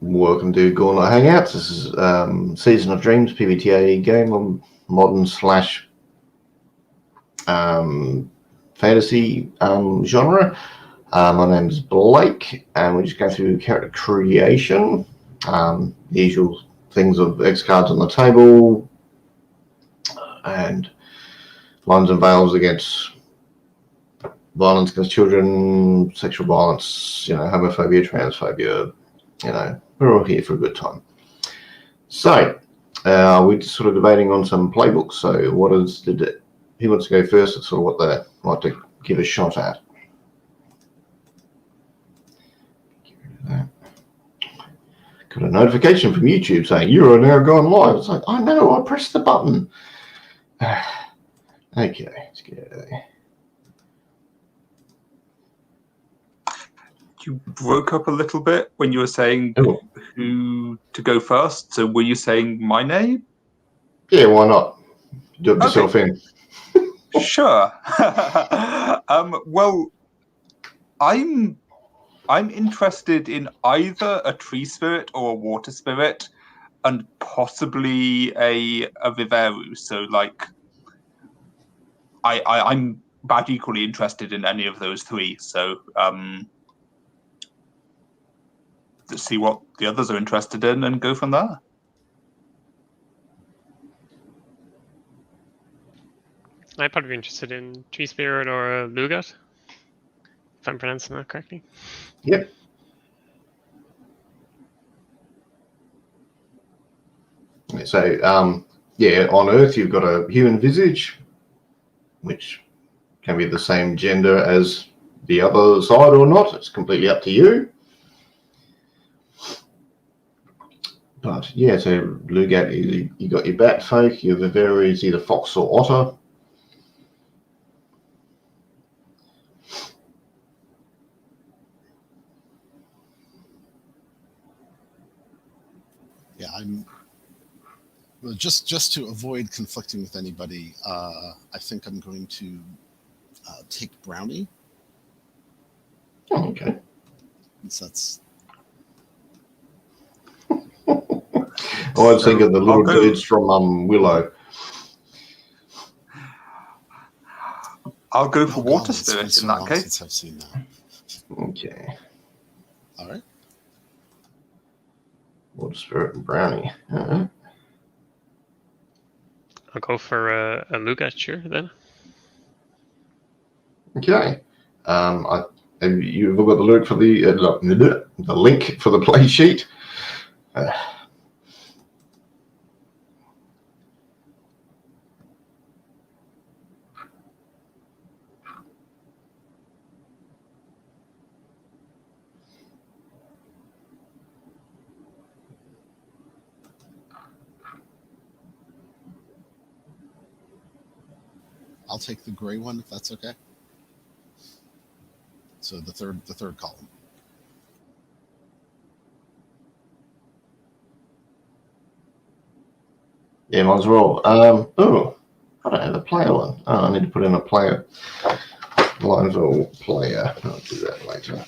Welcome to Gauntlet Hangouts. This is Season of Dreams PBTA game on modern slash fantasy genre. My name's Blake, and we're just going through character creation. The usual things of X cards on the table, and lines and veils against violence against children, sexual violence, homophobia, transphobia. We're all here for a good time. So, we're just sort of debating on some playbooks. So, who wants to go first? It's sort of what they like to give a shot at. Got a notification from YouTube saying you are now gone live. It's like, I know, I pressed the button. Okay, let's get there. You broke up a little bit when you were saying who to go first. So were you saying my name? Yeah, why not? Dub yourself in. Sure. Well, I'm interested in either a tree spirit or a water spirit, and possibly a Viveru. So, like, I'm about equally interested in any of those three. So, let's see what the others are interested in and go from there. I'd probably be interested in Tree Spirit or Lugat, if I'm pronouncing that correctly. Yep. So, on Earth you've got a human visage, which can be the same gender as the other side or not. It's completely up to you. But yeah, so Lugat, you got your bat folk, your Viveru is either fox or otter. Yeah, well, just to avoid conflicting with anybody. I think I'm going to take Brownie. Oh, okay. That's. I was thinking of the little dudes from Willow. I'll go for water spirit in that case. Since I've seen that. Okay. All right. Water spirit and Brownie. Right. I'll go for a Lugat, sure, then. Okay. You've all got the link for the link for the play sheet. I'll take the gray one if that's okay. So the third column. Yeah, might as well. I don't have a player one. Oh, I need to put in a player. Lineville player. I'll do that later.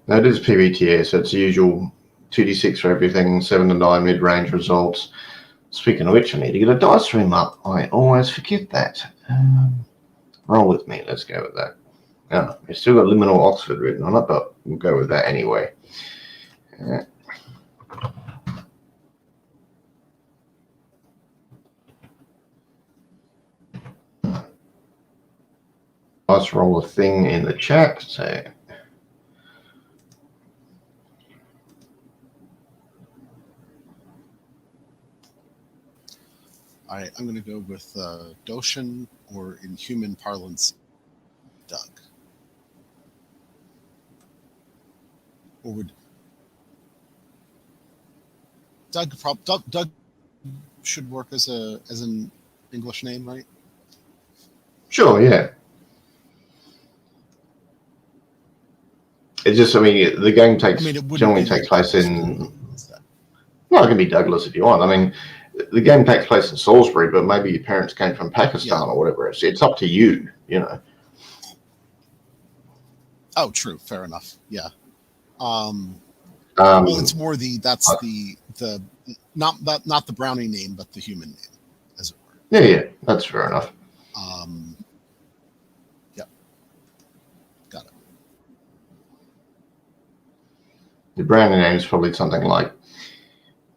Now it is PBTA, so it's the usual 2d6 for everything, 7 to 9 mid-range results. Speaking of which, I need to get a dice room up. I always forget that. Roll with me. Let's go with that. It's still got Liminal Oxford written on it, but we'll go with that anyway. Dice roll a thing in the chat. So. All right, I'm going to go with Doshin, or in human parlance, Doug. Or would Doug should work as an English name, right? Sure, yeah. It's just, I mean, the game takes it wouldn't generally be takes place in. Is that- No, it can be Douglas if you want. I mean, the game takes place in Salisbury, but maybe your parents came from Pakistan or whatever. It's up to you, you know. Oh, true. Fair enough. Yeah. Well, it's more that's the not the brownie name, but the human name, as it were. Yeah, that's fair enough. Yep. Got it. The brownie name is probably something like,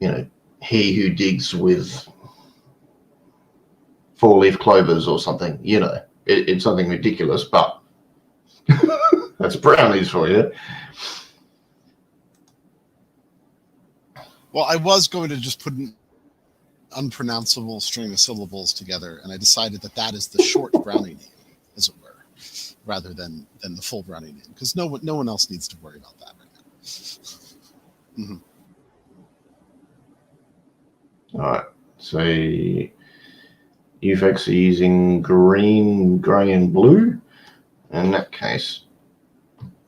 you know, he who digs with 4-leaf clovers or something, you know. It's something ridiculous, but that's brownies for you. Well, I was going to just put an unpronounceable string of syllables together, and I decided that is the short brownie name, as it were, rather than the full brownie name, because no one else needs to worry about that right now. Mm-hmm. All right, so you folks are using green, grey, and blue. In that case,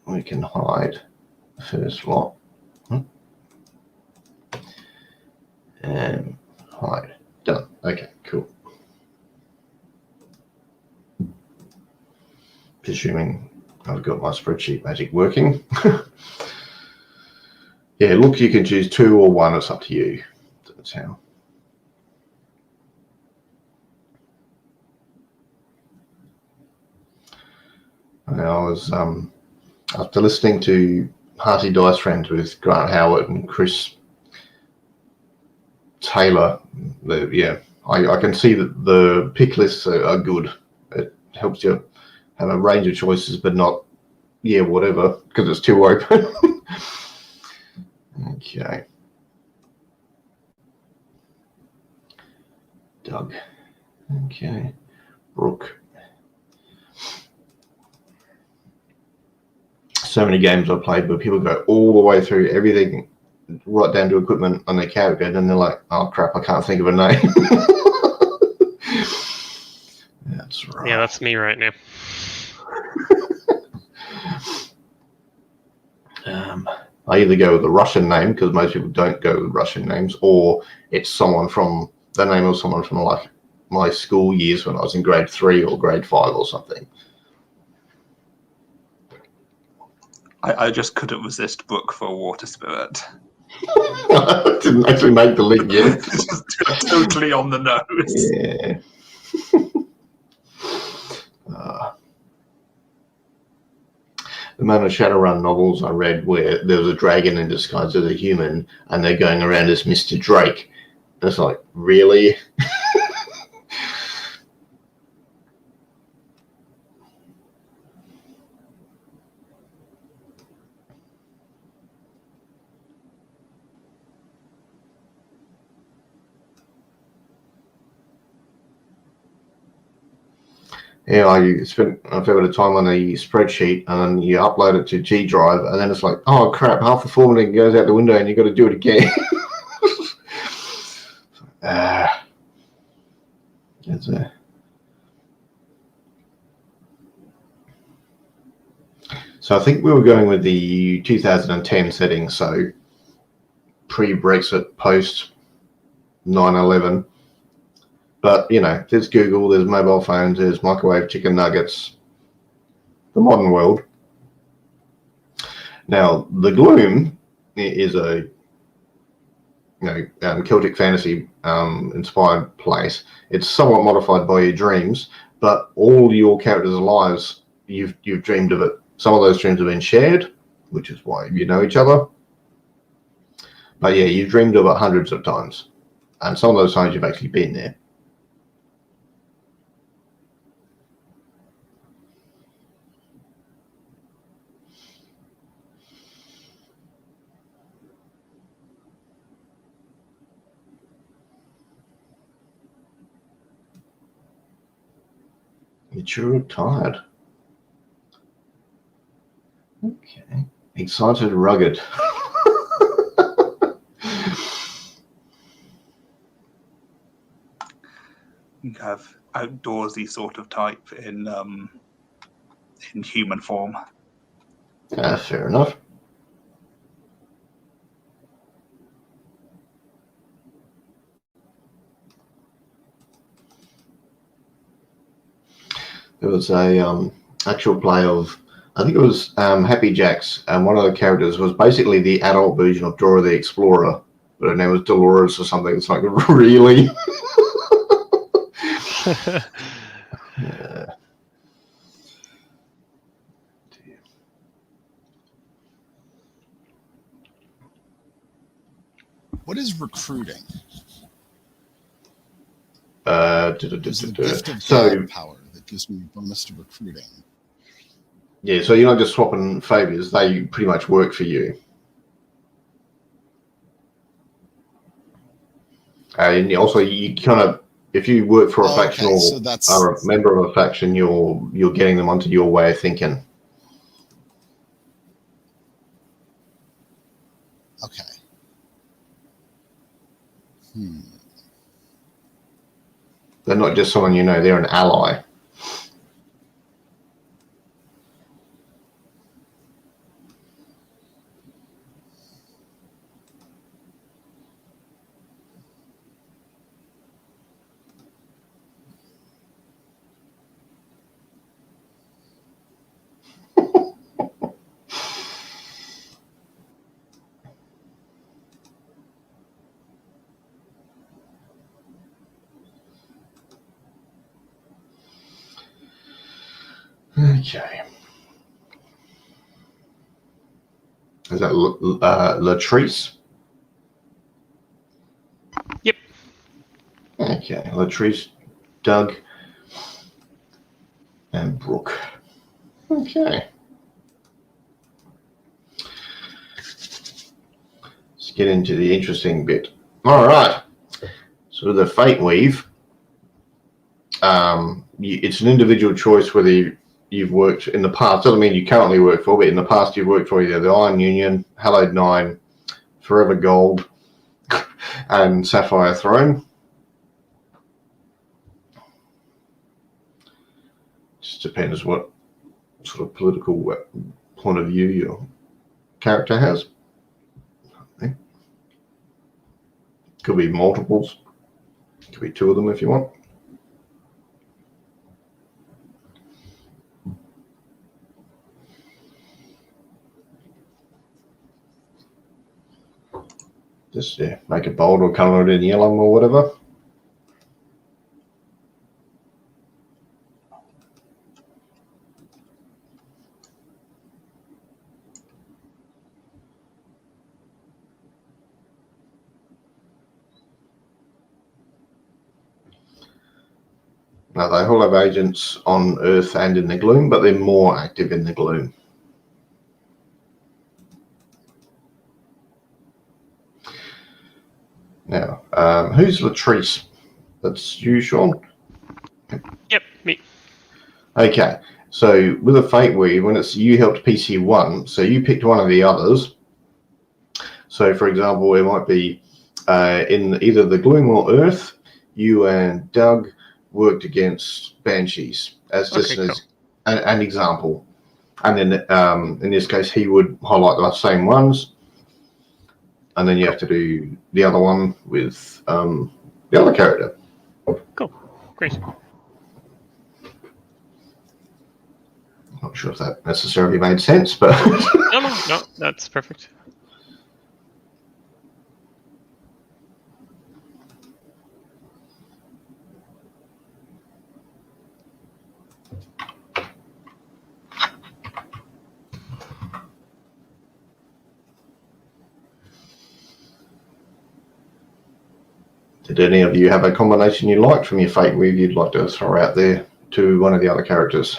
we can hide the first lot. And hide. Done. Okay, cool. Presuming I've got my spreadsheet magic working. Yeah, look, you can choose 2 or 1. It's up to you. That's how. I was after listening to Hearty Dice Friends with Grant Howard and Chris Taylor. I can see that the pick lists are good. It helps you have a range of choices, but not whatever, because it's too open. Okay. Doug. Okay. Brooke. So many games I've played where people go all the way through everything, right down to equipment on their character, and then they're like, oh crap, I can't think of a name. That's right. Yeah, that's me right now. I either go with the Russian name, because most people don't go with Russian names, or it's someone from the name of someone from like my school years when I was in grade 3 or grade 5 or something. I just couldn't resist Brooke for a water spirit. I didn't actually make the link yet. Just totally on the nose. Yeah. The amount of Shadowrun novels I read where there was a dragon in disguise as a human and they're going around as Mr. Drake. It's like, really? Yeah, I spent a fair bit of time on the spreadsheet, and then you upload it to G Drive, and then it's like, oh crap, half the formatting goes out the window, and you've got to do it again. So I think we were going with the 2010 settings, so pre-Brexit, post 9/11. But, you know, there's Google, there's mobile phones, there's microwave chicken nuggets, the modern world. Now, the Gloom is a Celtic fantasy inspired place. It's somewhat modified by your dreams, but all your characters' lives, you've dreamed of it. Some of those dreams have been shared, which is why you know each other. But yeah, you've dreamed of it hundreds of times, and some of those times you've actually been there. Mature, tired. Okay. Excited, rugged. You have outdoorsy sort of type in human form. Fair enough. There was a actual play of, I think it was Happy Jacks, and one of the characters was basically the adult version of Dora the Explorer, but her name was Dolores or something. It's like, really? What is recruiting? It's the So, gift of God power that gives me a bonus to recruiting. yeah, so you're not just swapping favors, they pretty much work for you. And also, you kind of, if you work for a faction or so that's... are a member of a faction, you're getting them onto your way of thinking. Okay. They're not just someone you know; they're an ally. Okay. Is that Latrice? Yep. Okay, Latrice, Doug, and Brooke. Okay. Let's get into the interesting bit. All right. So the Fate Weave, it's an individual choice whether you've worked in the past. Doesn't mean you currently work for, but in the past you've worked for either the Iron Union, Hallowed Nine, Forever Gold, and Sapphire Throne. Just depends what sort of political point of view your character has. Could be multiples. Could be two of them if you want. Just make it bold or color it in yellow or whatever. Now, they all have agents on Earth and in the Gloom, but they're more active in the Gloom. Now, who's Latrice? That's you, Sean? Yep, me. Okay, so with a Fate Weave, when it's you helped PC1, so you picked one of the others. So, for example, it might be in either the Gloom or Earth, you and Doug worked against Banshees as just an example. And then in this case, he would highlight the same ones. And then you have to do the other one with the other character. Cool. Great. Not sure if that necessarily made sense, but... No, that's perfect. Did any of you have a combination you liked from your Fate Weave you'd like to throw out there to one of the other characters?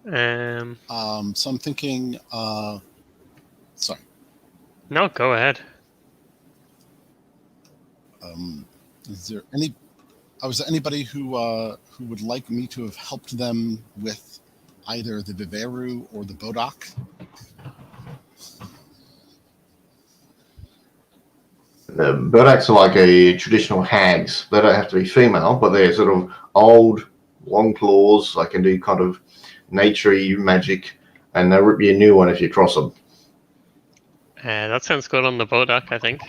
So I'm thinking. Sorry. No, go ahead. Is there anybody who would like me to have helped them with either the Viveru or the Bodok? The Burdaks are like a traditional hags. They don't have to be female, but they're sort of old, long claws. They can do kind of naturey magic, and they'll rip you a new one if you cross them. That sounds good on the Bodak, I think.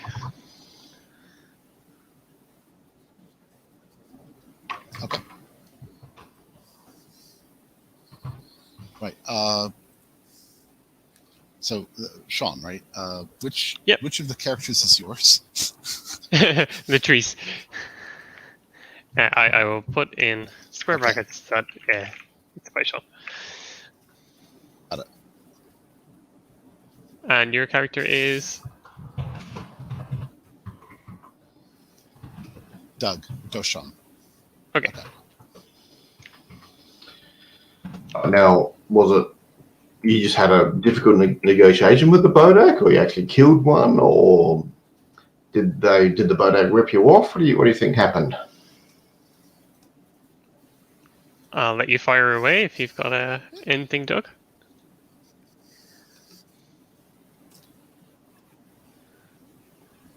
Okay. Right. So, Sean, right? Which of the characters is yours? The trees. I will put in square Okay. brackets that it's by Sean. Got it. And your character is Doug. Go, Sean. okay. Now, was it you just had a difficult negotiation with the Bodak, or you actually killed one, or did the Bodak rip you off? What do you think happened? I'll let you fire away if you've got anything, Doug.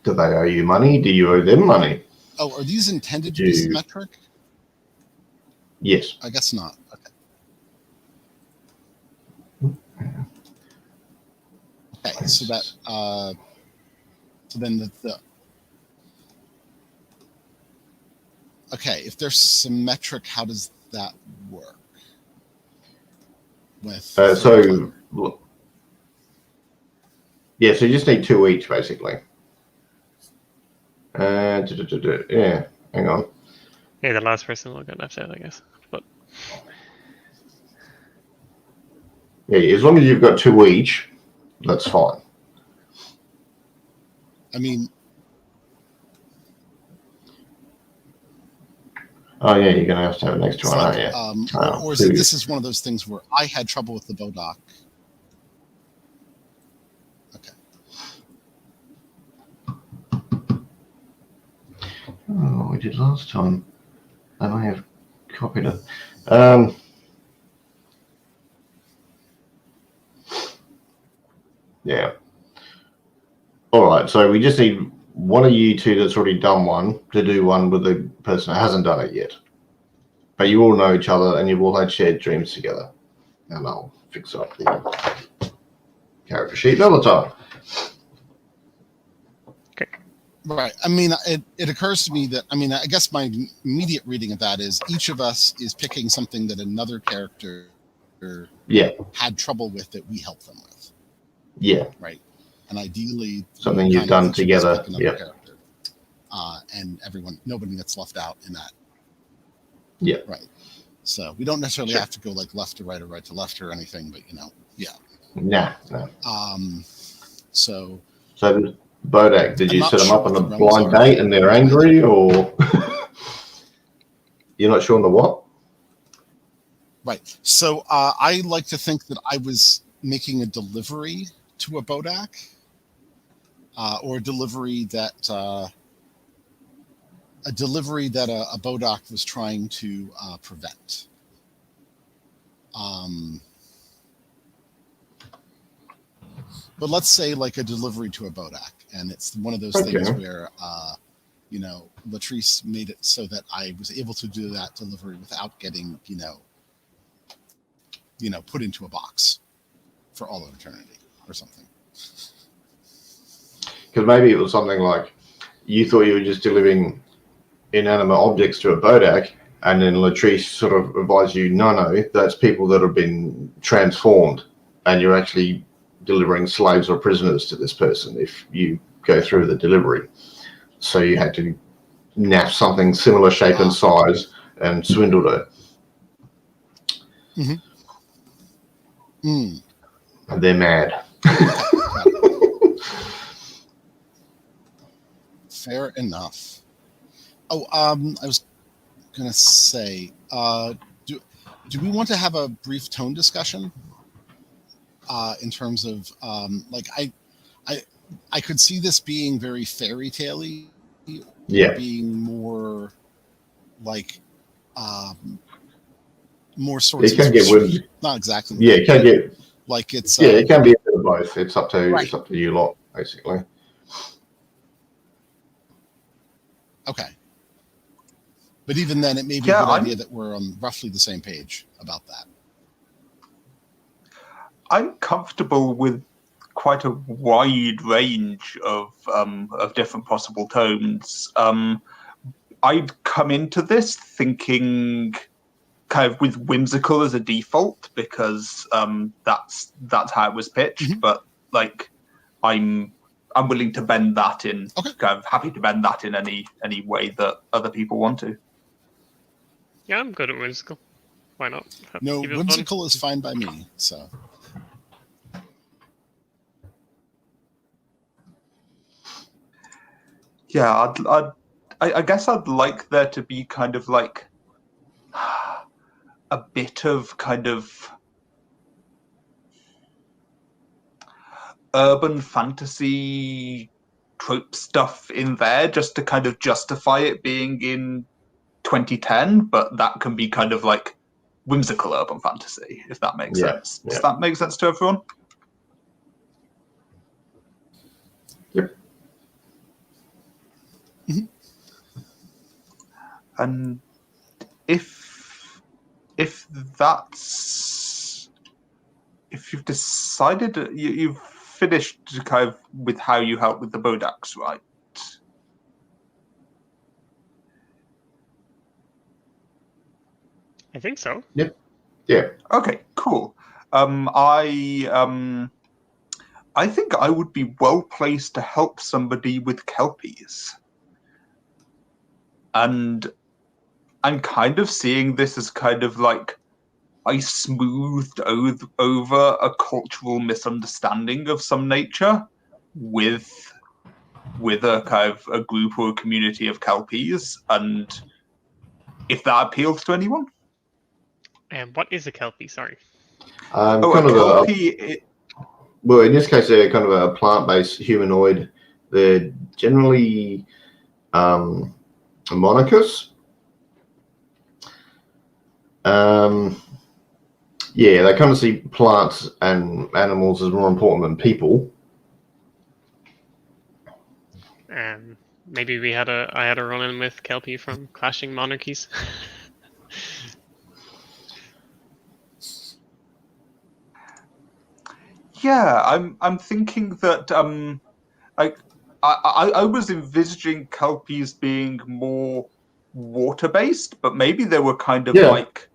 Do they owe you money? Do you owe them money? Oh, are these intended to be symmetric? Yes. I guess not. Okay. Okay, so that so then the okay, if they're symmetric, how does that work? With So yeah, so you just need 2 each basically. Yeah, hang on. Yeah, the last person will get left out, I guess. But Yeah, as long as you've got 2 each, that's fine. I mean, oh yeah, you're gonna have to have an extra one, like, aren't you? or is it this is one of those things where I had trouble with the Bodak? Okay. Oh, we did last time. I may have copied it. Yeah. All right. So we just need one of you two that's already done one to do one with the person that hasn't done it yet. But you all know each other and you've all had shared dreams together. And I'll fix up the character sheet another time. Right. I mean, it occurs to me that, I mean, I guess my immediate reading of that is each of us is picking something that another character had trouble with that we help them with. Yeah. Right. And ideally, something you've done together. Yeah. And nobody gets left out in that. Yeah. Right. So we don't necessarily have to go like left to right or right to left or anything, but yeah. No. So the Bodak, did you set them up on a blind are. date and they're angry, or you're not sure on the what? Right. So I like to think that I was making a delivery to a Bodak, or a delivery that a Bodak was trying to prevent. But let's say like a delivery to a Bodak, and it's one of those things where Latrice made it so that I was able to do that delivery without getting put into a box for all of eternity or something. Because maybe it was something like you thought you were just delivering inanimate objects to a Bodak, and then Latrice sort of advised you, no, that's people that have been transformed, and you're actually delivering slaves or prisoners to this person if you go through the delivery. So you had to naff something similar shape and size and swindled her. And they're mad. Fair enough. Oh, I was gonna say, do we want to have a brief tone discussion? In terms of I could see this being very fairy tale-y, being more like more sorts of not exactly. Yeah, it can get like it's it can be a bit of both. It's up to you lot, basically. Okay. But even then, it may be Yeah, a good I'm- idea that we're on roughly the same page about that. I'm comfortable with quite a wide range of different possible tones. I'd come into this thinking kind of with whimsical as a default because that's how it was pitched. Mhm. But like, I'm willing to bend that in. Okay. Kind of happy to bend that in any way that other people want to. Yeah, I'm good at whimsical. Why not? No, Keep it fun. whimsical is fine by me. So Yeah, I guess I'd like there to be kind of like a bit of kind of urban fantasy trope stuff in there just to kind of justify it being in 2010, but that can be kind of like whimsical urban fantasy, if that makes Yeah, sense. yeah. Does that make sense to everyone? Yep. Mhm. And if that's if you've decided you've finished kind of with how you help with the Bodaks, right? I think so. Yeah. Okay, cool. I think I would be well placed to help somebody with Kelpies. And I'm kind of seeing this as kind of like I smoothed over a cultural misunderstanding of some nature with a kind of a group or a community of Kelpies, and if that appeals to anyone. And what is a Kelpie? Sorry. Oh, Kind a of Kelpie. well, in this case, they're kind of a plant-based humanoid. They're generally monarchous. Yeah, they kind of see plants and animals as more important than people. Maybe I had a run-in with Kelpie from Clashing Monarchies. Yeah, I'm thinking that like I was envisaging Kelpies being more water based, but maybe they were kind of Yeah. like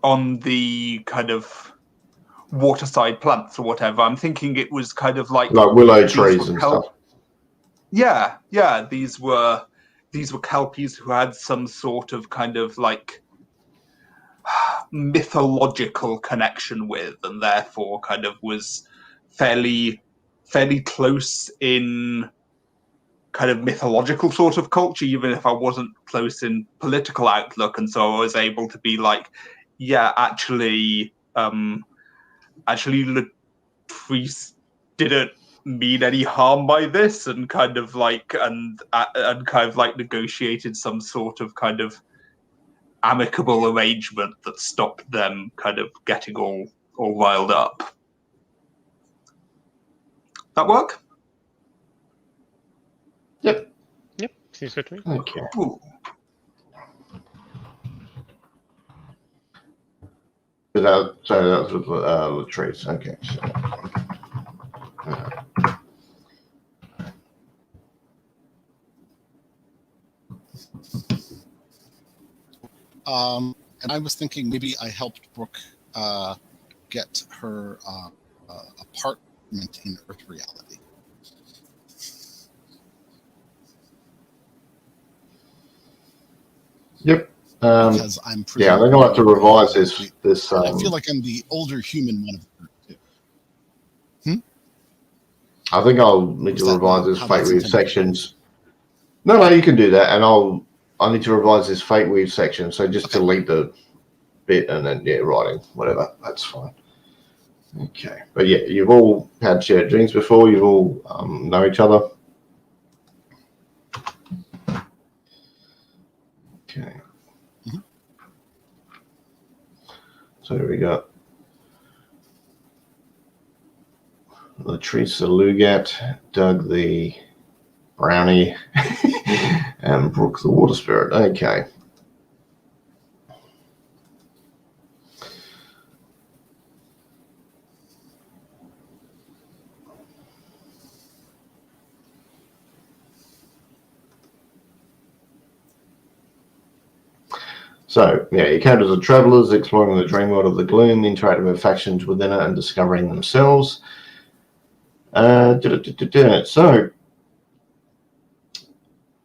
on the kind of waterside plants or whatever. I'm thinking it was kind of like willow these trees were and stuff. Yeah, these were Kelpies who had some sort of kind of like mythological connection with, and therefore kind of was fairly close in kind of mythological sort of culture, even if I wasn't close in political outlook, and so I was able to be like, yeah, actually Latrice didn't mean any harm by this, and kind of like and kind of like negotiated some sort of kind of amicable arrangement that stopped them kind of getting all riled up. That work? Yep. Yep, seems good to me. Okay. Cool. So that was with Latrice. Okay. and I was thinking maybe I helped Brooke get her apartment in Earth reality. Yep. Because I'm pretty. Yeah, I think I'll have to revise this. I feel like I'm the older human one of the group too. I think I'll need to revise this fate weave sections. No, you can do that, and I need to revise this fate weave section. So just delete the bit and then writing whatever. That's fine. Okay, but yeah, you've all had shared dreams before. You all know each other. Okay. Mm-hmm. So we got Latrice the Lugat, Doug the Brownie, and Brooke the water spirit. Okay. So, yeah, your characters are travelers exploring the dream world of the gloom, interacting with factions within it and discovering themselves. So,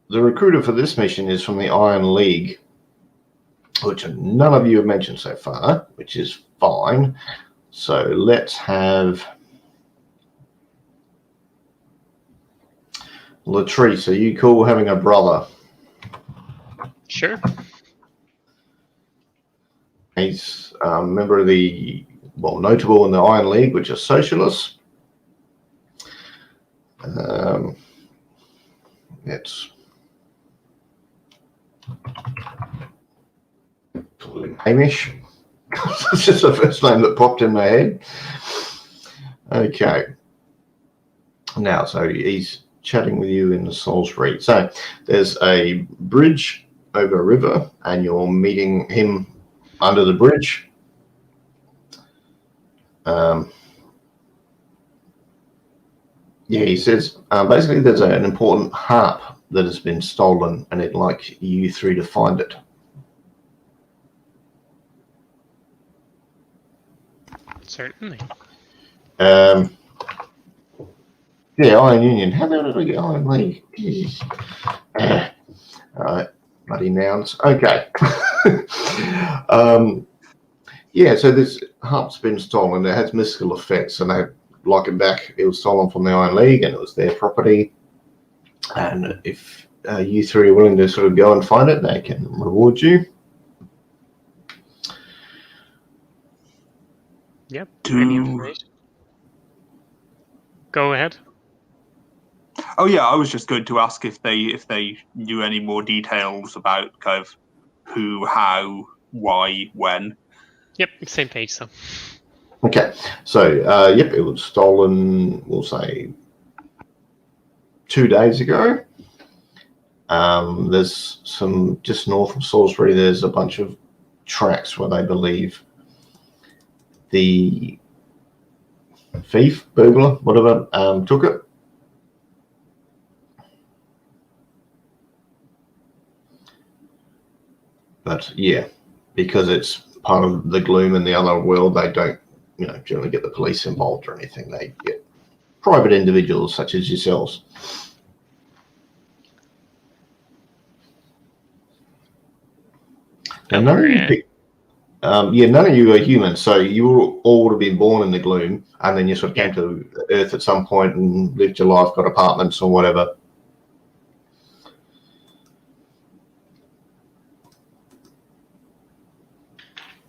the recruiter for this mission is from the Iron League, which none of you have mentioned so far, which is fine. So let's have Latrice. Are you cool having a brother? Sure. He's a member of the, well, notable in the Iron League, which is socialists. It's Hamish. It's just the first name that popped in my head. Okay. Now, so he's chatting with you in the Salisbury. So there's a bridge over a river, and you're meeting him under the bridge. Yeah, he says basically there's an important harp that has been stolen, and he'd like you three to find it. Certainly. Yeah, Iron Union. How the hell did I get Iron League? All right, bloody nouns. Okay. Yeah, so this harp's been stolen. It has mystical effects, and they like it back. It was stolen from the Iron League, and it was their property. And if you three are willing to sort of go and find it, they can reward you. Yep. Any information? Go ahead. Oh yeah, I was just going to ask if they knew any more details about kind of who, how, why, when. Yep, same page. So. Okay, so yep, it was stolen. We'll say 2 days ago. There's some just north of Salisbury. There's a bunch of tracks where they believe the thief, burglar, whatever, took it. But yeah, because it's part of the gloom in the other world, they don't, generally get the police involved or anything. They get private individuals such as yourselves. And none of you are human, so you all would have been born in the gloom, and then you sort of came to Earth at some point and lived your life, got apartments or whatever.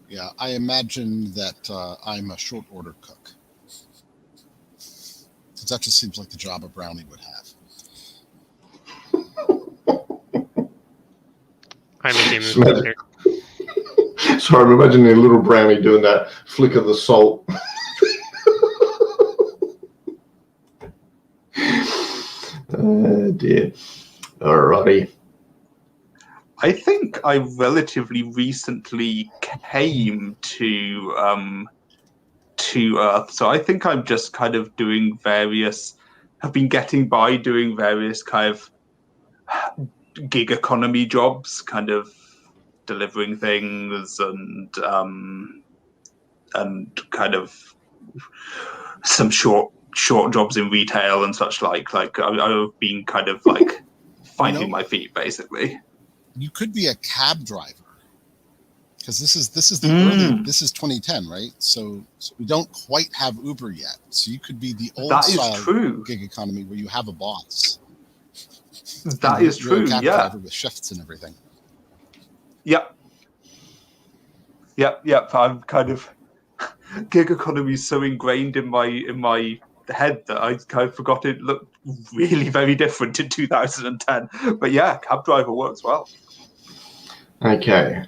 Yeah, I imagine that I'm a short order cook. Because that just seems like the job a brownie would have. I'm a demon here. So I'm imagining a little brownie doing that flick of the salt. Oh dear. Alrighty. I think I relatively recently came to Earth, so I think I'm just kind of have been getting by doing various kind of gig economy jobs, kind of delivering things and kind of some short jobs in retail and such like. Like I've been kind of like finding my feet basically. You could be a cab driver, because this is the early. This is 2010, right? So we don't quite have Uber yet. So you could be the old style gig economy where you have a boss. That is true. A cab driver with shifts and everything. Yep. I'm kind of gig economy is so ingrained in my head that I kind of forgot it looked really very different in 2010. But yeah, cab driver works well. Okay,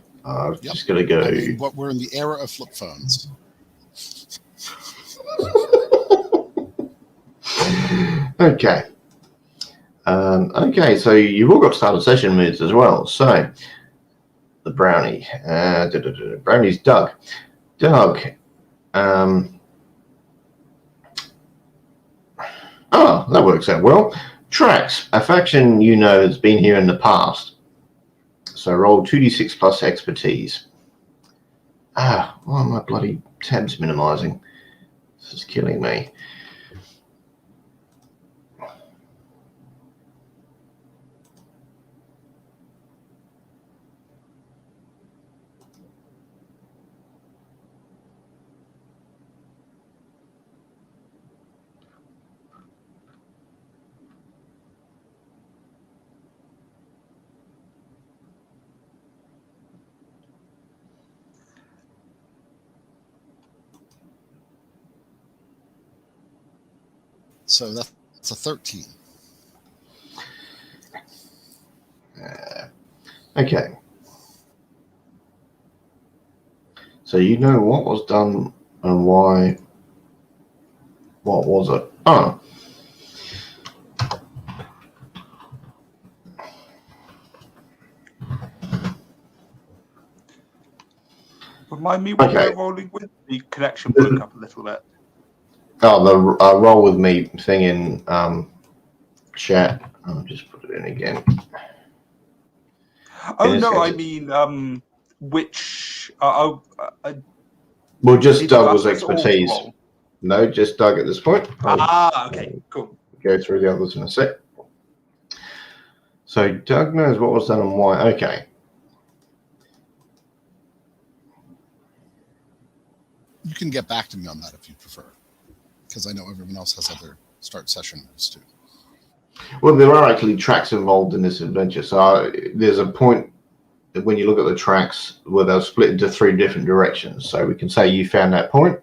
just gonna go. I mean, we're in the era of flip phones. Okay, Okay, so you've all got started session moves as well. So the brownie, brownie's Doug. Doug. Oh, that works out well. Tracks, a faction you know has been here in the past. So roll 2d6 plus expertise. Why are my bloody tabs minimizing? This is killing me. So that's a 13. Okay. So you know what was done and why. What was it? Oh. Remind me what Okay. we're rolling with? The connection broke up a little bit. Oh, the roll with me thing in chat. I'll just put it in again. Oh, no, I mean, which... well, just did you Doug was ask us all to expertise. roll? No, just Doug at this point. Okay, cool. Go through the others in a sec. So Doug knows what was done and why. Okay. You can get back to me on that if you prefer, because I know everyone else has other start session moves too. Well, there are actually tracks involved in this adventure. So there's a point when you look at the tracks where they're split into 3 different directions. So we can say you found that point.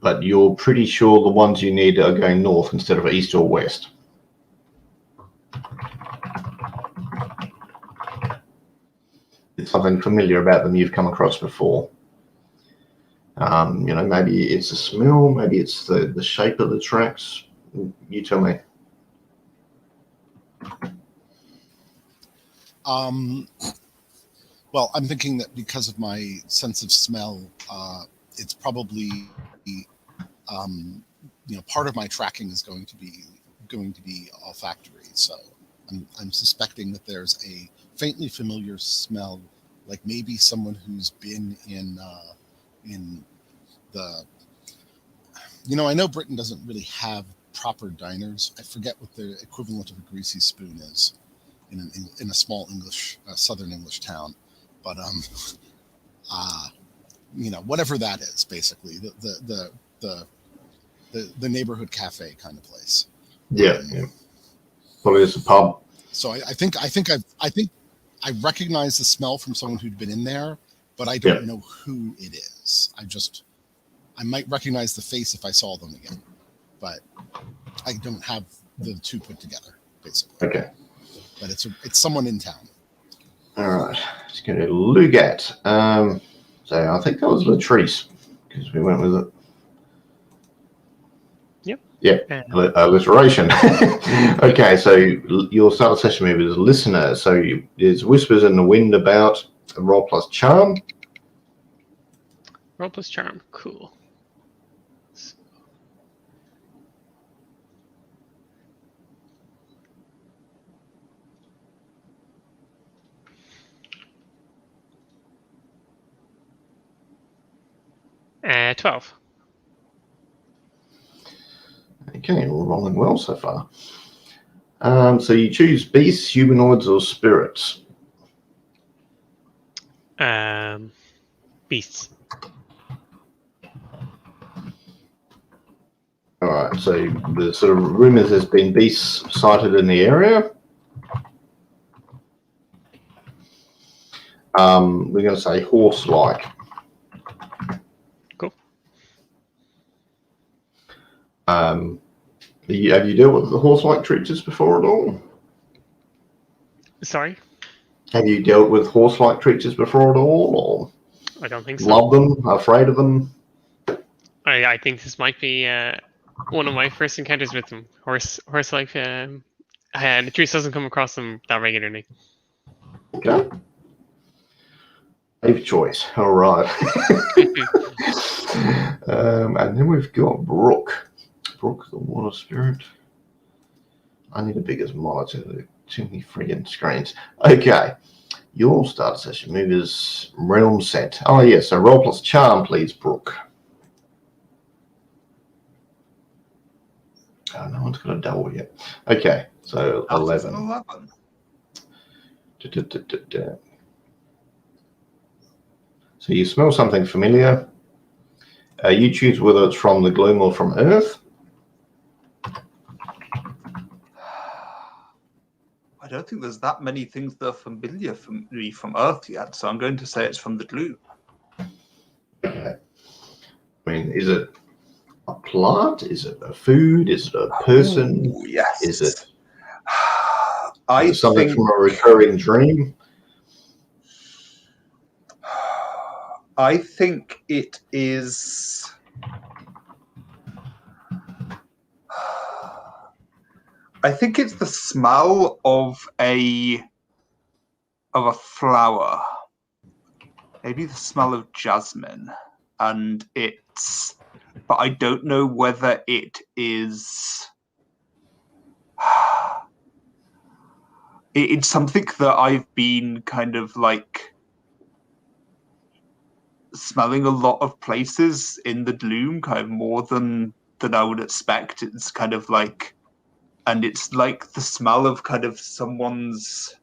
But you're pretty sure the ones you need are going north instead of east or west. It's something familiar about them you've come across before. You know, maybe it's a smell, maybe it's the shape of the tracks. You tell me. Well, I'm thinking that because of my sense of smell, it's probably part of my tracking is going to be olfactory. So I'm suspecting that there's a faintly familiar smell, like maybe someone who's been in the. I know Britain doesn't really have proper diners. I forget what the equivalent of a greasy spoon is in a small southern English town, but whatever that is, basically the neighborhood cafe kind of place. Yeah. Probably it's a pub. So I think I recognize the smell from someone who'd been in there, but I don't know who it is. I might recognize the face if I saw them again, but I don't have the two put together, basically. Okay. But it's someone in town. All right. Let's go to Lugat. So I think that was Latrice because we went with it. Yep. Alliteration. Okay, so your start session move is listener. So there's whispers in the wind about a roll plus charm. Roll plus charm. Cool. So, 12. Okay, we're rolling well so far. So you choose beasts, humanoids, or spirits. Beasts. All right, so the sort of rumors there's been beasts sighted in the area. We're going to say horse-like. Cool. Have you dealt with the horse-like creatures before at all? Sorry? Have you dealt with horse-like creatures before at all, or I don't think so. love them, afraid of them? I think this might be one of my first encounters with them. Horse life. And the truth doesn't come across them that regularly. Okay. Safe choice. All right. And then we've got Brooke. Brooke, the water spirit. I need a bigger monitor. There are too many friggin' screens. Okay. Your start session move is realm set. Oh, yeah. So roll plus charm, please, Brooke. Oh, no one's got a double yet. Okay. So That is 11. an 11. So you smell something familiar. You choose whether it's from the gloom or from Earth. I don't think there's that many things that are familiar for me from Earth yet, so I'm going to say it's from the gloom. Okay. I mean, is it a plant? Is it a food? Is it a person? Ooh, yes. Is it I something think from a recurring dream? I think it is. I think it's the smell of a flower. Maybe the smell of jasmine, and it's. But I don't know whether it is. It's something that I've been kind of like smelling a lot of places in the gloom, kind of more than I would expect. It's kind of like, and it's like the smell of kind of someone's.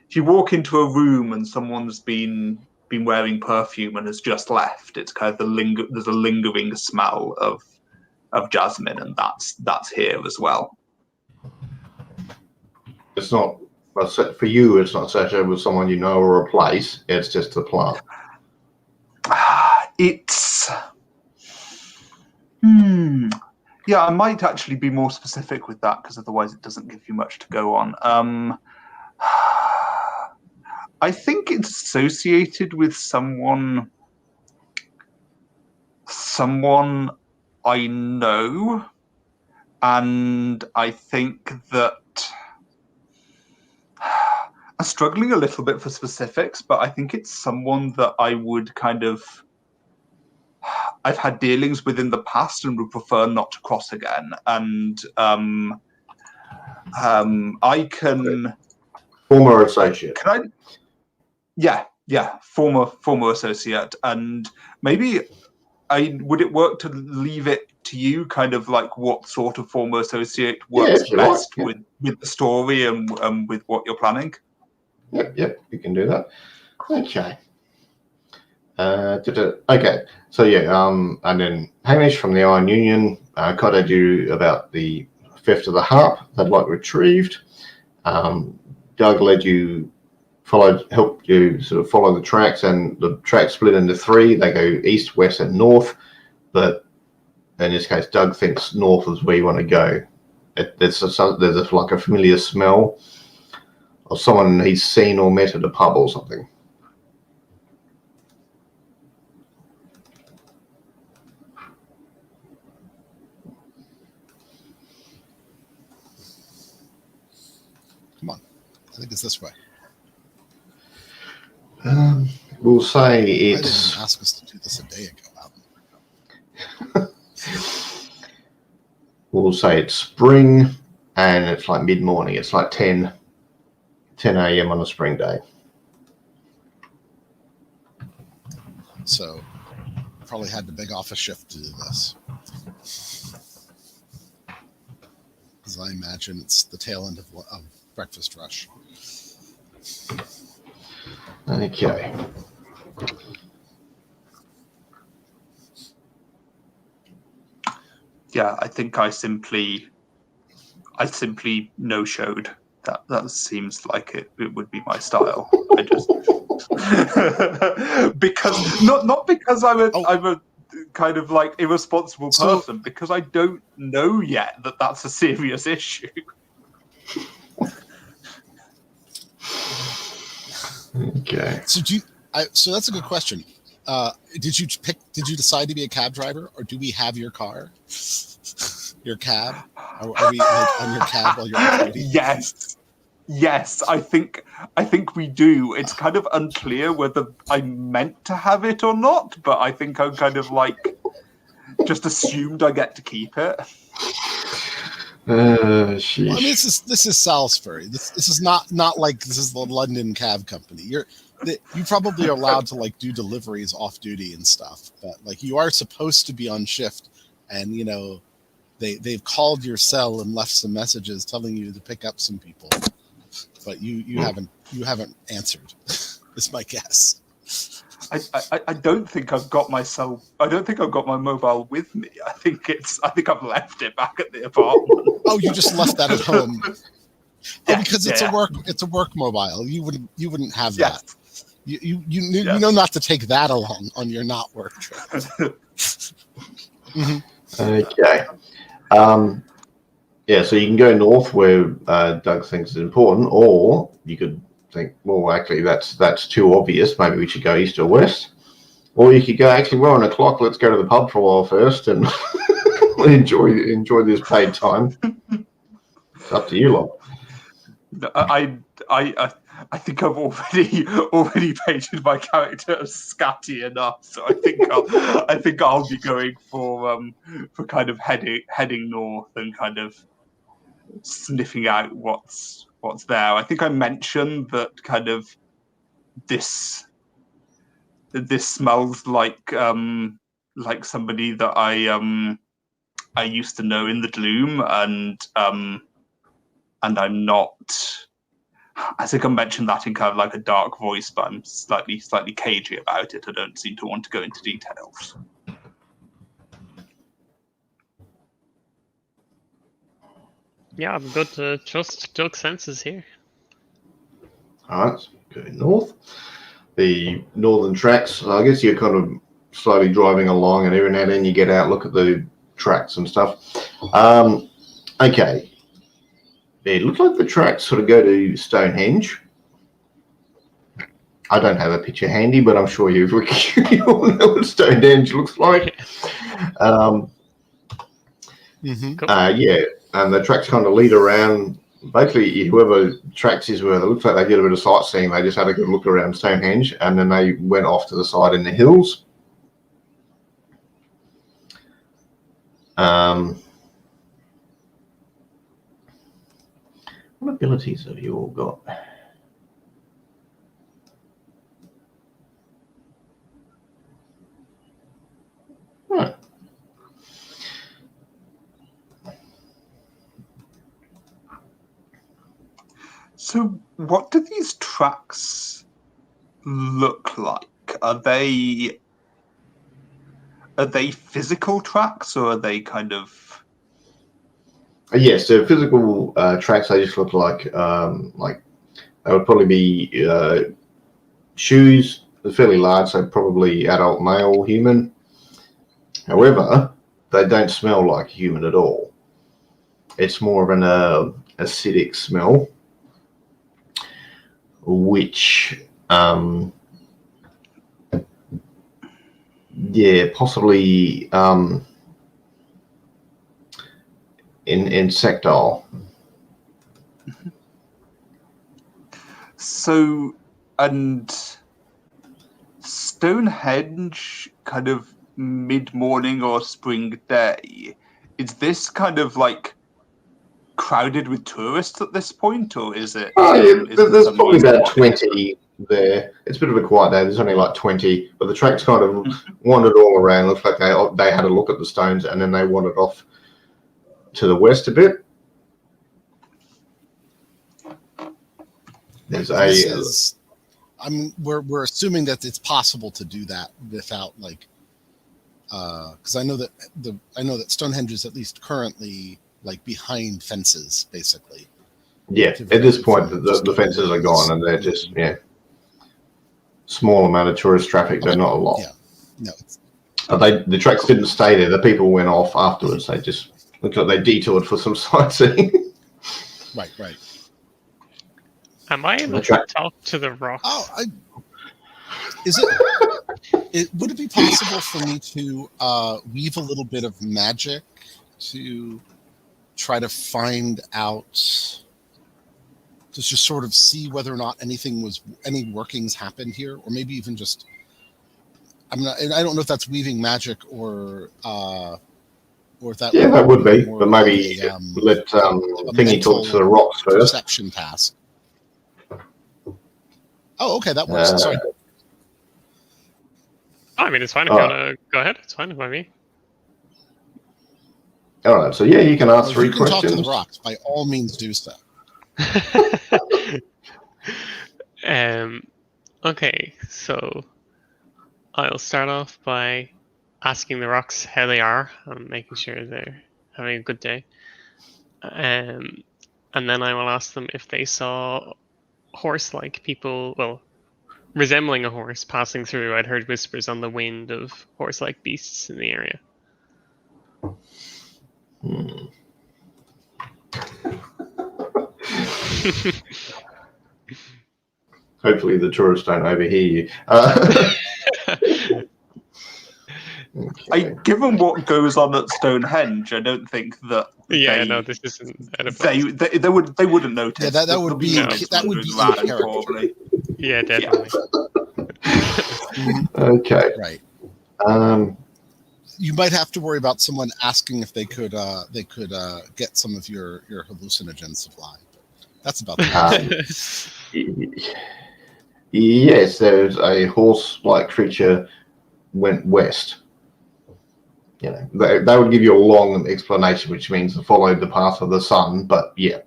If you walk into a room and someone's been wearing perfume and has just left, it's kind of there's a lingering smell of jasmine, and that's here as well. It's not, for you, it's not associated with someone you know or a place. It's just the plant. It's. Yeah, I might actually be more specific with that, because otherwise it doesn't give you much to go on. I think it's associated with someone I know, and I think that I'm struggling a little bit for specifics, but I think it's someone that I would kind of. I've had dealings with in the past and would prefer not to cross again. And I can. Former associate. Can I? Yeah, former associate, and maybe would it work to leave it to you, kind of like what sort of former associate works best with the story and with what you're planning? Yep, you can do that. Okay. Okay, so yeah, and then Hamish from the Iron Union contacted you about the theft of the harp they'd like retrieved. Doug helped you sort of follow the tracks, and the tracks split into three. They go east, west, and north, but in this case, Doug thinks north is where you want to go. There's like a familiar smell of someone he's seen or met at a pub or something. Come on. I think it's this way. We'll say I it's. didn't ask us to do this a day ago, We'll say it's spring, and it's like mid-morning. It's like 10 a.m. on a spring day. So probably had to beg off a shift to do this. Because I imagine it's the tail end of breakfast rush. Okay. Yeah, I think I simply no-showed. That seems like it would be my style. I just because not because I'm a kind of like irresponsible person, because I don't know yet that that's a serious issue. Okay. So so that's a good question. Did you decide to be a cab driver, or do we have your car? Your cab? Are we like on your cab while you're off duty? Yes, I think we do. It's kind of unclear whether I meant to have it or not, but I think I'm kind of like just assumed I get to keep it. Well, I mean, this is Salisbury. This is not like this is the London cab company. You probably are allowed to like do deliveries off duty and stuff, but like you are supposed to be on shift, and you know they've called your cell and left some messages telling you to pick up some people, but you haven't answered. Is my guess. I don't think I've got myself. I don't think I've got my mobile with me. I think I've left it back at the apartment. Oh, you just left that at home. Because it's a work mobile. You wouldn't have that. You know not to take that along on your not work trip. Mm-hmm. Okay. Yeah, so you can go north where Doug thinks is important, or you could think, well, actually, that's too obvious. Maybe we should go east or west. Or you could go, actually, we're on a clock. Let's go to the pub for a while first and enjoy this paid time. It's up to you, lot. I think I've already painted my character as scatty enough, so I think I'll be going for kind of heading north and kind of sniffing out what's there. I think I mentioned that kind of this smells like somebody that I used to know in the gloom, and I'm not. I think I mentioned that in kind of like a dark voice, but I'm slightly cagey about it. I don't seem to want to go into details. Yeah, I've got to trust Doug's senses here. All right, so going north. The northern tracks, I guess you're kind of slowly driving along, and every now and then you get out, look at the tracks and stuff. Okay. It looks like the tracks sort of go to Stonehenge. I don't have a picture handy, but I'm sure you all know what Stonehenge looks like. Yeah, and the tracks kind of lead around. Basically, whoever tracks is where it looks like they did a bit of sightseeing. They just had a good look around Stonehenge, and then they went off to the side in the hills. What abilities have you all got? Huh. So, what do these tracks look like? Are they physical tracks, or are they kind of? Yes, they're physical tracks. They just look like they would probably be shoes. They're fairly large, so probably adult male human. However, they don't smell like human at all. It's more of an acidic smell, which possibly insectile. So, and Stonehenge, kind of mid-morning or spring day, is this kind of like crowded with tourists at this point, or is it? There's probably about 20 there. It's a bit of a quiet day. There's only like 20, but the tracks kind of wandered all around. Looks like they had a look at the stones, and then they wandered off to the west a bit. There's we're assuming that it's possible to do that without like, because I know that Stonehenge is at least currently like behind fences, basically. Yeah, at this point the fences are gone, and they're just small amount of tourist traffic, but not a lot. Yeah, no. The tracks didn't stay there. The people went off afterwards. They just looked like they detoured for some sightseeing. Right. Am I able to talk to the rocks? Oh, is it? Would it be possible for me to weave a little bit of magic to try to find out, to just sort of see whether or not any workings happened here, or maybe even just, I don't know if that's weaving magic or if that Yeah, that would be, more but maybe of let Thingy talk to the rocks first. perception task. Oh, okay, that works. Sorry. I mean, it's fine if you want to go ahead. It's fine by me. All right, so yeah, you can ask If 3 you can questions. talk to the rocks, by all means do so. Okay, so I'll start off by asking the rocks how they are and making sure they're having a good day. And then I will ask them if they saw horse-like people, well, resembling a horse passing through. I'd heard whispers on the wind of horse-like beasts in the area. Hopefully the tourists don't overhear you. Okay. Given what goes on at Stonehenge, I don't think that this isn't edible. they wouldn't notice. Yeah, that would be around, in character. probably. Yeah, definitely. Okay. Right. Um, You might have to worry about someone asking if they could get some of your hallucinogen supply. That's about the yes, there's a horse-like creature went west. You know, they would give you a long explanation, which means to follow the path of the sun. But yeah,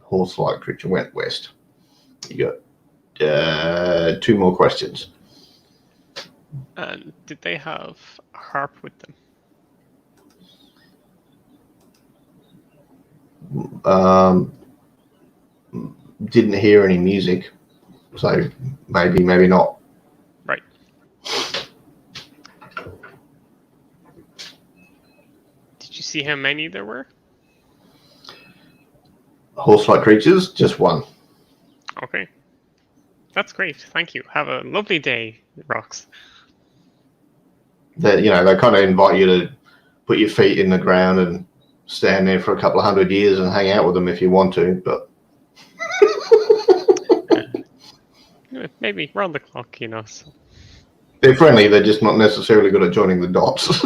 horse-like creature went west. You got 2 more questions. And did they have a harp with them? Didn't hear any music, so maybe not. Right. Did you see how many there were? Horse-like creatures, just 1. Okay. That's great. Thank you. Have a lovely day, Rocks. They kind of invite you to put your feet in the ground and stand there for a couple of 100 years and hang out with them if you want to, but Maybe round the clock, So. They're friendly, they're just not necessarily good at joining the dots.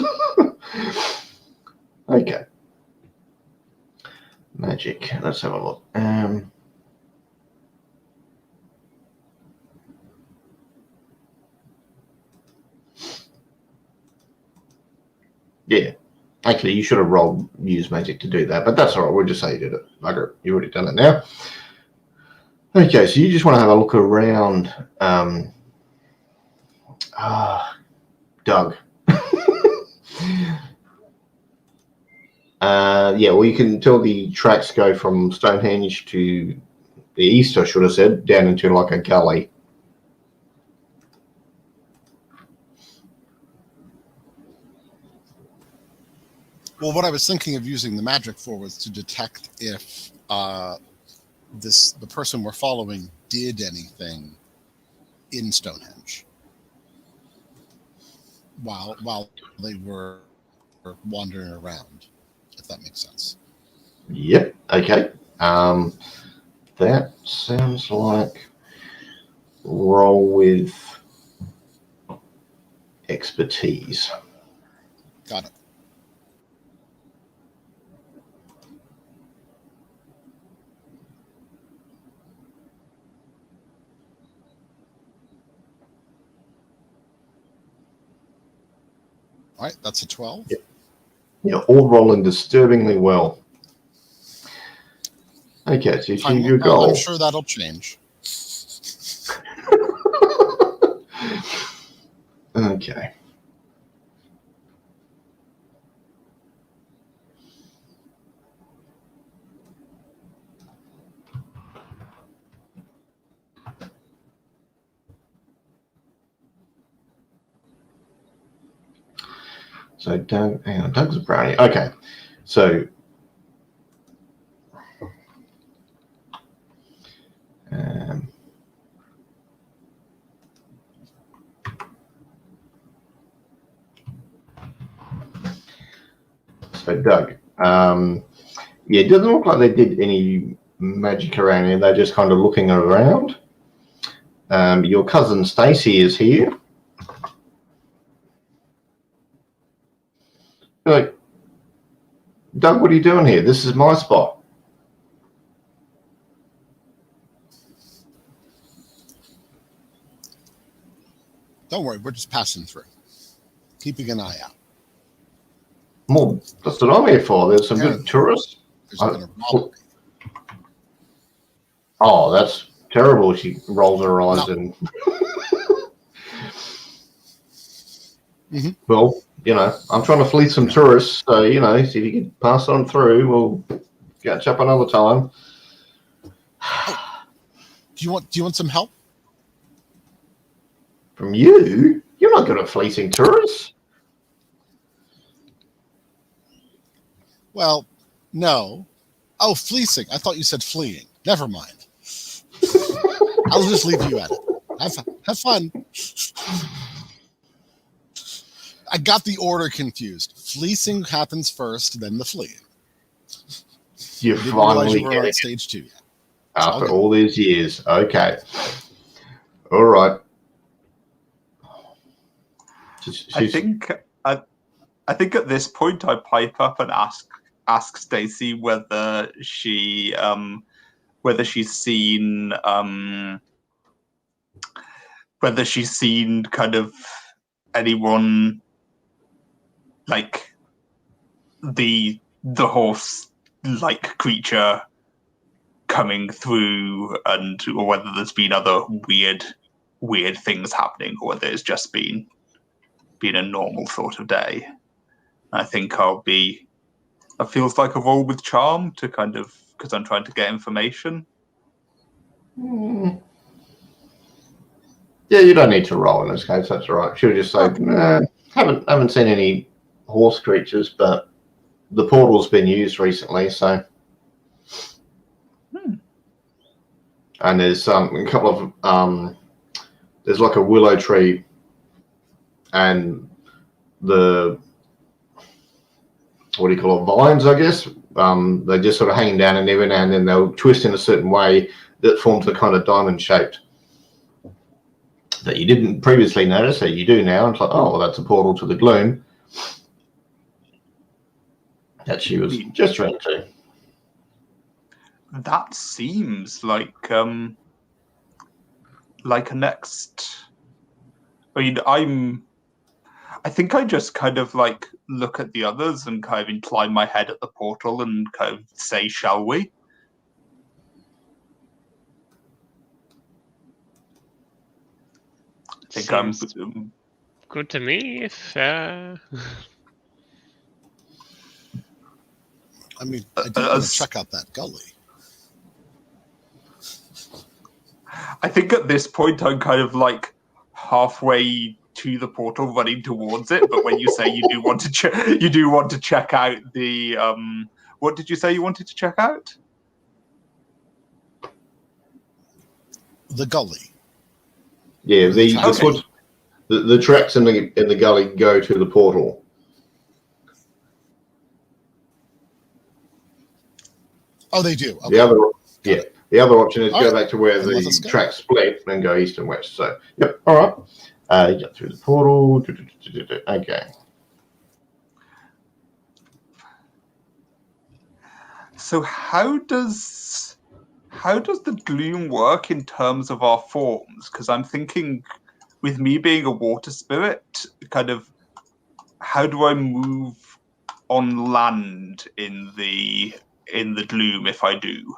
Okay. Magic. Let's have a look. Yeah. Actually, you should have used magic to do that, but that's all right. We'll just say you did it. Margaret, you've already done it now. Okay, so you just want to have a look around. Doug. Yeah, well, you can tell the tracks go from Stonehenge to the east, I should have said, down into like a gully. Well, what I was thinking of using the magic for was to detect if the person we're following did anything in Stonehenge while they were wandering around, if that makes sense. Yep. Okay. That sounds like roll with expertise. Got it. All right, that's a 12. Yep. You're all rolling disturbingly well. Okay, so you achieve your goal. I'm sure that'll change. Okay. So Doug, hang on, Doug's a brownie. Okay, so So Doug, yeah, it doesn't look like they did any magic around here. They're just kind of looking around. Your cousin Stacy is here. Like, Doug, what are you doing here? This is my spot. Don't worry, we're just passing through, keeping an eye out. Well, that's what I'm here for. There's some good tourists. There's been a robbery. Oh, that's terrible. She rolls her eyes and. Well, you know, I'm trying to fleece some tourists, so you know, see if you can pass on through. We'll catch up another time. Do you want some help? From you? You're not good at fleecing tourists. Well, no. Oh, fleecing. I thought you said fleeing. Never mind. I'll just leave you at it. Have fun. I got the order confused. Fleecing happens first, then the fleeing. You didn't finally realize you were get on it. stage 2 yet. After all these years. Okay. All right. I think at this point I pipe up and ask Stacy whether she's seen kind of anyone like the horse like creature coming through, or whether there's been other weird things happening, or whether it's just been a normal sort of day. I think it feels like a roll with charm to kind of, because I'm trying to get information. Yeah, you don't need to roll in this case. That's all right. She'll just say, nah, haven't seen any horse creatures, but the portal's been used recently, so. And there's a couple of there's like a willow tree, and the what do you call it, vines, I guess. They're just sort of hanging down, and every now and then they'll twist in a certain way that forms a kind of diamond shaped that you didn't previously notice, that you do now. It's like, oh, well, that's a portal to the gloom that she was gesturing to. That seems like a next. I mean, I think I just kind of like look at the others and kind of incline my head at the portal and kind of say, "Shall we?" I think Seems good to me. If I mean, I do want to check out that gully. I think at this point I'm kind of like halfway to the portal, running towards it. But when you say you do want to check out the what did you say you wanted to check out? The gully. Yeah, the tracks in the gully go to the portal. Oh, they do. Okay. The other option is go back to where Then let us the go. tracks split and go east and west. So, yep, all right. You get through the portal. Okay. So how does the gloom work in terms of our forms? Because I'm thinking, with me being a water spirit, kind of, how do I move on land in the gloom if I do?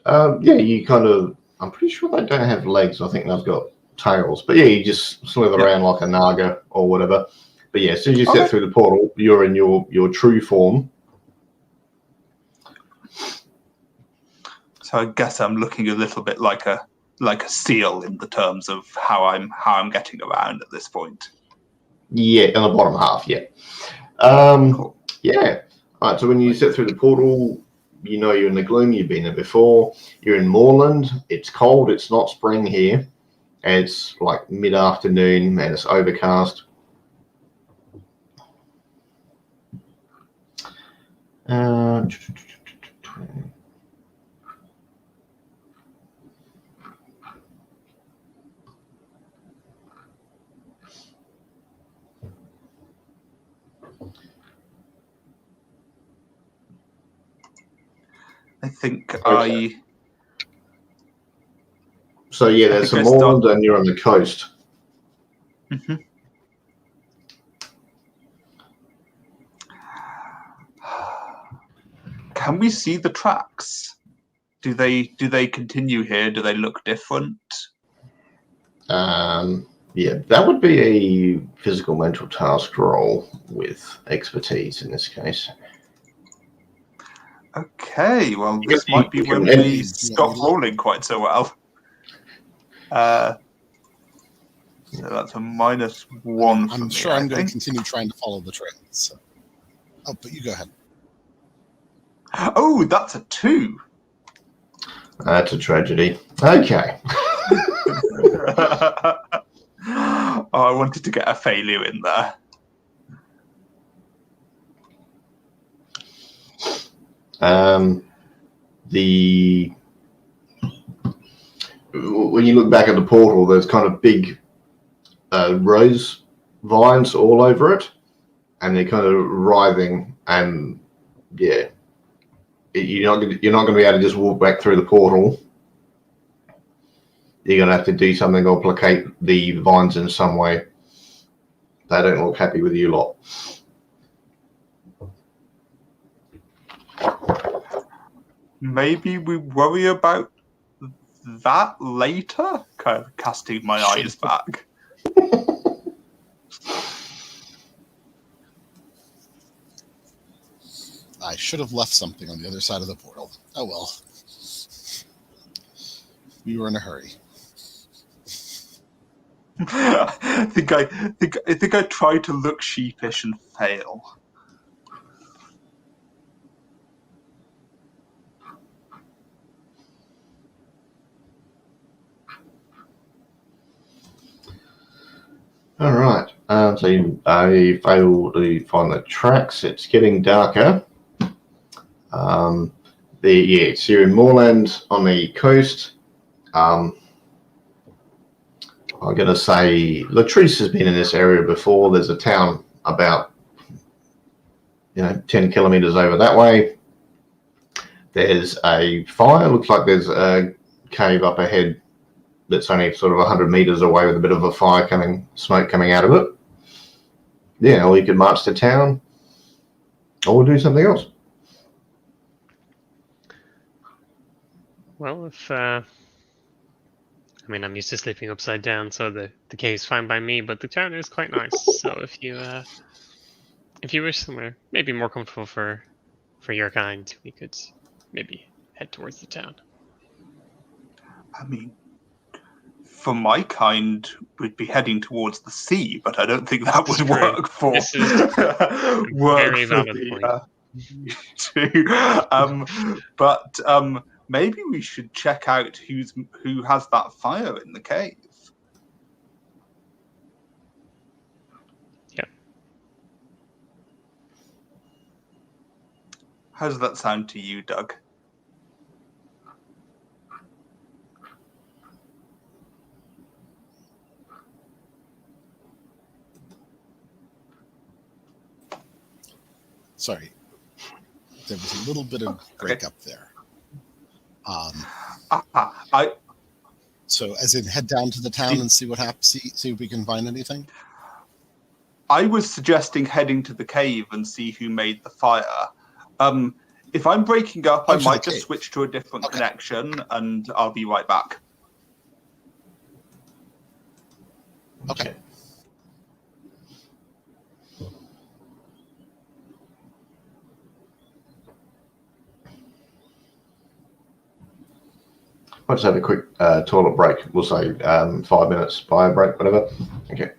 Yeah, you kind of. I'm pretty sure they don't have legs. I think they've got tails. But yeah, you just slither around like a naga or whatever. But yeah, as soon as you step through the portal, you're in your true form. So I guess I'm looking a little bit like a seal in the terms of how I'm getting around at this point. Yeah, in the bottom half. Yeah. Cool. Yeah. All right. So when you step through the portal, you know you're in the gloom. You've been there before. You're in Moorland. It's cold. It's not spring here. It's like mid-afternoon and it's overcast. Uh, I think Okay. So yeah, there's think some I start- moorland and you're on the coast. Mhm. Can we see the tracks? Do they continue here? Do they look different? Yeah, that would be a physical mental task roll with expertise in this case. Okay, well, Yes, this might be you when can- we stop rolling quite so well. So that's a -1 for I'm me, sure I I'm going think. to continue trying to follow the trail. So. Oh, but you go ahead. Oh, that's a 2. That's a tragedy. Okay. Oh, I wanted to get a failure in there. The when you look back at the portal, there's kind of big rose vines all over it, and they're kind of writhing. And yeah, you're not going to be able to just walk back through the portal. You're going to have to do something or placate the vines in some way. They don't look happy with you lot. Maybe we worry about that later? Kind of casting my eyes back. I should have left something on the other side of the portal. Oh well. We were in a hurry. I think I tried to look sheepish and fail. All right. So I failed to find the tracks. It's getting darker. So you're in moorland on the coast. I'm going to say Latrice has been in this area before. There's a town about 10 kilometers over that way. There's a fire. Looks like there's a cave up ahead that's only sort of 100 meters away with a bit of a fire smoke coming out of it. Yeah, or you could march to town or do something else. Well, if I mean, I'm used to sleeping upside down, so the cave's fine by me. But the town is quite nice. So if you wish somewhere maybe more comfortable for your kind, we could maybe head towards the town. I mean, for my kind, we'd be heading towards the sea, but I don't think that This would is true. work for This is very for valid the point. but maybe we should check out who has that fire in the cave. Yeah. How does that sound to you, Doug? Sorry. There was a little bit of breakup there. So, as in, head down to the town and see what happens. See if we can find anything. I was suggesting heading to the cave and see who made the fire. If I'm breaking up, I might just switch to a different connection, and I'll be right back. Okay. Let's have a quick toilet break. We'll say 5 minutes, bio break, whatever. Okay.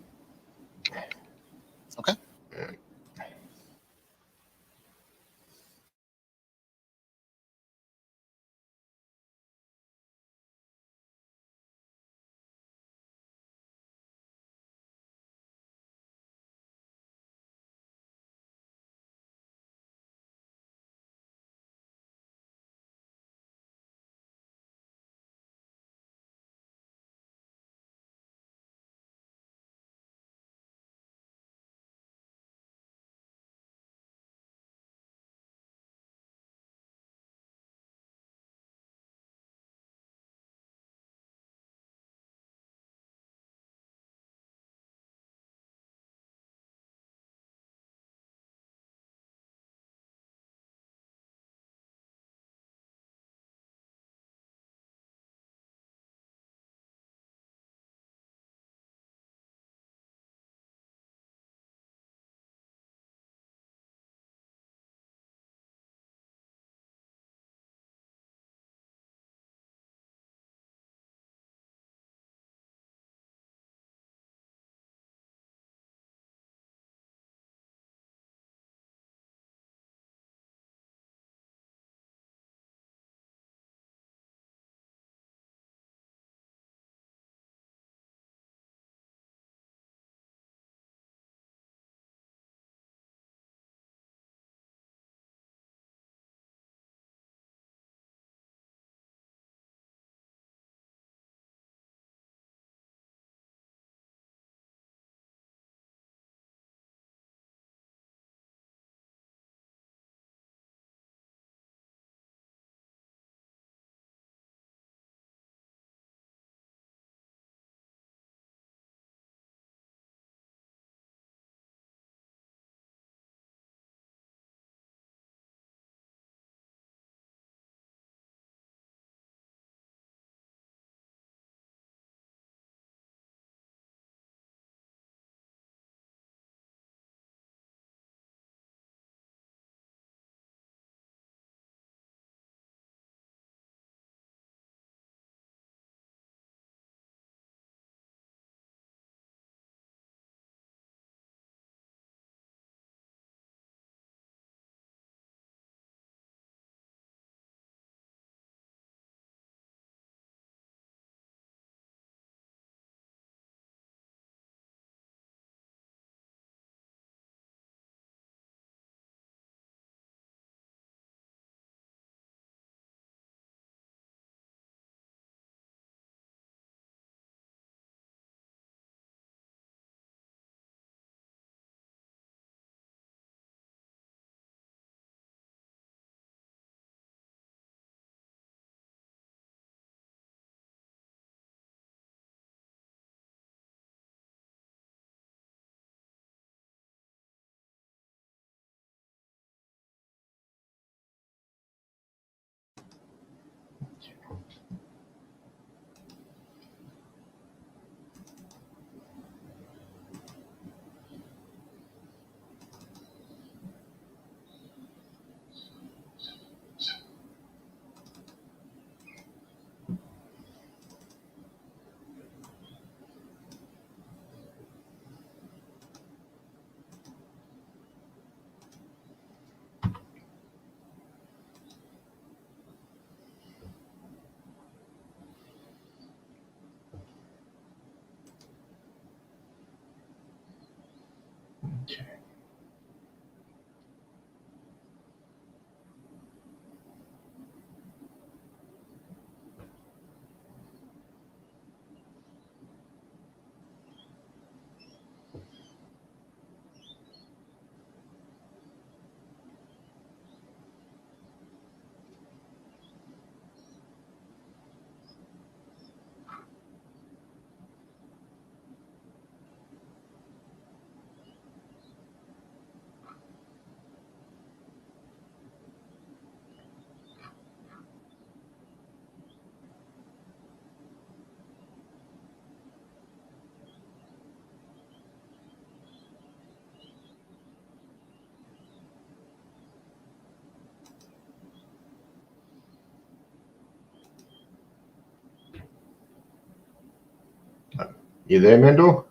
You there, Mendel?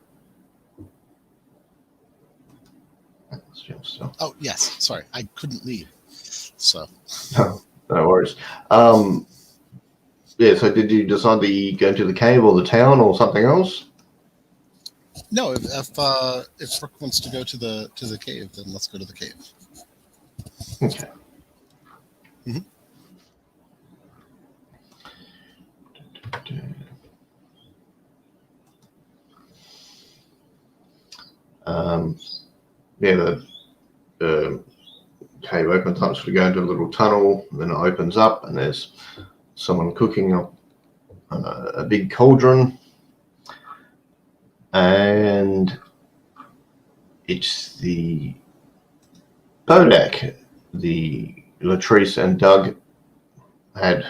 Oh yes, sorry, I couldn't leave. So No worries. Yeah, so did you decide that you go to the cave or the town or something else? no, if Brooke wants to go to the cave, then let's go to the cave. Okay. Mhm. Yeah, the cave opens up, so we go into a little tunnel, and then it opens up, and there's someone cooking up a big cauldron, and it's the Bodak. The Latrice and Doug had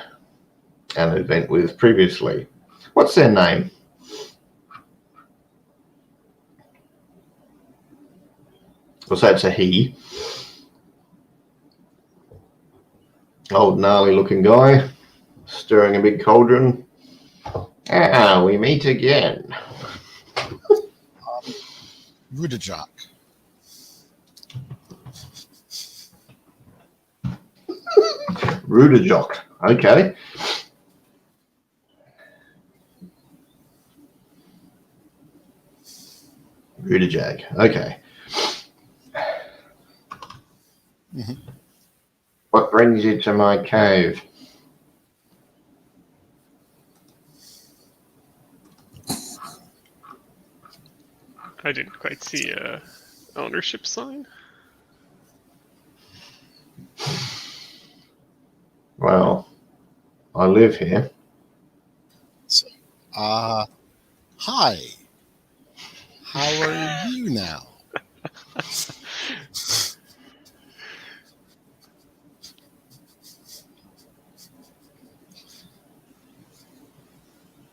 an event with previously. What's their name? We'll say it's a he. Old gnarly looking guy, stirring a big cauldron. Ah, we meet again. Rudajak. Rudajok. Okay. Rudajag. Okay. Mm-hmm. What brings you to my cave? I didn't quite see a ownership sign. Well, I live here. So, hi. How are you now?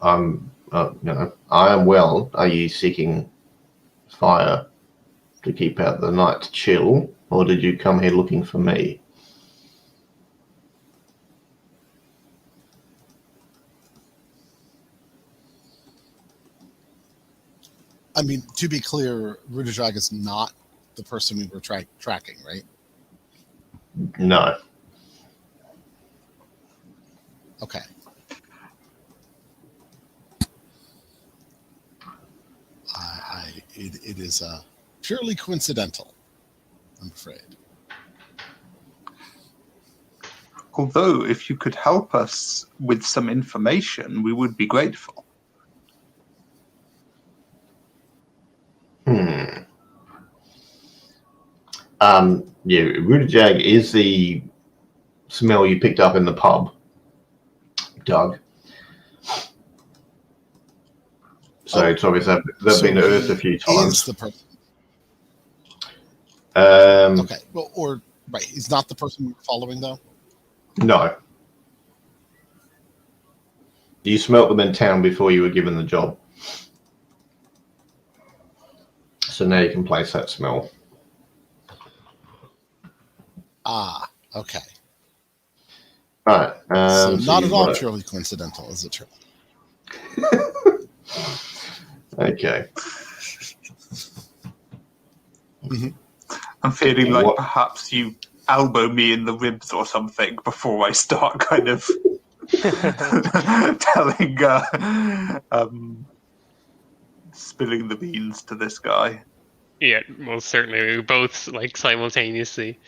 I am well. Are you seeking fire to keep out the night chill, or did you come here looking for me? I mean, to be clear, Rudajak is not the person we were tracking, right? No. Okay. It is purely coincidental, I'm afraid. Although, if you could help us with some information, we would be grateful. Yeah, Rudajag is the smell you picked up in the pub, Doug. So it's obvious that they've been to Earth a few times. Is the person. Um, Okay. Well, or right, he's not the person we were following, though. No. You smelt them in town before you were given the job. So now you can place that smell. Ah, okay. Right. So not at all got purely coincidental, is it true? Okay. Mm-hmm. I'm feeling like What? perhaps you elbow me in the ribs or something before I start kind of telling, spilling the beans to this guy. Yeah, most certainly. We both like simultaneously.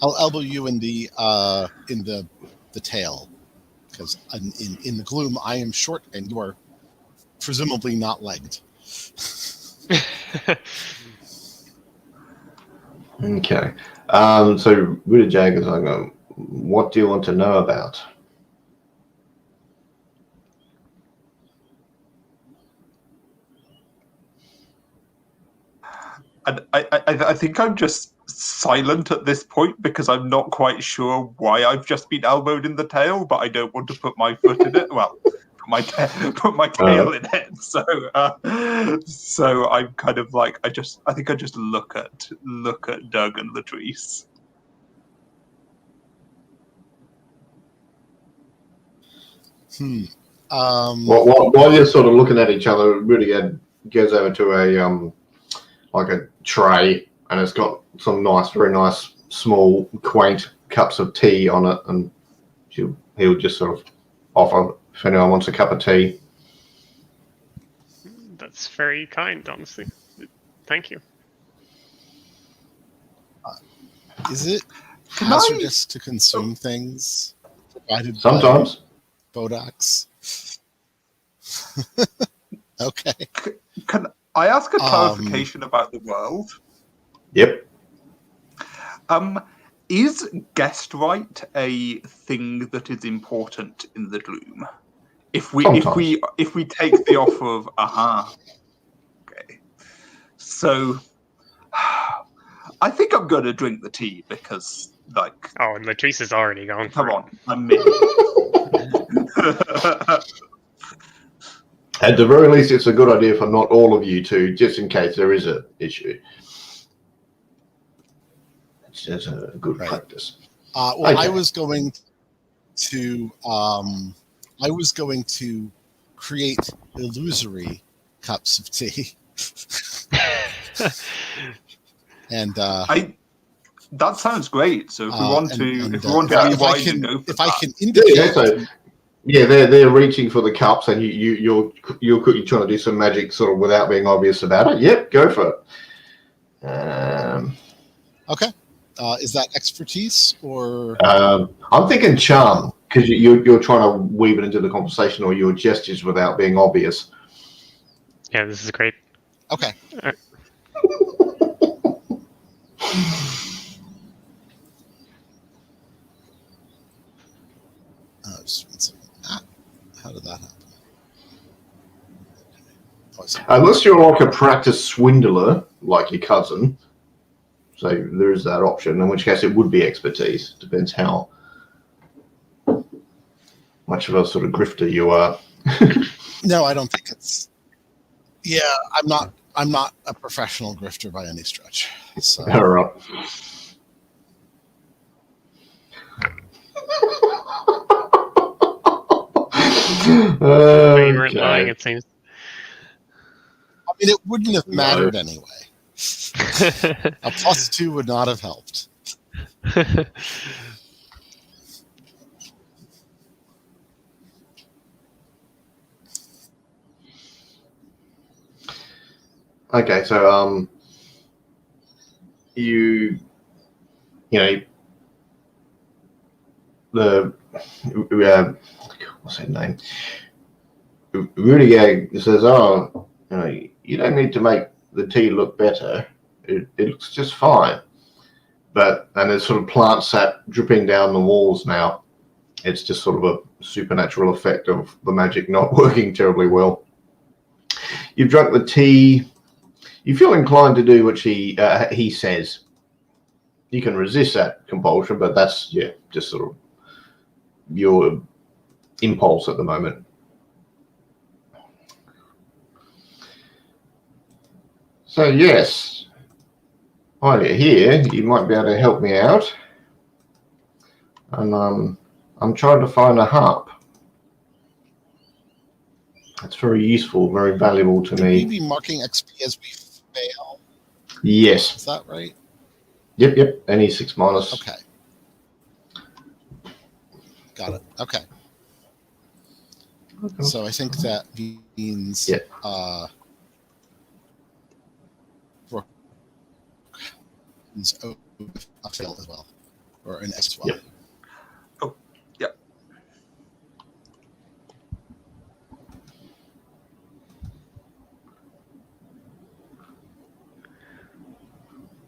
I'll elbow you in the tail, because in the gloom I am short and you are presumably not legged. Okay. So Rudy Jagger's like, what do you want to know about? And I think I'm just silent at this point because I'm not quite sure why I've just been elbowed in the tail, but I don't want to put my foot in it. Well, put my tail in it. So I'm kind of like I think I just look at Doug and Latrice. While you're sort of looking at each other, Rudy goes over to a like a tray, and it's got some very nice, small, quaint cups of tea on it, and he'll just sort of offer if anyone wants a cup of tea. That's very kind, honestly. Thank you. Is it hazardous to consume things provided Sometimes. by Bodax? Okay. Can I ask a clarification about the world? Yep. Is guest right a thing that is important in the gloom? If we take the offer of okay. So I think I'm gonna drink the tea because Oh, and Latrice is already gone. Come on, I'm me. At the very least, it's a good idea for not all of you to, just in case there is an issue. It's a good practice. Well, okay. I was going to create illusory cups of tea, and that sounds great. So if we want to, if I can indicate. Yeah, they're reaching for the cups, and you're trying to do some magic sort of without being obvious about it. Yep, go for it. Okay, is that expertise or? I'm thinking charm, because you're trying to weave it into the conversation or your gestures without being obvious. Yeah, this is great. Okay. Just one second. How did that happen? Unless you're like a practiced swindler, like your cousin, so there is that option, in which case it would be expertise. Depends how much of a sort of grifter you are. No, I don't think it's. Yeah, I'm not a professional grifter by any stretch. So. All right. You weren't lying, it seems. I mean, it wouldn't have mattered anyway. A +2 would not have helped. Okay, so you know the what's his name? Rudiger says, "Oh, you don't need to make the tea look better. It looks just fine." And there's sort of plant sap dripping down the walls now. It's just sort of a supernatural effect of the magic not working terribly well. You've drunk the tea. You feel inclined to do what he says. You can resist that compulsion, but that's just sort of your impulse at the moment. So yes, while you're here, you might be able to help me out. And I'm trying to find a harp. It's very useful, very valuable to me. Should we be marking XP as we fail? Yes. Is that right? Yep. Any 6 minus. Okay. Got it. Okay. So I think that means Yeah. Brooke is a fail as well, or an X as well. Yep. Oh, yeah.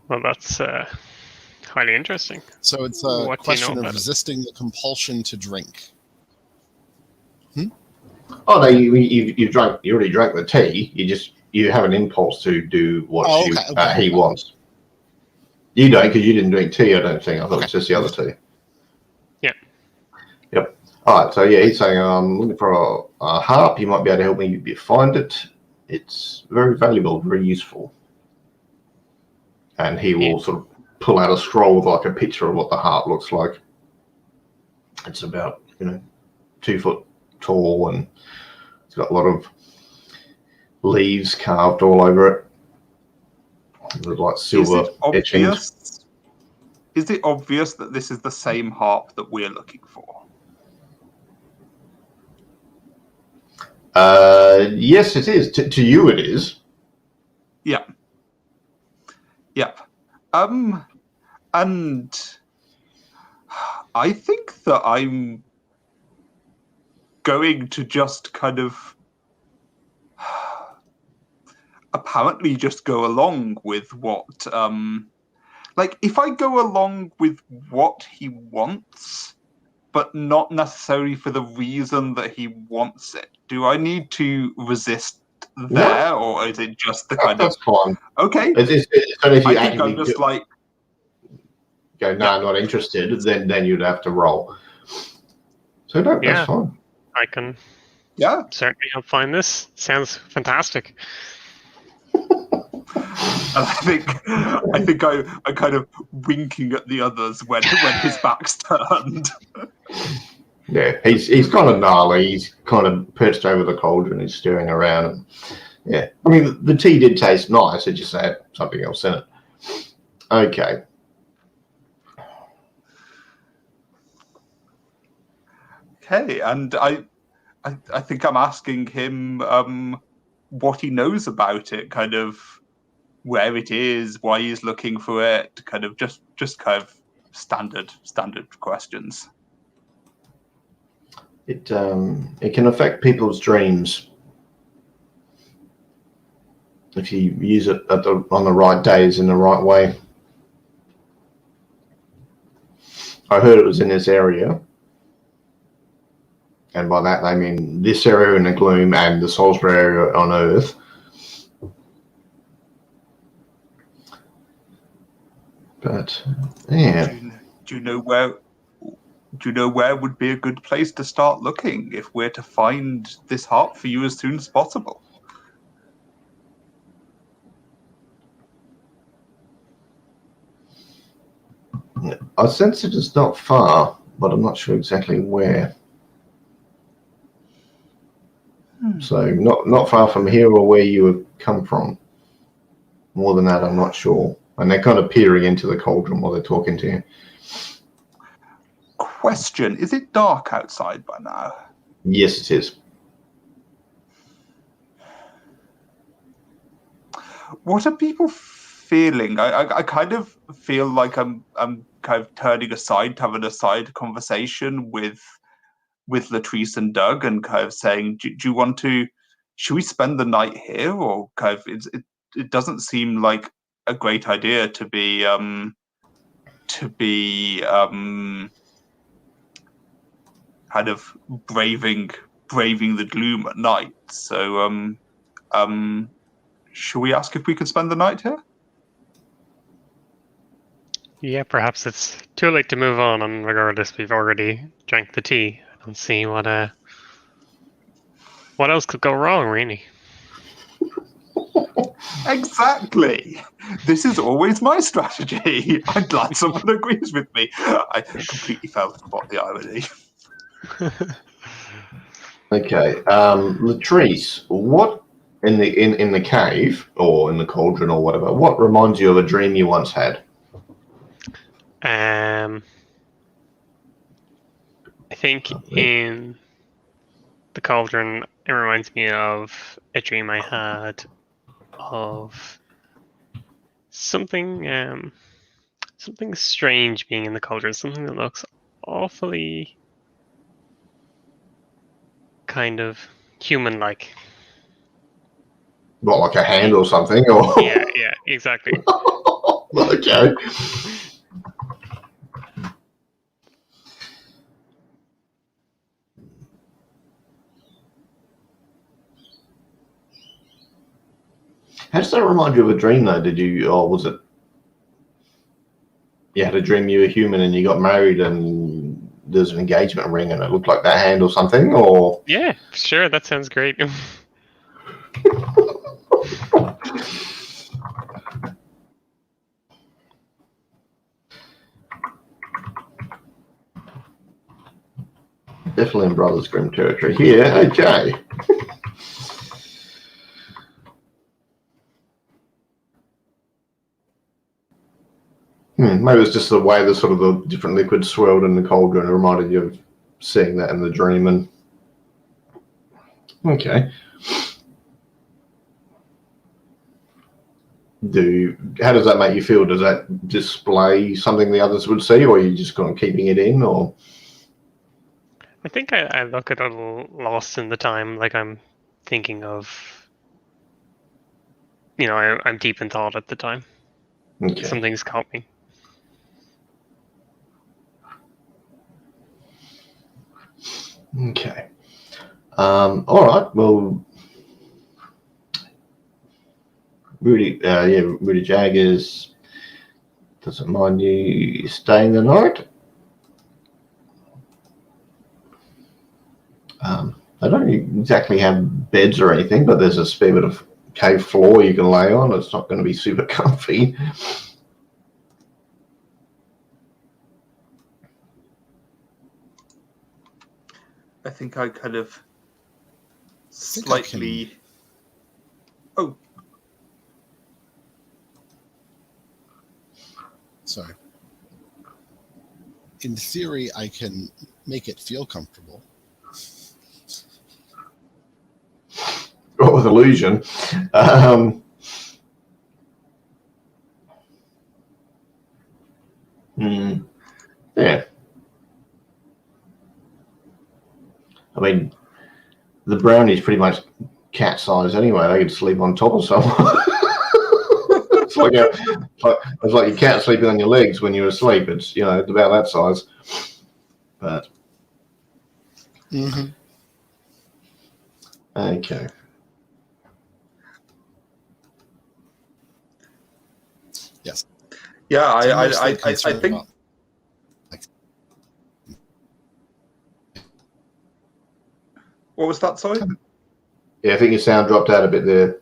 Well, that's highly interesting. So it's a What do you know question of about it? resisting the compulsion to drink. Oh no, you drank. You already drank the tea. You have an impulse to do what he wants. You don't, because you didn't drink tea. I don't think. I thought it was just the other tea. Yeah. Yep. All right. So yeah, he's saying I'm looking for a harp. You might be able to help me find it. It's very valuable, very useful. And he will sort of pull out a scroll with like a picture of what the harp looks like. It's about 2 foot tall, and it's got a lot of leaves carved all over it. With like silver etchings. Is it obvious that this is the same harp that we're looking for? Yes, it is. To you, it is. Yeah. Yep. And I think that I'm going to just kind of apparently just go along with what like if I go along with what he wants, but not necessarily for the reason that he wants it, do I need to resist there? No. Or is it just the kind That's of fine. okay? It's only if you I think I'm just like go, no, I'm not interested, then you'd have to roll. So no, Yeah. that's fine. I can yeah. certainly help find this. Sounds fantastic. And I think I'm kind of winking at the others when his back's turned. Yeah, he's kind of gnarly. He's kind of perched over the cauldron. He's staring around. And, yeah, I mean, the tea did taste nice. It just had something else in it. Okay. Okay, and I think I'm asking him what he knows about it, kind of where it is, why he's looking for it, kind of just kind of standard questions. It can affect people's dreams if you use it on the right days in the right way. I heard it was in this area, and by that they mean this area in the gloom and the Salisbury area on Earth. But yeah, Do you know where would be a good place to start looking if we're to find this harp for you as soon as possible? I sense it is not far, but I'm not sure exactly where. So not far from here or where you have come from. More than that, I'm not sure. And they're kind of peering into the cauldron while they're talking to you. Question: is it dark outside by now? Yes, it is. What are people feeling? I kind of feel like I'm kind of turning aside to have an aside conversation with Latrice and Doug, and kind of saying, do you want to? Should we spend the night here, or kind of it doesn't seem like a great idea to be kind of braving the gloom at night. So should we ask if we can spend the night here? Yeah, perhaps it's too late to move on, and regardless, we've already drank the tea. I don't see what else could go wrong, really. Exactly. This is always my strategy. I'm glad someone agrees with me. I completely failed to spot the irony. Okay, Latrice, what in the cave or in the cauldron or whatever? What reminds you of a dream you once had? I think in the cauldron, it reminds me of a dream I had of something something strange being in the cauldron, something that looks awfully kind of human-like. What, like a hand or something? Or Yeah, exactly. okay. How does that remind you of a dream, though? Did you, or was it you had a dream you were human and you got married and there's an engagement ring and it looked like that hand or something? Or Yeah, sure, that sounds great. definitely in Brothers Grimm territory here. Okay. Maybe it's just the way the sort of the different liquids swirled in the cauldron. It reminded you of seeing that in the dream. And okay. How does that make you feel? Does that display something the others would see, or are you just kind of keeping it in? Or I think I look a little lost in the time, like I'm thinking of, I'm deep in thought at the time. okay. Something's caught me. Okay. All right. Well, Rudy Jaggers doesn't mind you staying the night. They don't exactly have beds or anything, but there's a spare bit of cave floor you can lay on. It's not going to be super comfy. I think I kind of think I slightly. Oh, Sorry. In theory, I can make it feel comfortable. What with illusion. Yeah. I mean, the brownie's pretty much cat size anyway. They could sleep on top of someone. it's like your cat sleeping on your legs when you're asleep. It's it's about that size. But okay. Yes. yeah. So I'm I mostly I concerned think. about, like, What was that? Sorry. Yeah, I think your sound dropped out a bit there,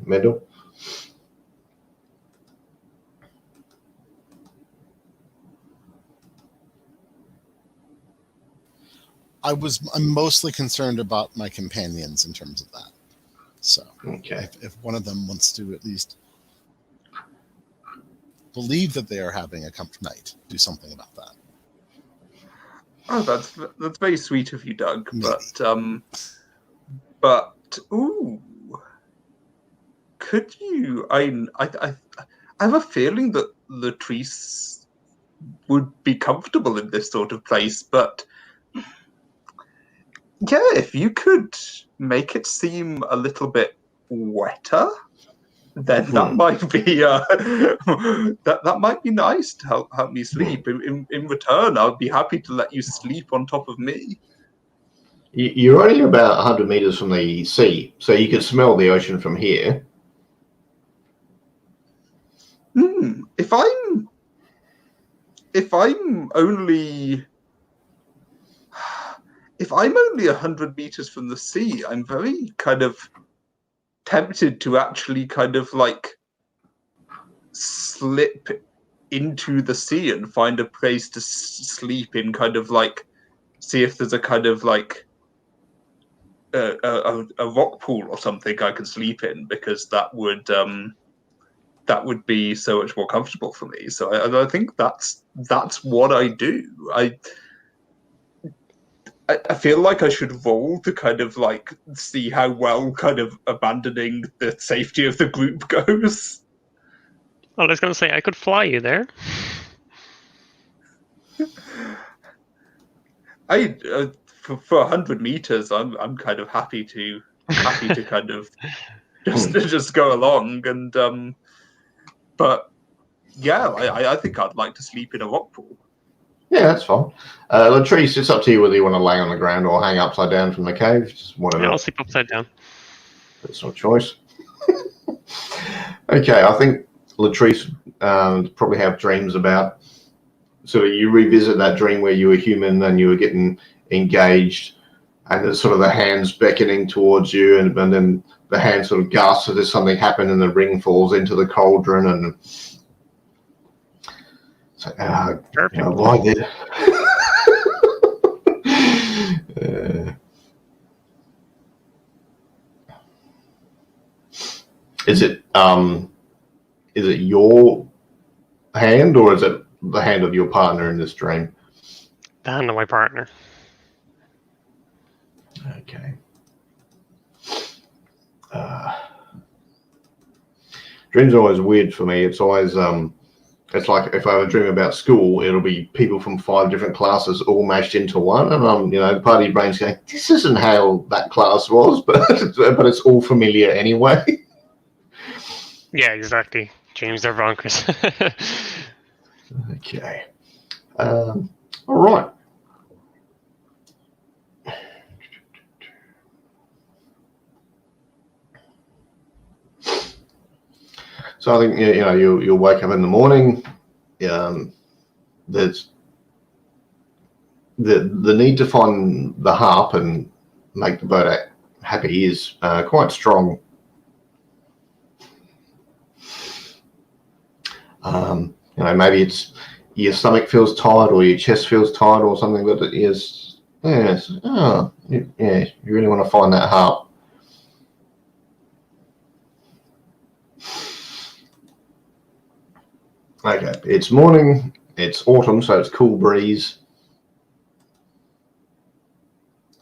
Mendel. I'm mostly concerned about my companions in terms of that. So Okay. if one of them wants to at least believe that they are having a comfortable night, do something about that. Oh, that's very sweet of you, Doug. Maybe. But ooh, could you? I have a feeling that Latrice would be comfortable in this sort of place, but yeah, if you could make it seem a little bit wetter, then that might be that might be nice to help me sleep. In return, I'd be happy to let you sleep on top of me. You're only about 100 meters from the sea, so you can smell the ocean from here. If I'm only 100 meters from the sea, I'm very kind of tempted to actually kind of like slip into the sea and find a place to sleep in, kind of like see if there's a kind of like a rock pool or something I can sleep in, because that would be so much more comfortable for me. So I think that's what I do. I feel like I should roll to kind of like see how well kind of abandoning the safety of the group goes. Well, I was going to say I could fly you there. For 100 meters, I'm kind of happy to kind of just go along and but yeah, I think I'd like to sleep in a rock pool. Yeah, that's fine. Latrice, it's up to you whether you want to lay on the ground or hang upside down from the cave. Just whatever. Yeah, I'll sleep upside down. Personal choice. Okay, I think Latrice probably have dreams about. So you revisit that dream where you were human and you were getting engaged, and there's sort of the hands beckoning towards you, and then the hand sort of gasps as if something happened, and the ring falls into the cauldron, and it's like, why did? Is it your hand, or is it the hand of your partner in this dream? The hand of my partner. Okay. Dreams are always weird for me. It's always it's like if I have a dream about school, it'll be people from 5 different classes all mashed into one, and the part of your brain's going, "This isn't how that class was," but it's all familiar anyway. Yeah, exactly. Dreams are bonkers. Okay. All right. So I think you'll wake up in the morning. There's the need to find the harp and make the boat happy is quite strong. Maybe it's your stomach feels tired or your chest feels tired or something, but it is, yes. Oh, yeah, you really want to find that harp. Okay, it's morning, it's autumn, so it's cool breeze.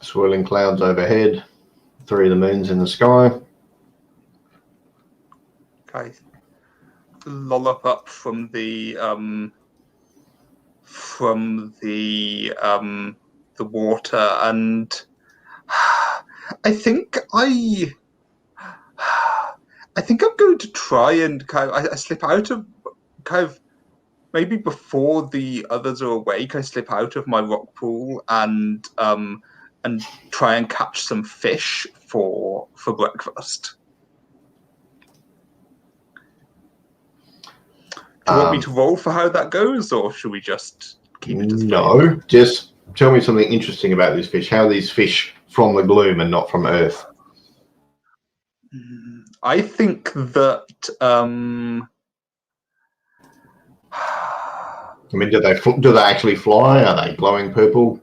Swirling clouds overhead, 3 of the moons in the sky. Okay. Lollop up from the water, and I think I'm going to try and I slip out of maybe before the others are awake. I slip out of my rock pool and try and catch some fish for breakfast. Do you want me to roll for how that goes, or should we just keep it as No, just tell me something interesting about these fish. How are these fish from the gloom and not from Earth? I think that do they actually fly? Are they glowing purple?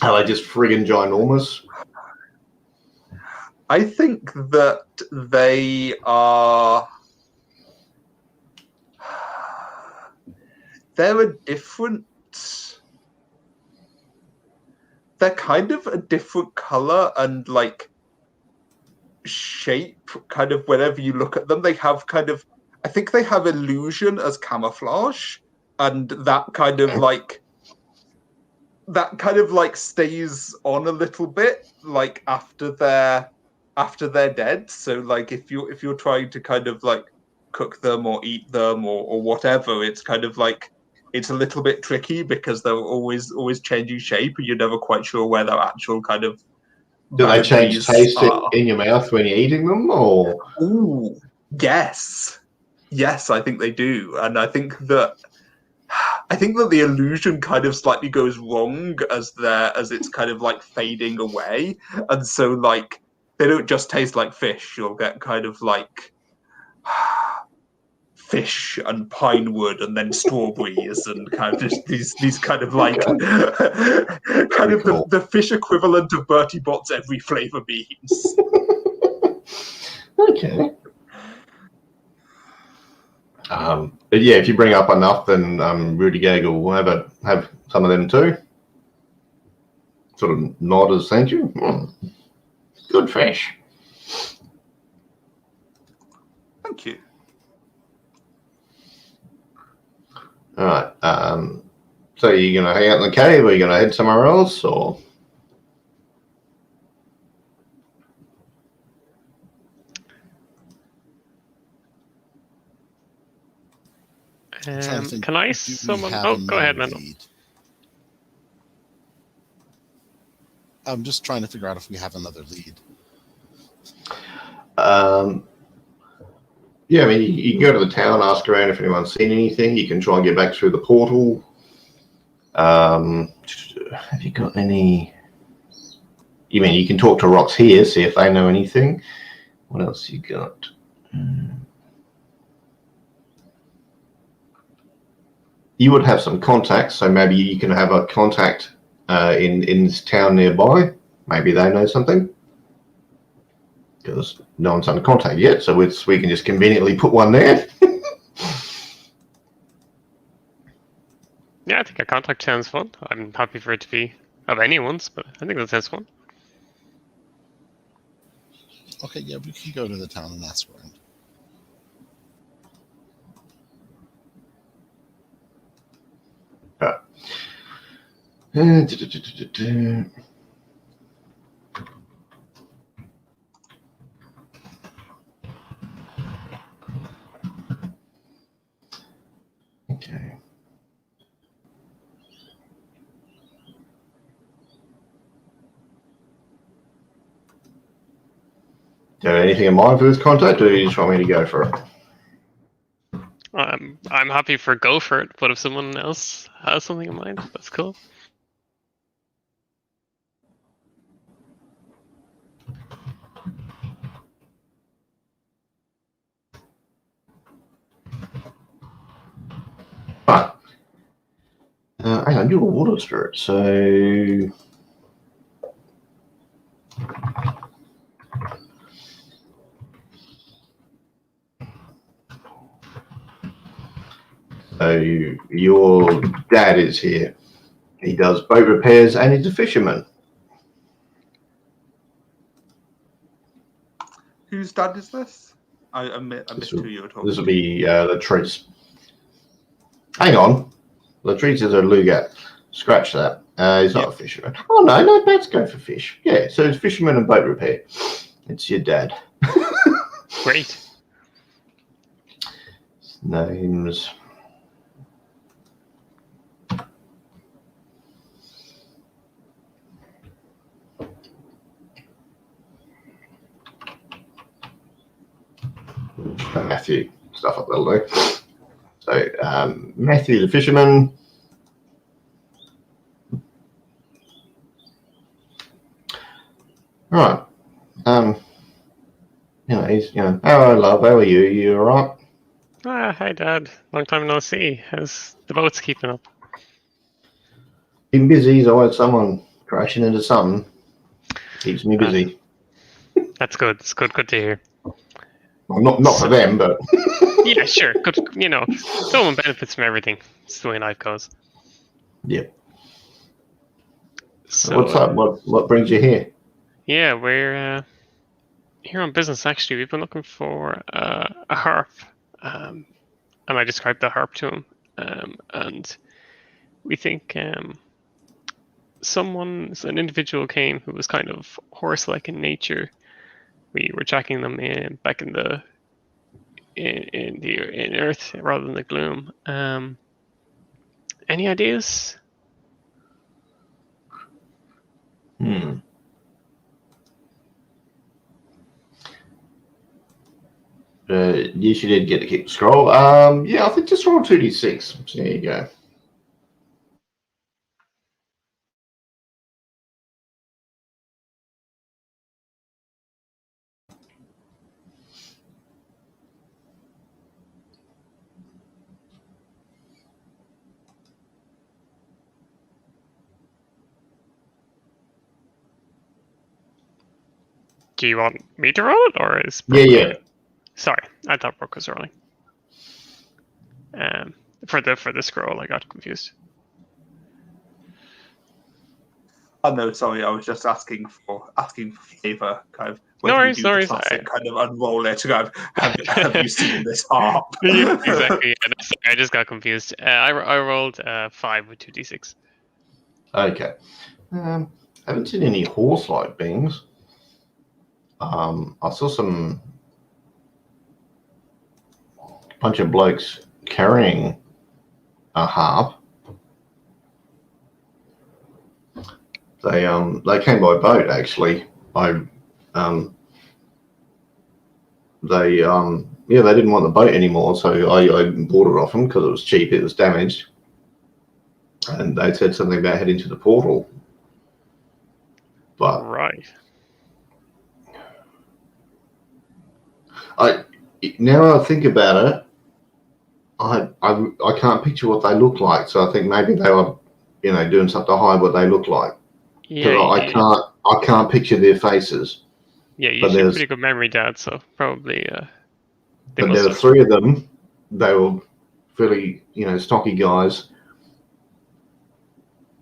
Are they just friggin' ginormous? I think that they are. They're a different. They're kind of a different color and like shape. Kind of whenever you look at them, they have kind of. I think they have illusion as camouflage, and that kind of like stays on a little bit like after they're dead. So like if you're trying to kind of like cook them or eat them or whatever, it's kind of like it's a little bit tricky because they're always changing shape and you're never quite sure where their actual kind of do they change taste are. in your mouth when you're eating them, or? Ooh, yes, I think they do, and I think that the illusion kind of slightly goes wrong as it's kind of like fading away, and so like they don't just taste like fish. You'll get kind of like fish and pine wood and then strawberries and kind of just these kind of like kind of the fish equivalent of Bertie Bott's every flavor beans. Okay. But yeah, if you bring up enough, then Rudy Gagel will have some of them too. sort of nod as thank you. Good fish. Thank you. All right. So you're gonna hang out in the cave, or are you gonna head somewhere else, or? I'm trying to think, Can I do we summon? have Oh, go ahead, another Mendel. lead? I'm just trying to figure out if we have another lead. Yeah, I mean, you can go to the town, ask around if anyone's seen anything. You can try and get back through the portal. Have you got any? You mean you can talk to rocks here, see if they know anything? What else you got? You would have some contacts, so maybe you can have a contact in this town nearby. Maybe they know something. Because no one's under contact yet, so we can just conveniently put one there. Yeah, I think a contact sounds fun. I'm happy for it to be of anyone's, but I think that sounds fun. Okay, yeah, we can go to the town and ask around. Okay. Do you have anything in mind for this contact, or you just want me to go for it? I'm happy for go for it, but if someone else has something in mind, that's cool. Right. Hang on, you're a water spirit, so your dad is here. He does boat repairs and he's a fisherman. Whose dad is this? I missed who you were talking This will to. be Latrice. Hang on. Latrice is a Lugat. Scratch that. He's not a fisherman. Oh, no, dads go for fish. Yeah, so it's fisherman and boat repair. It's your dad. Great. Names. Matthew, stuff up that'll do. So Matthew the fisherman. Right. Hello, love. How are you? You all right? Hi, Dad. Long time no see. How's the boats keeping up? Been busy. There's always someone crashing into something. Keeps me busy. That's good. It's good. Good to hear. Well, not for them, but Yeah, sure. Good. Someone benefits from everything. It's the way life goes. yeah. So What's up? What brings you here? yeah, we're here on business. Actually, we've been looking for a harp, and I described the harp to him, and we think an individual came who was kind of horse-like in nature. We were tracking them back in Earth rather than the gloom. Any ideas? Yes, you did get to keep the scroll. Yeah, I think just roll 2d6. So there you go. Do you want me to roll it, or is Yeah, Brooke yeah. rolling? Sorry, I thought Brooke was rolling. For the scroll, I got confused. Oh no, sorry, I was just asking for favour, kind of. No Whether you worries, do no the worries. classic kind of unroll it, kind of, have you seen this harp? Yeah, exactly. Yeah, no, sorry, I just got confused. I rolled 5 with 2d6. Okay. Haven't seen any horse-like beings. I saw some bunch of blokes carrying a harp. They came by boat actually. They didn't want the boat anymore, so I bought it off them because it was cheap. It was damaged, and they said something about heading to the portal. But Right. now I think about it, I can't picture what they look like. So I think maybe they were, doing something to hide what they look like. Yeah, I can't picture their faces. yeah, you But should there's pretty good memory, Dad. So probably they but must there were have. 3 of them. They were fairly, stocky guys.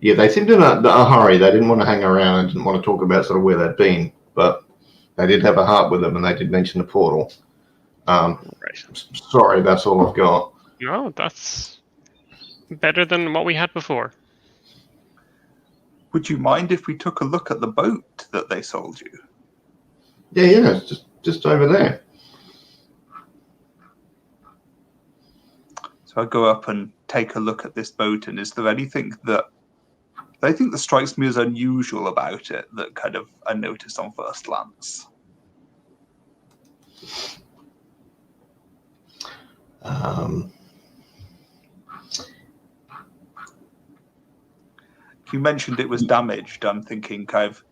Yeah, they seemed in a hurry. They didn't want to hang around and didn't want to talk about sort of where they'd been. But they did have a harp with them, and they did mention the portal. Right. Sorry, that's all I've got. No, that's better than what we had before. Would you mind if we took a look at the boat that they sold you? Yeah, it's just over there. So I go up and take a look at this boat, and is there anything that strikes me as unusual about it that kind of I notice on first glance? You mentioned it was damaged. I'm thinking kind of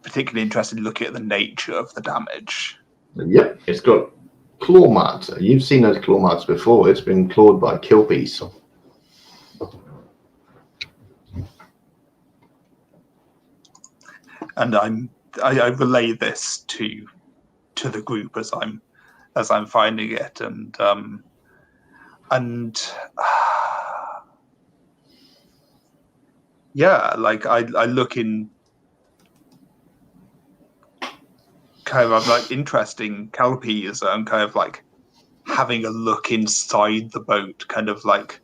particularly interested in looking at the nature of the damage. Yep, it's got claw marks. You've seen those claw marks before. It's been clawed by kelpies. And I relay this to the group as I'm finding it, and yeah, like I look in kind of like interesting kelpies. I'm kind of like having a look inside the boat, kind of like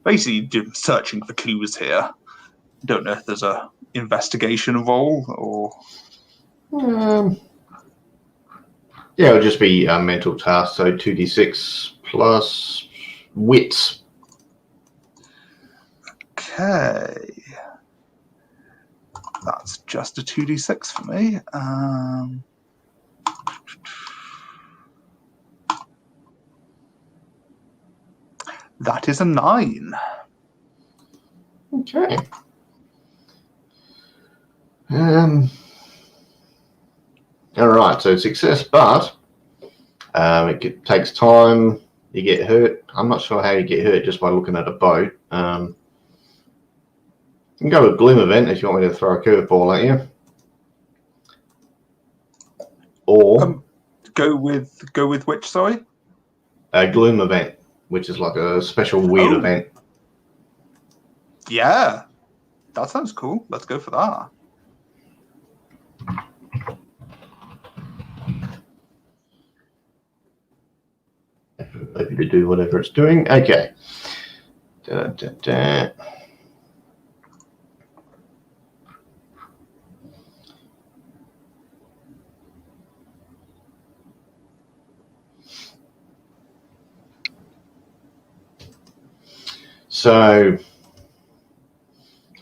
basically searching for clues here. Don't know if there's a investigation roll or. Yeah, it'll just be a mental task. So 2d6 plus wits. Okay. That's just a 2d6 for me. That is a 9. Okay. All right, so success, but it takes time. You get hurt. I'm not sure how you get hurt just by looking at a boat. You can go with Gloom Event if you want me to throw a curveball at you. Or go with which, sorry? A Gloom Event, which is like a special weird event. Yeah, that sounds cool. Let's go for that. Maybe to do whatever it's doing. Okay. So,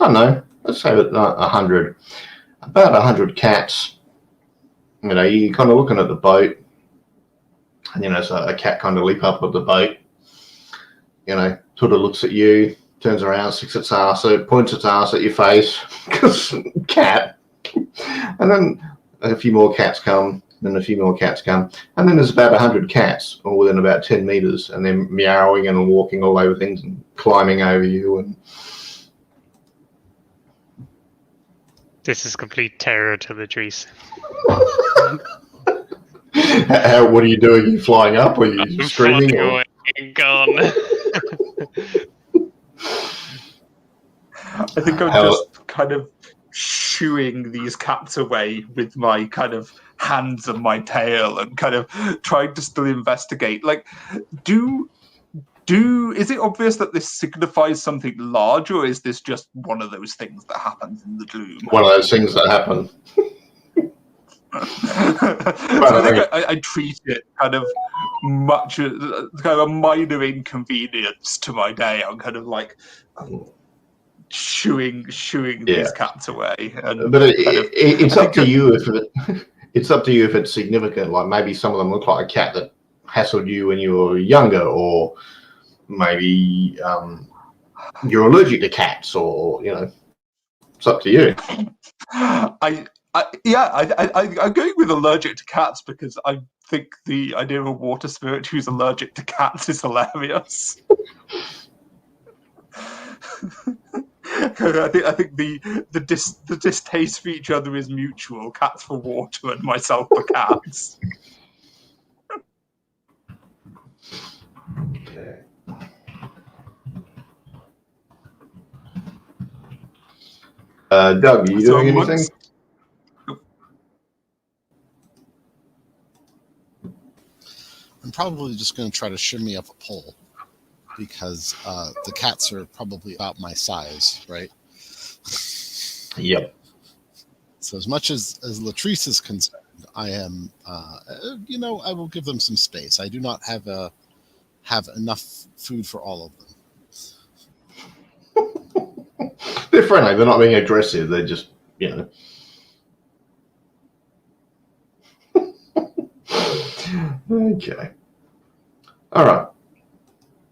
I don't know. Let's say 100. About 100 cats. You're kind of looking at the boat, and so a cat kind of leap up with the boat. Sort of looks at you, turns around, sticks its ass, so it points its ass at your face, because cat. And then a few more cats come, then a few more cats come, and then there's about 100 cats, all within about 10 meters, and they're meowing and walking all over things and climbing over you. And This is complete terror to the trees. what are you doing? Are you flying up, or are you screaming? Away. Gone. I think I'm just kind of shooing these cats away with my kind of hands and my tail and kind of trying to still investigate. Like, is it obvious that this signifies something large, or is this just one of those things that happens in the gloom? One of those things that happen. So I treat it kind of much kind of a minor inconvenience to my day. I'm kind of like shooing these cats away. But it's up to you if it's up to you if it's significant. Like maybe some of them look like a cat that hassled you when you were younger, or maybe you're allergic to cats, or it's up to you. I'm going with allergic to cats because I think the idea of a water spirit who's allergic to cats is hilarious. I think the distaste for each other is mutual. Cats for water and myself for cats. Okay. Doug, are you doing anything? I'm probably just going to try to shimmy up a pole because the cats are probably about my size, right? Yep. So as much as Latrice is concerned, I am, I will give them some space. I do not have enough food for all of them. They're friendly. They're not being aggressive. They're just, Okay. All right.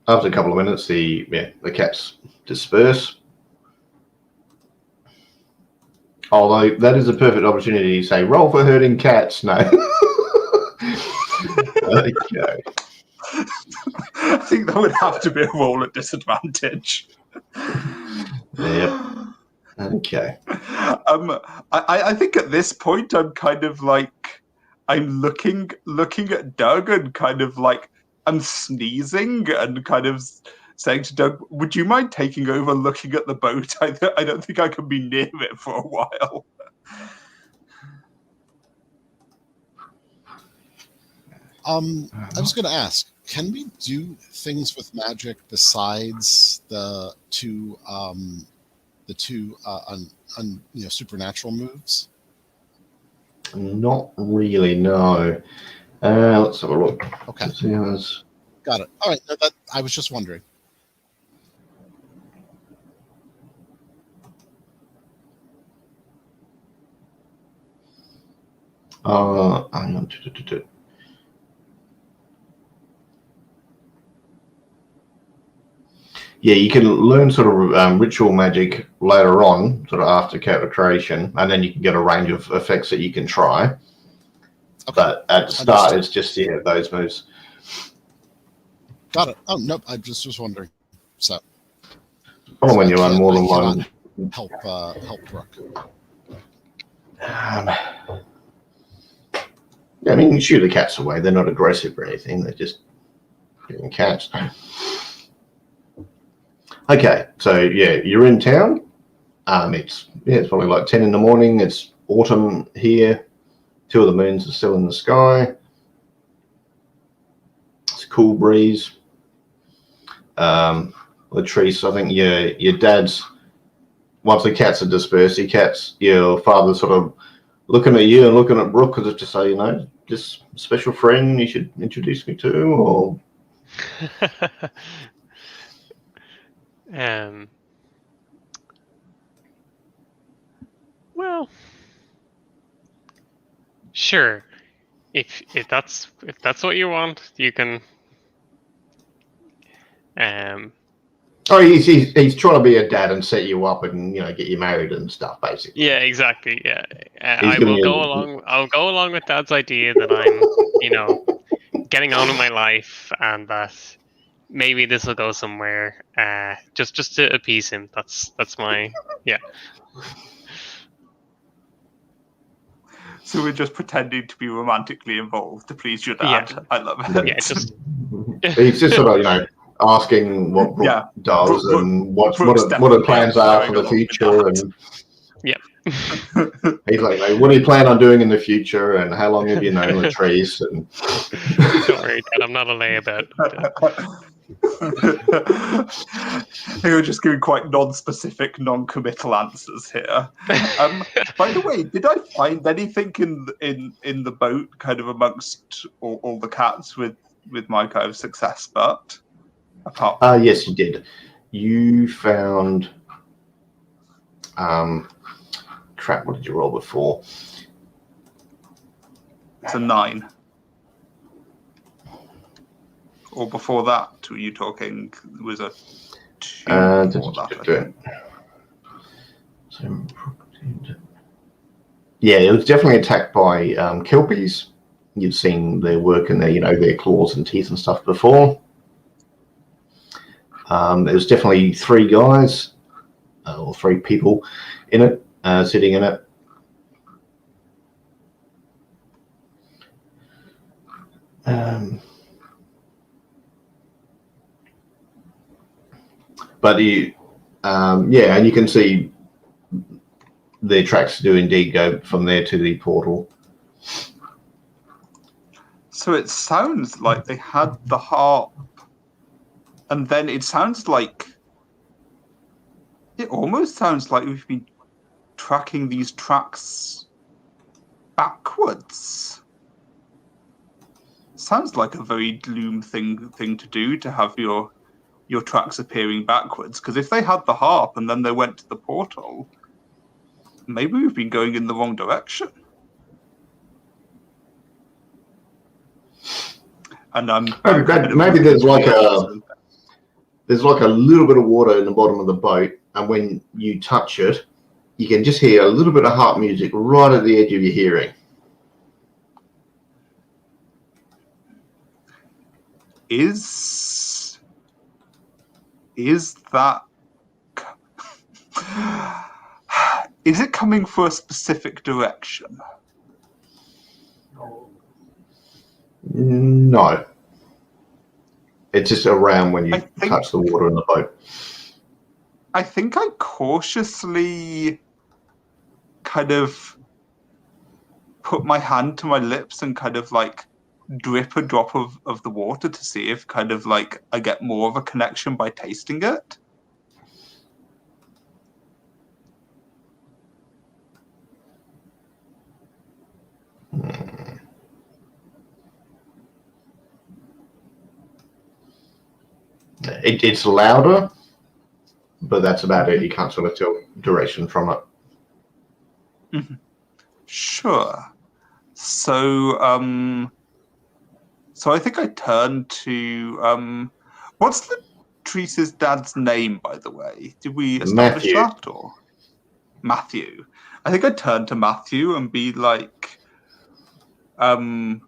After a couple of minutes, the cats disperse. Although that is a perfect opportunity to say, roll for herding cats. No. Okay. I think that would have to be a roll at disadvantage. Yep. Okay. I think at this point I'm kind of like I'm looking at Doug and kind of like I'm sneezing and kind of saying to Doug, "Would you mind taking over looking at the boat? I don't think I can be near it for a while." I was going to ask, can we do things with magic besides the two supernatural moves? Not really, no. Let's have a look. Okay. Let's see how this... Got it. All right. No, I was just wondering. Hang on. Yeah, you can learn sort of ritual magic later on, sort of after character creation, and then you can get a range of effects that you can try. Okay. But at the start, it's just those moves. Got it. Oh nope, I just was wondering. So, when you run more than one, help Brooke. Yeah, I mean, you shoot the cats away. They're not aggressive or anything. They're just getting cats. Okay, so you're in town. It's probably like 10 in the morning. It's autumn here. 2 of the moons are still in the sky. It's a cool breeze. Latrice, I think your dad's, once the cats are dispersed, your father's sort of looking at you and looking at Brooke as if to say, this special friend you should introduce me to, or... Well, sure. If that's what you want, you can. Oh, he's trying to be a dad and set you up and get you married and stuff, basically. Yeah, exactly. Yeah, I'll go along with Dad's idea that I'm, getting on with my life, and that maybe this will go somewhere. Just to appease him. That's my So we're just pretending to be romantically involved to please your dad. Yeah. I love it. Yeah, just he's just sort of asking what Brooke does and what her plans are for the future, and Yep. He's like, "What do you plan on doing in the future? And how long have you known Latrice?" And Don't worry, Dad. I'm not a layabout. You're just giving quite non-specific, non-committal answers here. By the way, did I find anything in the boat, kind of amongst all the cats, with my kind of success? But apart from yes, you did. You found. Crap! What did you roll before? it's a 9. Or before that, were you talking? It was a 2 before that, I think. Yeah, it was definitely attacked by kelpies. You've seen their work and their claws and teeth and stuff before. There was definitely 3 guys or 3 people in it, sitting in it. But you, and you can see their tracks do indeed go from there to the portal. So it sounds like they had the harp, and then it almost sounds like we've been tracking these tracks backwards. Sounds like a very Gloom thing to do, to have your tracks appearing backwards. Because if they had the harp and then they went to the portal, maybe we've been going in the wrong direction. And maybe there's like a little bit of water in the bottom of the boat, and when you touch it, you can just hear a little bit of harp music right at the edge of your hearing. Is that is it coming for a specific direction? No. It's just around when you touch the water in the boat. I think I cautiously kind of put my hand to my lips and kind of like drip a drop of the water to see if kind of like I get more of a connection by tasting it. It's louder, but that's about it. You can't sort of tell direction from it. Mm-hmm. Sure. So, so I think I turned to what's Latrice's dad's name, by the way? Did we establish Matthew. that, or Matthew? I think I turned to Matthew and be like, well,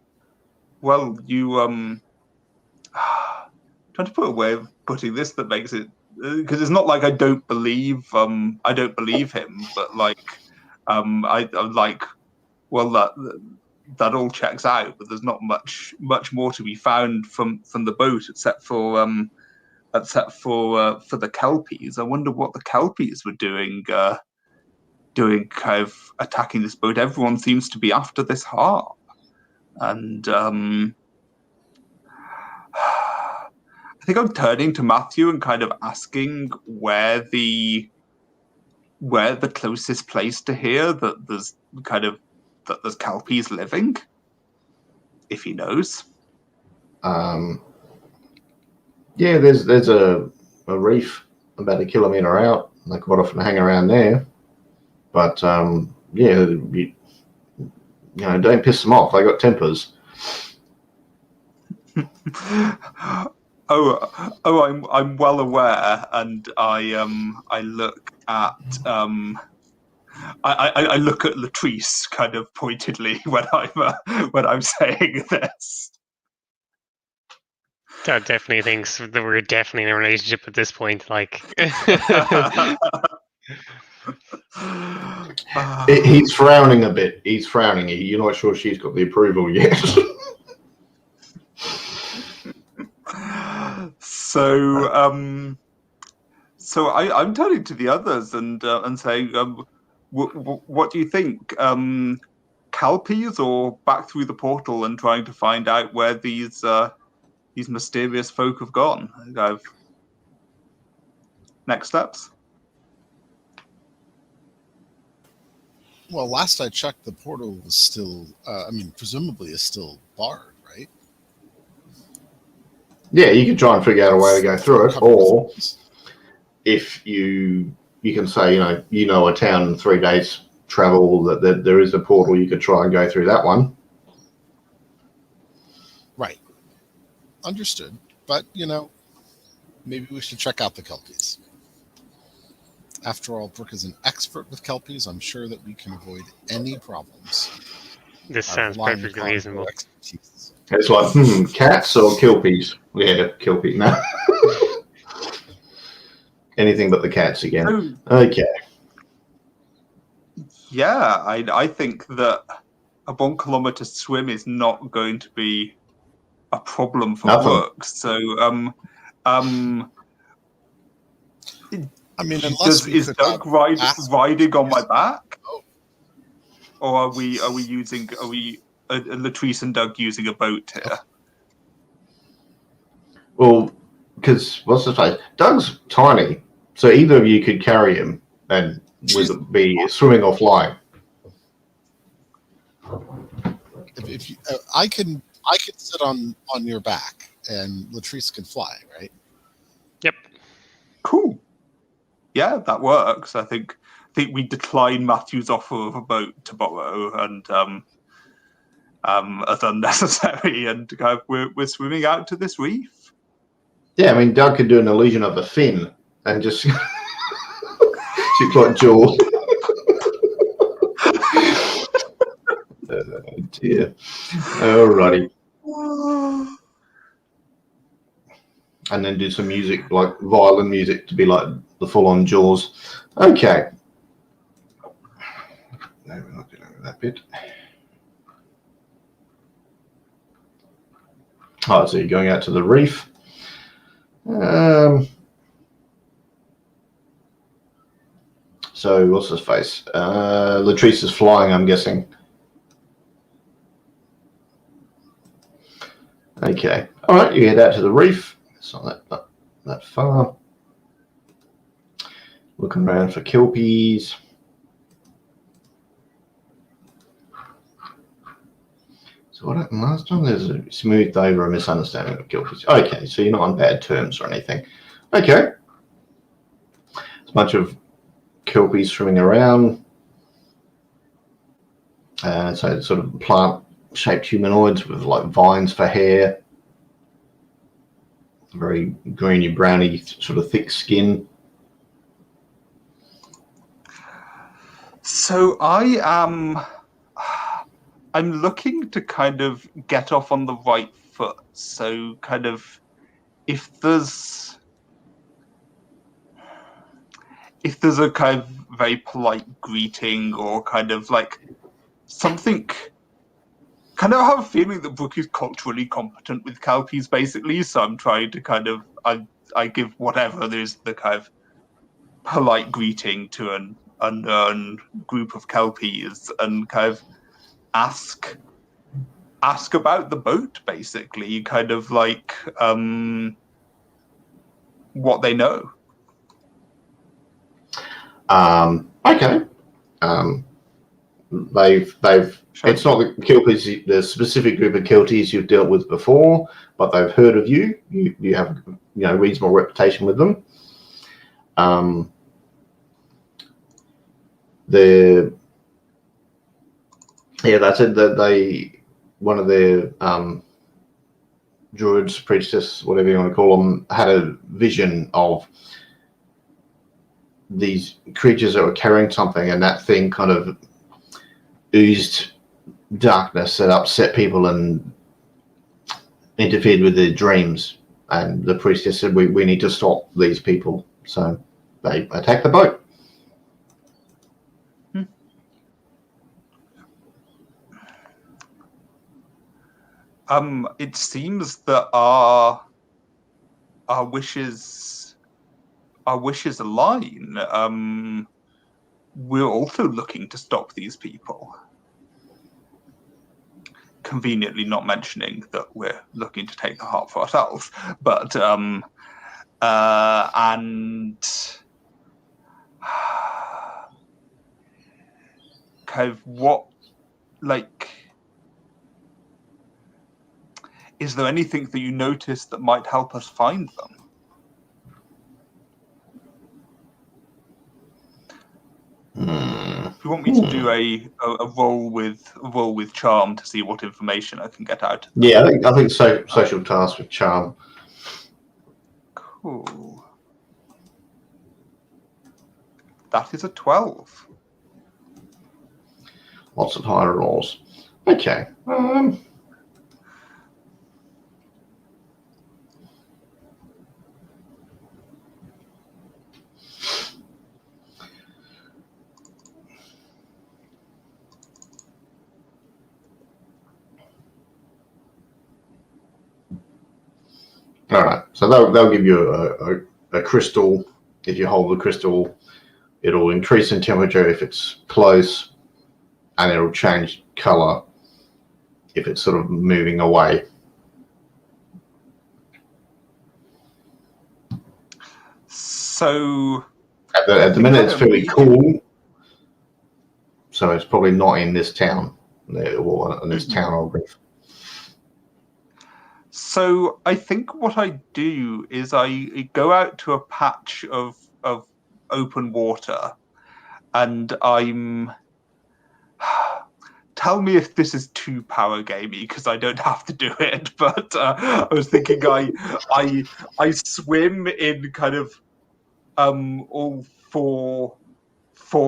you trying to put a way of putting this that makes it, because it's not like I don't believe him, but like I'm like, well, that all checks out, but there's not much more to be found from the boat except for the kelpies. I wonder what the kelpies were doing kind of attacking this boat. Everyone seems to be after this harp, and I think I'm turning to Matthew and kind of asking where the closest place to here that there's kelpies living, if he knows. Yeah, there's a reef about a kilometre out. They quite often hang around there, but yeah, don't piss them off. They got tempers. I'm well aware, and I look at I look at Latrice kind of pointedly when I'm saying this. Dad definitely thinks that we're definitely in a relationship at this point. Like, He's frowning a bit. He's frowning. You're not sure she's got the approval yet. So I'm turning to the others and saying, what do you think? Kelpies or back through the portal and trying to find out where these mysterious folk have gone? Next steps. Well, last I checked, the portal was still. Presumably is still barred, right? Yeah, you could try and figure out a way to go through it, or if you can say, you know a town in 3 days travel that there is a portal, you could try and go through that one. Right. Understood. But, maybe we should check out the Kelpies. After all, Brooke is an expert with Kelpies. I'm sure that we can avoid any problems. This sounds perfectly reasonable. Expertise. It's like, cats or Kelpies? Yeah, Kelpie. No. Anything but the cats again. Okay. Yeah, I think that a 1 kilometer swim is not going to be a problem for Brooke. So, unless is Doug riding on my back, or are Latrice and Doug using a boat here? Well, because what's the face? Doug's tiny, so either of you could carry him and be swimming or flying. If you, I can sit on your back, and Latrice can fly, right? Yep. Cool. Yeah, that works. I think we decline Matthew's offer of a boat to borrow, and as unnecessary, and we're swimming out to this reef. Yeah, I mean, Doug could do an illusion of a fin and just she's like Jaws. Oh dear. Alrighty. And then do some music, like violin music, to be like the full-on Jaws. Okay. No, we're not doing that bit. Oh, so you're going out to the reef. So what's his face? Latrice is flying, I'm guessing. Okay. All right, you head out to the reef. It's not that far. Looking around for kelpies. So what happened last time? There's a smoothed over a misunderstanding of kelpies. Okay, so you're not on bad terms or anything. Okay. There's a bunch of kelpies swimming around. So it's sort of plant-shaped humanoids with like vines for hair. Very greeny, browny, sort of thick skin. So I'm looking to kind of get off on the right foot. So kind of if there's a kind of very polite greeting or kind of like something, kind of have a feeling that Brooke is culturally competent with kelpies, basically. So I'm trying to kind of I give whatever there's the kind of polite greeting to an unknown group of kelpies and kind of ask about the boat, basically, kind of like what they know. Okay. They've it's not the kelpies, the specific group of kelpies you've dealt with before, but they've heard of you. You have reasonable reputation with them. That's it. That one of their druids, priestess, whatever you want to call them, had a vision of these creatures that were carrying something, and that thing kind of oozed darkness that upset people and interfered with their dreams. And the priestess said, we need to stop these people. So they attacked the boat. It seems that our wishes align. we're also looking to stop these people. Conveniently not mentioning that we're looking to take the heart for ourselves, but and kind of what, like, is there anything that you notice that might help us find them? If you want me to do a roll with charm to see what information I can get out of them. Yeah, I think social task with charm. Cool. That is a 12. Lots of higher rolls. Okay. All right, so they'll give you a crystal. If you hold the crystal, it'll increase in temperature if it's close, and it'll change color if it's sort of moving away. So at the minute, it's fairly cool, so it's probably not in this town, or in this town or reef. So I think what I do is I go out to a patch of open water, and I'm. Tell me if this is too power gamey, because I don't have to do it. But I was thinking I swim in kind of all four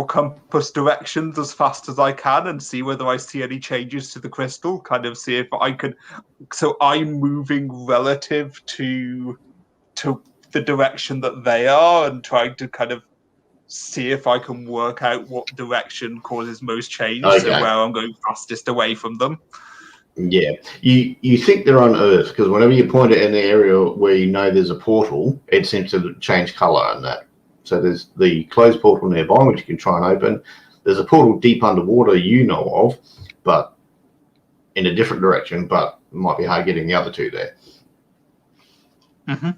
compass directions as fast as I can and see whether I see any changes to the crystal. Kind of see if I can. So I'm moving relative to the direction that they are, and trying to kind of see if I can work out what direction causes most change, Okay. so where I'm going fastest away from them. Yeah, you think they're on Earth because whenever you point it in the area where you know there's a portal, it seems to change color and that. So there's the closed portal nearby, which you can try and open. There's a portal deep underwater you know of, but in a different direction, but it might be hard getting the other two there. Mm-hmm.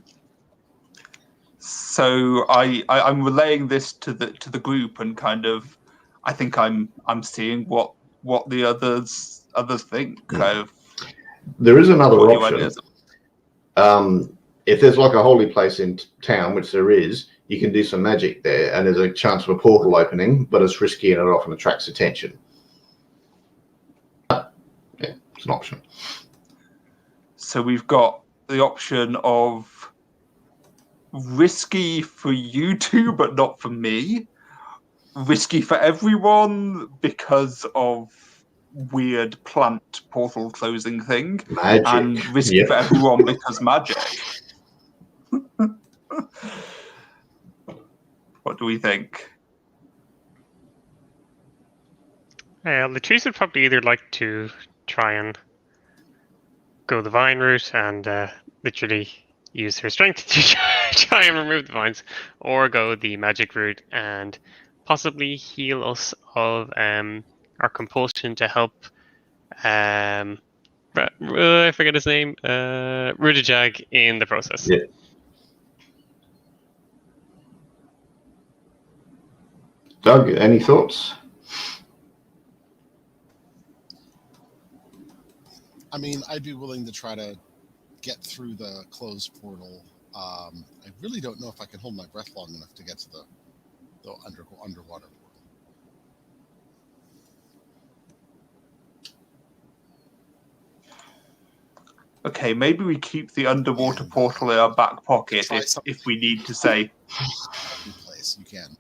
So I'm relaying this to the group, and kind of I think I'm seeing what the others think. Kind of. There is another option. If there's like a holy place in town, which there is, you can do some magic there, and there's a chance of a portal opening, but it's risky and it often attracts attention. Yeah, it's an option. So we've got the option of risky for you two, but not for me. Risky for everyone because of weird plant portal closing thing. Magic. And risky for everyone because magic. What do we think? Latrice would probably either like to try and go the vine route and literally use her strength to try and remove the vines, or go the magic route and possibly heal us of our compulsion to help. I forget his name. Rudajag in the process. Yeah. Doug, any thoughts? I mean, I'd be willing to try to get through the closed portal. I really don't know if I can hold my breath long enough to get to the underwater portal. Okay, maybe we keep the underwater portal in our back pocket if we need to say. Place you can.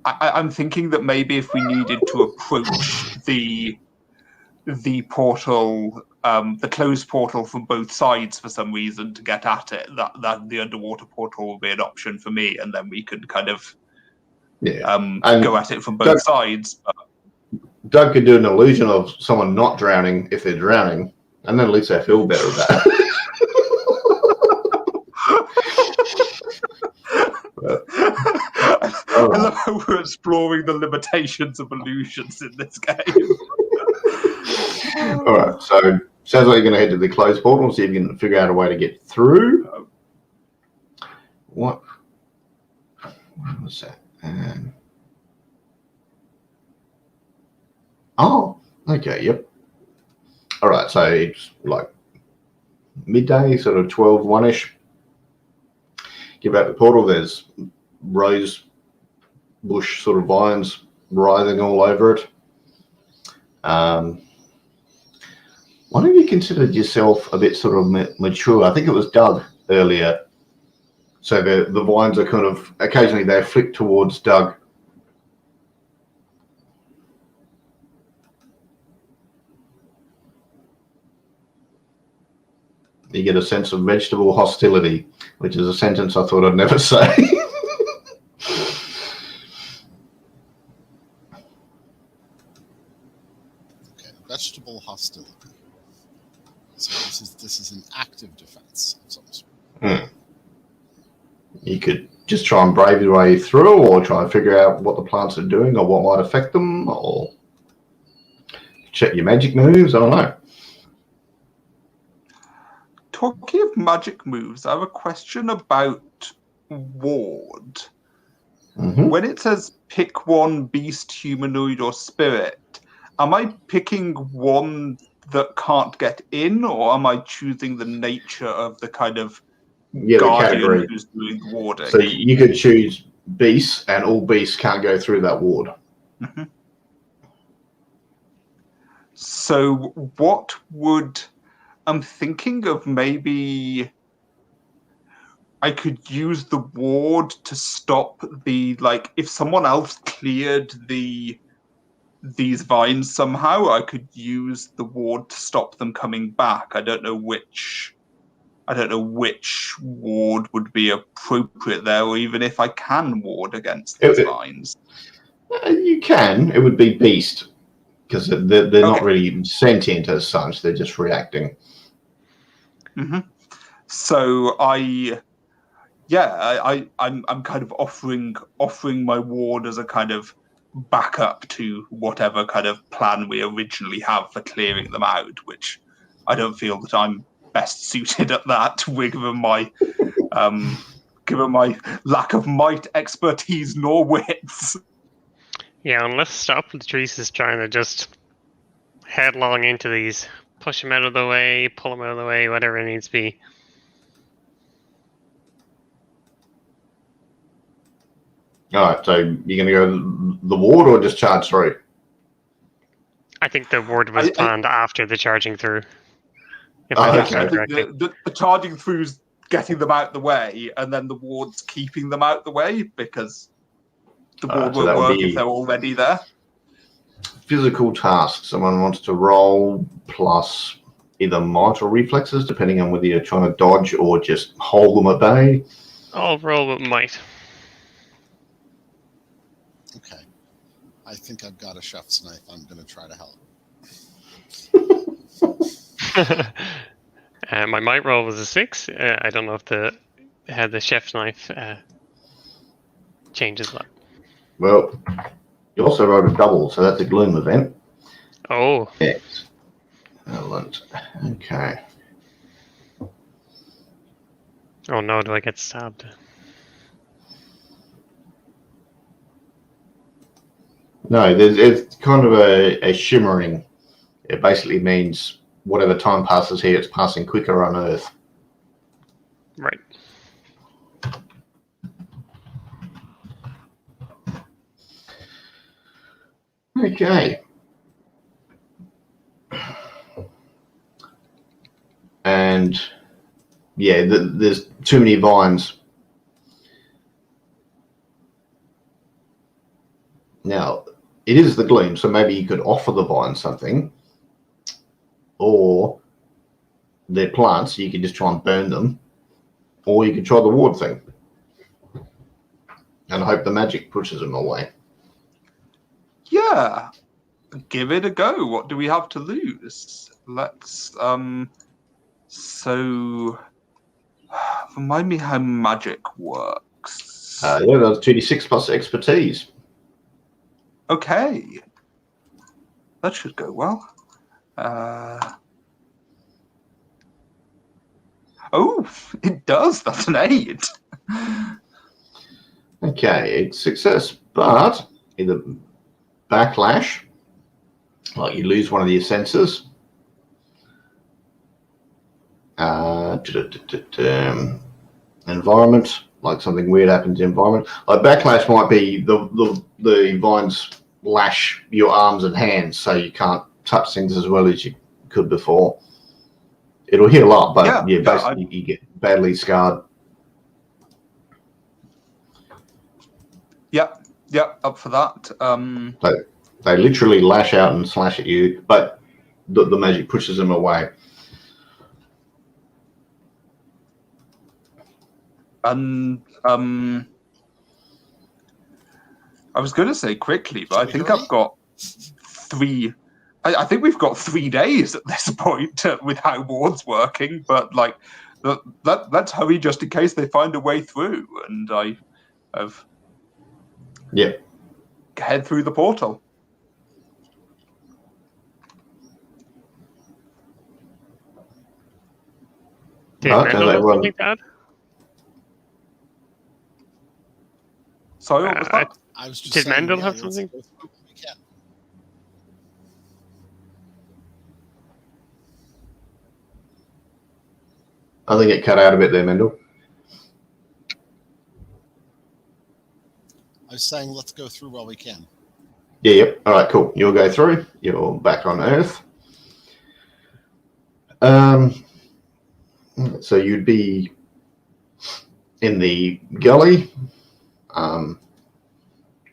I'm thinking that maybe if we needed to approach the portal, the closed portal from both sides for some reason to get at it, that the underwater portal will be an option for me, and then we could kind of go at it from both sides. But Doug could do an illusion of someone not drowning if they're drowning, and then at least they feel better about it. how we're exploring the limitations of illusions in this game. All right, so sounds like you're going to head to the closed portal and see if you can figure out a way to get through. What was that? Oh, okay, yep. All right, so it's like midday, sort of 12, 1-ish. Get back to the portal, there's rose bush sort of vines writhing all over it. Why don't you consider yourself a bit sort of mature? I think it was Doug earlier. So the vines are kind of, occasionally they flick towards Doug. You get a sense of vegetable hostility, which is a sentence I thought I'd never say. Okay, vegetable hostility. So this is an active defense of some sort. You could just try and brave your way through, or try and figure out what the plants are doing, or what might affect them, or check your magic moves. I don't know. Talking of magic moves, I have a question about ward. Mm-hmm. When it says pick one beast, humanoid, or spirit, am I picking one that can't get in, or am I choosing the nature of the kind of Yeah, the guardian category. who's doing warding? So you could choose beasts, and all beasts can't go through that ward. Mm-hmm. So what would... I'm thinking of maybe I could use the ward to stop the, like, if someone else cleared these vines somehow, I could use the ward to stop them coming back. I don't know which ward would be appropriate there, or even if I can ward against these vines. You can. It would be beast, because they're not really sentient as such. They're just reacting. Mm-hmm. So I'm kind of offering my ward as a kind of backup to whatever kind of plan we originally have for clearing them out, which I don't feel that I'm best suited at that, given my lack of might, expertise, nor wits. Yeah, unless Stop the Trees is trying to just headlong into these, push them out of the way, pull them out of the way, whatever it needs to be. All right, so you're going to go the ward or just charge through? I think the ward was planned after the charging through. If I I think the charging through's getting them out the way, and then the ward's keeping them out the way, because the ward won't work if they're already there. Physical tasks. Someone wants to roll plus either might or reflexes, depending on whether you're trying to dodge or just hold them at bay. I'll roll with might. Okay. I think I've got a chef's knife. I'm going to try to help. My might roll was a 6. I don't know if the chef's knife changes that. Well, you also rolled a double, so that's a gloom event. Oh. Excellent. Okay. Oh no, do I get stabbed? No, it's kind of a shimmering. It basically means whatever time passes here, it's passing quicker on Earth. Right. Okay. And yeah, there's too many vines. Now, it is the gloom, so maybe you could offer the vines something, or they're plants, so you could just try and burn them, or you could try the ward thing and hope the magic pushes them away. Yeah, give it a go. What do we have to lose? Let's so remind me how magic works. Yeah, that's 2d6 plus expertise. Okay. That should go well. Oh, it does. That's an 8. Okay, it's success, but in the backlash, like you lose one of your senses. Environment, like something weird happens in the environment. Like backlash might be the vines lash your arms and hands, so you can't touch things as well as you could before. It'll heal up, but basically you get badly scarred. Yep, up for that. They literally lash out and slash at you, but the magic pushes them away. And I was going to say quickly, but I think I've got 3. I think we've got 3 days at this point with how Ward's working. But like, let's hurry just in case they find a way through. And I have head through the portal. Did Mendel have something to add? Sorry, what was that? I was just Did saying, Mendel yeah, have let's something? go through what we can. I think it cut out a bit there, Mendel. I was saying, let's go through while we can. Yeah, yep. All right, cool. You'll go through. You're back on Earth. So you'd be in the gully.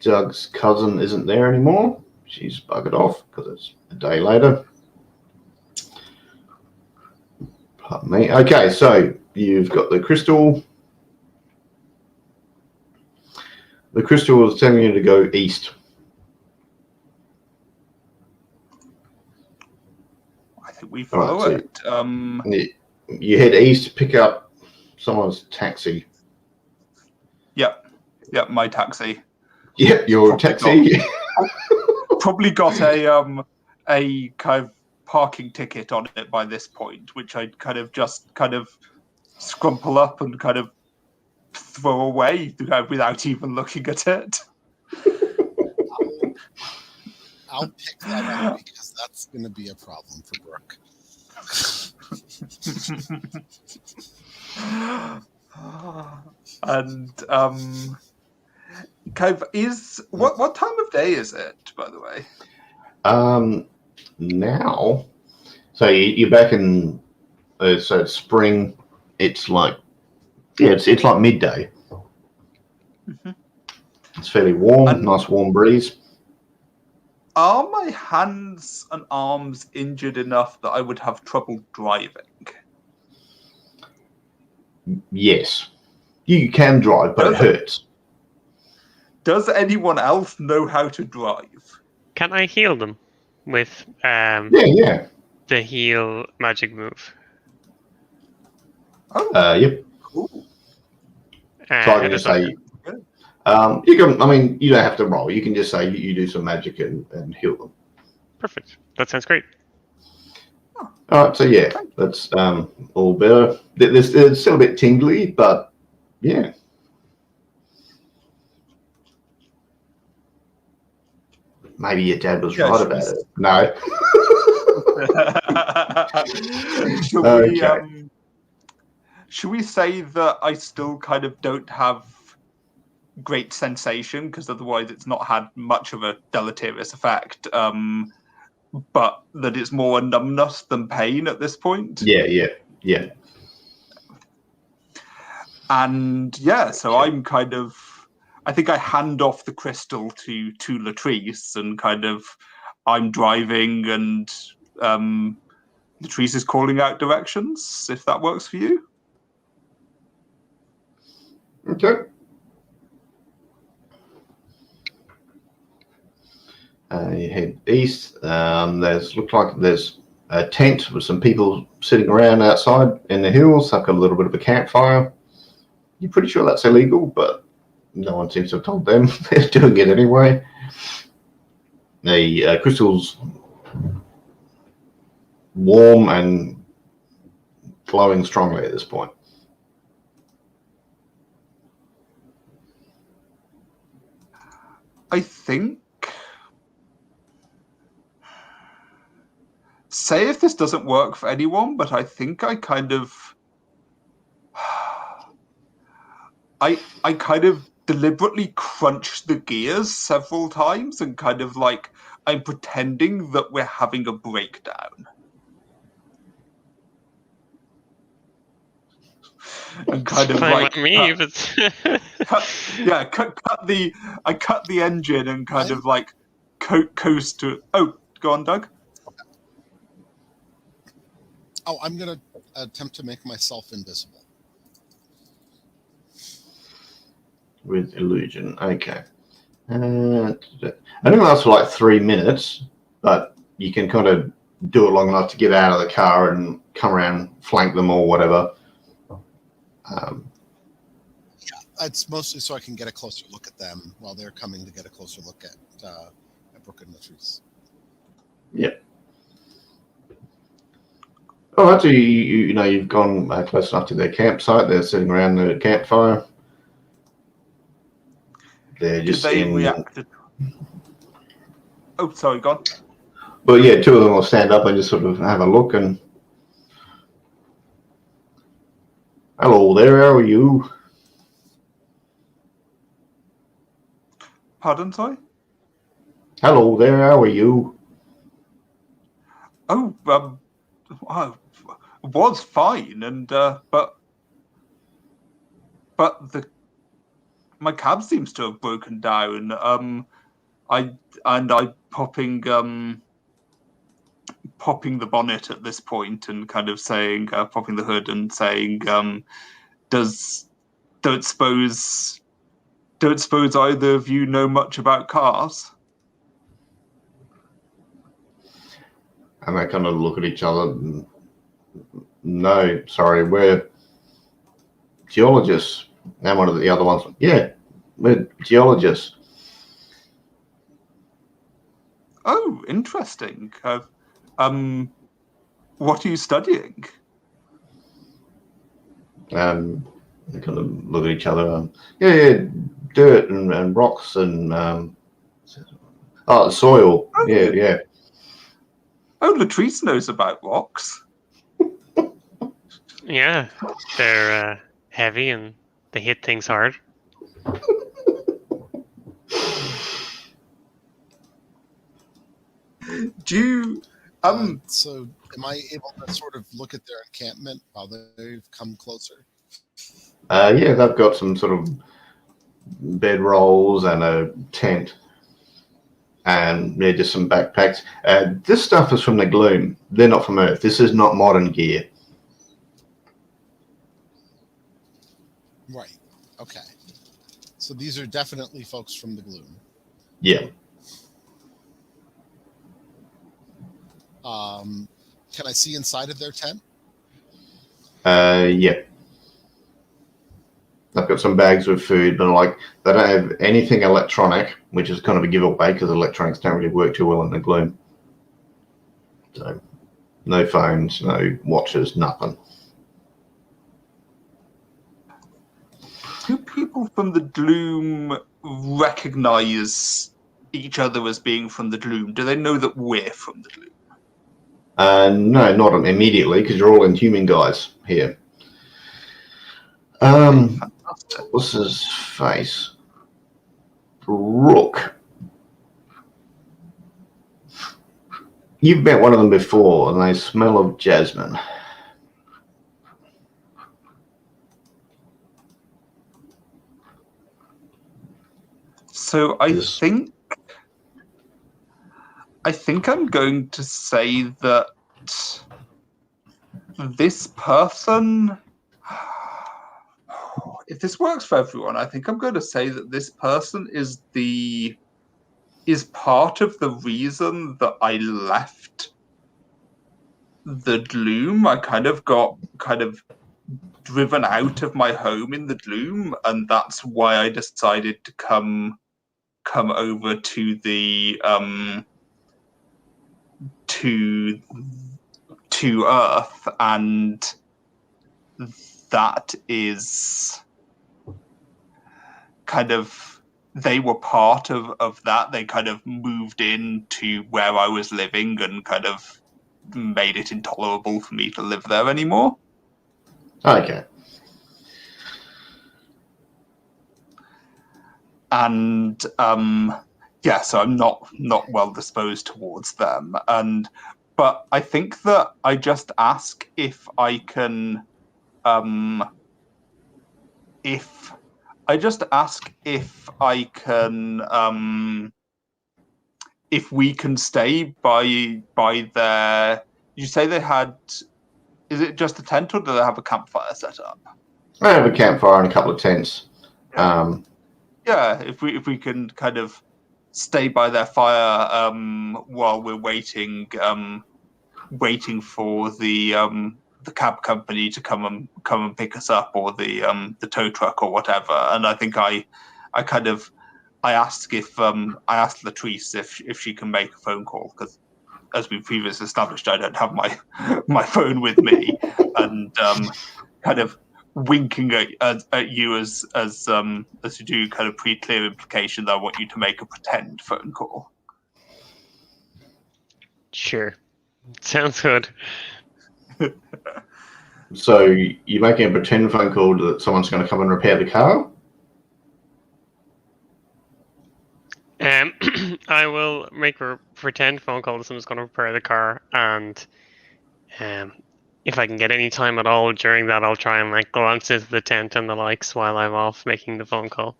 Doug's cousin isn't there anymore. She's buggered off because it's a day later. Pardon me. Okay, so you've got the crystal. The crystal is telling you to go east. I think we follow it. You head east, pick up someone's taxi. Yep, my taxi. Yep, your taxi. Probably got a kind of parking ticket on it by this point, which I'd kind of scrumple up and kind of throw away without even looking at it. I'll pick that up because that's going to be a problem for Brooke. And kind of what time of day is it, by the way? Now, so you're back in. So it's spring. It's like it's like midday. Mm-hmm. It's fairly warm, nice warm breeze. Are my hands and arms injured enough that I would have trouble driving? Yes, you can drive, but it hurts. Does anyone else know how to drive? Can I heal them with Yeah. the heal magic move? Oh, yep. cool. So I can just say, you can. I mean, you don't have to roll. You can just say you do some magic and heal them. Perfect. That sounds great. All right. So yeah, that's all better. It's still a bit tingly, but yeah. Maybe your dad was right about it. No. Should we say that I still kind of don't have great sensation, because otherwise it's not had much of a deleterious effect, but that it's more a numbness than pain at this point? Yeah. And so I'm kind of, I think I hand off the crystal to Latrice, and kind of I'm driving, and Latrice is calling out directions, if that works for you. Okay. You head east. Looks like there's a tent with some people sitting around outside in the hills. I've got a little bit of a campfire. You're pretty sure that's illegal, but no one seems to have told them. They're doing it anyway. The crystal's warm and glowing strongly at this point. I think. Say if this doesn't work for anyone, but I think I kind of. I kind of deliberately crunch the gears several times and kind of like I'm pretending that we're having a breakdown. And kind It's of fine like with me, but I cut the engine and kind of like coast to. Oh, go on, Doug. Oh, I'm gonna attempt to make myself invisible. With illusion, okay. I think it lasts for like 3 minutes, but you can kind of do it long enough to get out of the car and come around, flank them or whatever. It's mostly so I can get a closer look at them while they're coming to get a closer look at Brooke and Latrice. Yeah. Oh, actually, you know, you've gone close enough to their campsite. They're sitting around the campfire. They're just Did they in. react? Oh, sorry, go on. Well, yeah, two of them will stand up and just sort of have a look and. Hello there, how are you? Pardon, sorry? Hello there, how are you? Oh, I was fine, and but my cab seems to have broken down. I popping the bonnet at this point and kind of saying, popping the hood and saying, don't suppose either of you know much about cars? And they kind of look at each other. And, no, sorry, we're geologists. And one of the other ones, yeah, we're geologists. Oh, interesting. What are you studying? They kind of look at each other. Yeah, dirt and rocks and soil. Oh. Yeah. Oh, Latrice knows about rocks. yeah, they're heavy and they hit things hard. Do you So am I able to sort of look at their encampment while they've come closer? Yeah, they've got some sort of bed rolls and a tent. And yeah, just some backpacks. This stuff is from the Gloom. They're not from Earth. This is not modern gear. Right. Okay. So these are definitely folks from the Gloom. Yeah. Can I see inside of their tent? Yeah. They've got some bags with food, but like they don't have anything electronic, which is kind of a giveaway because electronics don't really work too well in the Gloom. So, no phones, no watches, nothing. Do people from the Gloom recognize each other as being from the Gloom? Do they know that we're from the Gloom? No, not immediately because you're all Inhuman guys here. What's his face? Rook. You've met one of them before, and they smell of jasmine. So I think I'm going to say that this person, if this works for everyone, I think I'm going to say that this person is part of the reason that I left the Gloom. I kind of got driven out of my home in the Gloom, and that's why I decided to come come over to the to Earth, and that is kind of, they were part of that. They kind of moved into where I was living and kind of made it intolerable for me to live there anymore. Okay. And yeah, so I'm not well disposed towards them. But I think that I just ask if I can if we can stay by their. You say they had. Is it just a tent, or do they have a campfire set up? I have a campfire and a couple of tents. Yeah, if we can kind of stay by their fire while we're waiting for the cab company to come and pick us up, or the tow truck or whatever. And I think I asked Latrice if she can make a phone call, because as we previously established, I don't have my phone with me, and kind of winking at you as you do, kind of pre-clear implication that I want you to make a pretend phone call. Sure. Sounds good. So you're making a pretend phone call that someone's going to come and repair the car? I will make a pretend phone call that someone's going to repair the car, and if I can get any time at all during that, I'll try and like glance into the tent and the likes while I'm off making the phone call.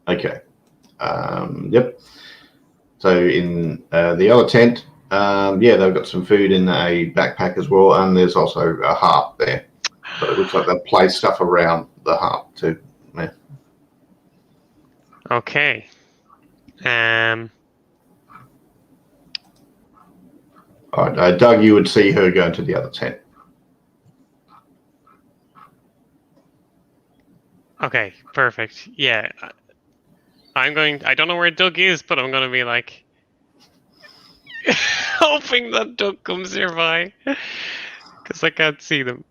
Okay. Yep. So in the other tent, yeah, they've got some food in a backpack as well, and there's also a harp there. But it looks like they've placed stuff around the harp too. Yeah. Okay. All right, Doug, you would see her go into the other tent. Okay, perfect. Yeah. I don't know where Doug is, but I'm going to be like hoping that Doug comes nearby, because I can't see them.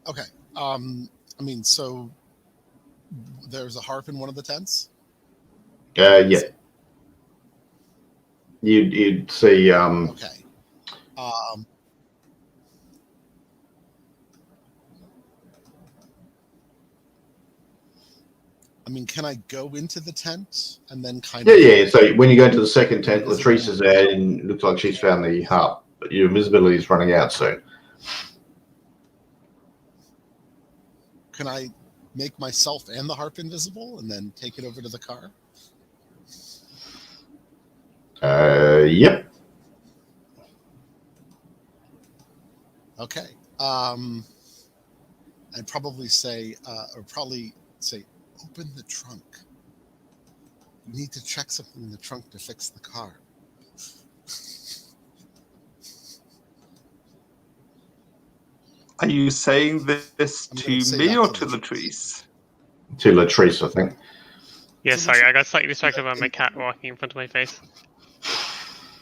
Okay. I mean, so there's a harp in one of the tents? Yeah. You'd see. Okay. I mean, can I go into the tent and then kind of... Yeah. So when you go into the second tent, Latrice is there, and it looks like she's found the harp, but your invisibility is running out soon. Can I make myself and the harp invisible and then take it over to the car? Yep. Okay. I'd probably say, open the trunk. You need to check something in the trunk to fix the car. Are you saying this to me or to Latrice? To Latrice, I think. Yeah, sorry, I got slightly distracted by my cat walking in front of my face.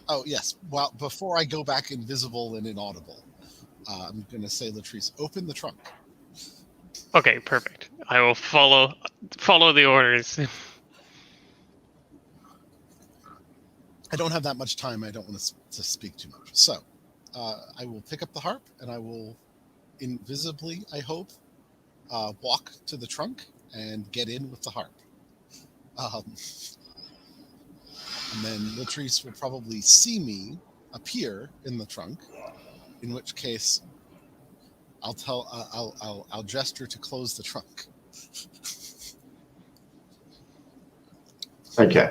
Oh, yes. Well, before I go back invisible and inaudible, I'm going to say, Latrice, open the trunk. Okay, perfect. I will follow the orders. I don't have that much time. I don't want to speak too much. So I will pick up the harp and I will invisibly, I hope, walk to the trunk and get in with the harp. And then Latrice will probably see me appear in the trunk, in which case I'll gesture to close the trunk. Okay.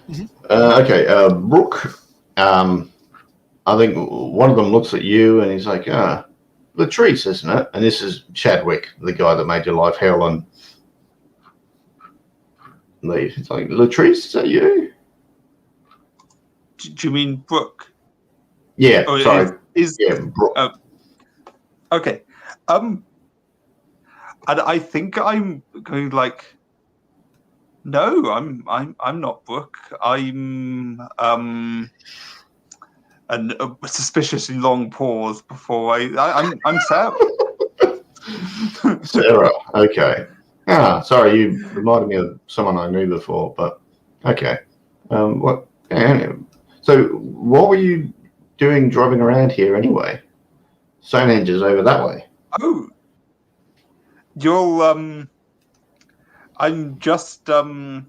Mm-hmm. Okay, Brooke. I think one of them looks at you and he's like, Latrice, isn't it? And this is Chadwick, the guy that made your life hell and leave. It's like, Latrice, is that you? Do you mean Brooke? Yeah, sorry. Yeah, Brooke. okay. And I think I'm going like, no, I'm not Brooke. I'm and a suspiciously long pause before I'm Sarah. Sarah. Okay. Sorry, you reminded me of someone I knew before, but okay. What? Anyway. So, what were you doing driving around here anyway? Stonehenge is over that way. Oh, you'll I'm just taking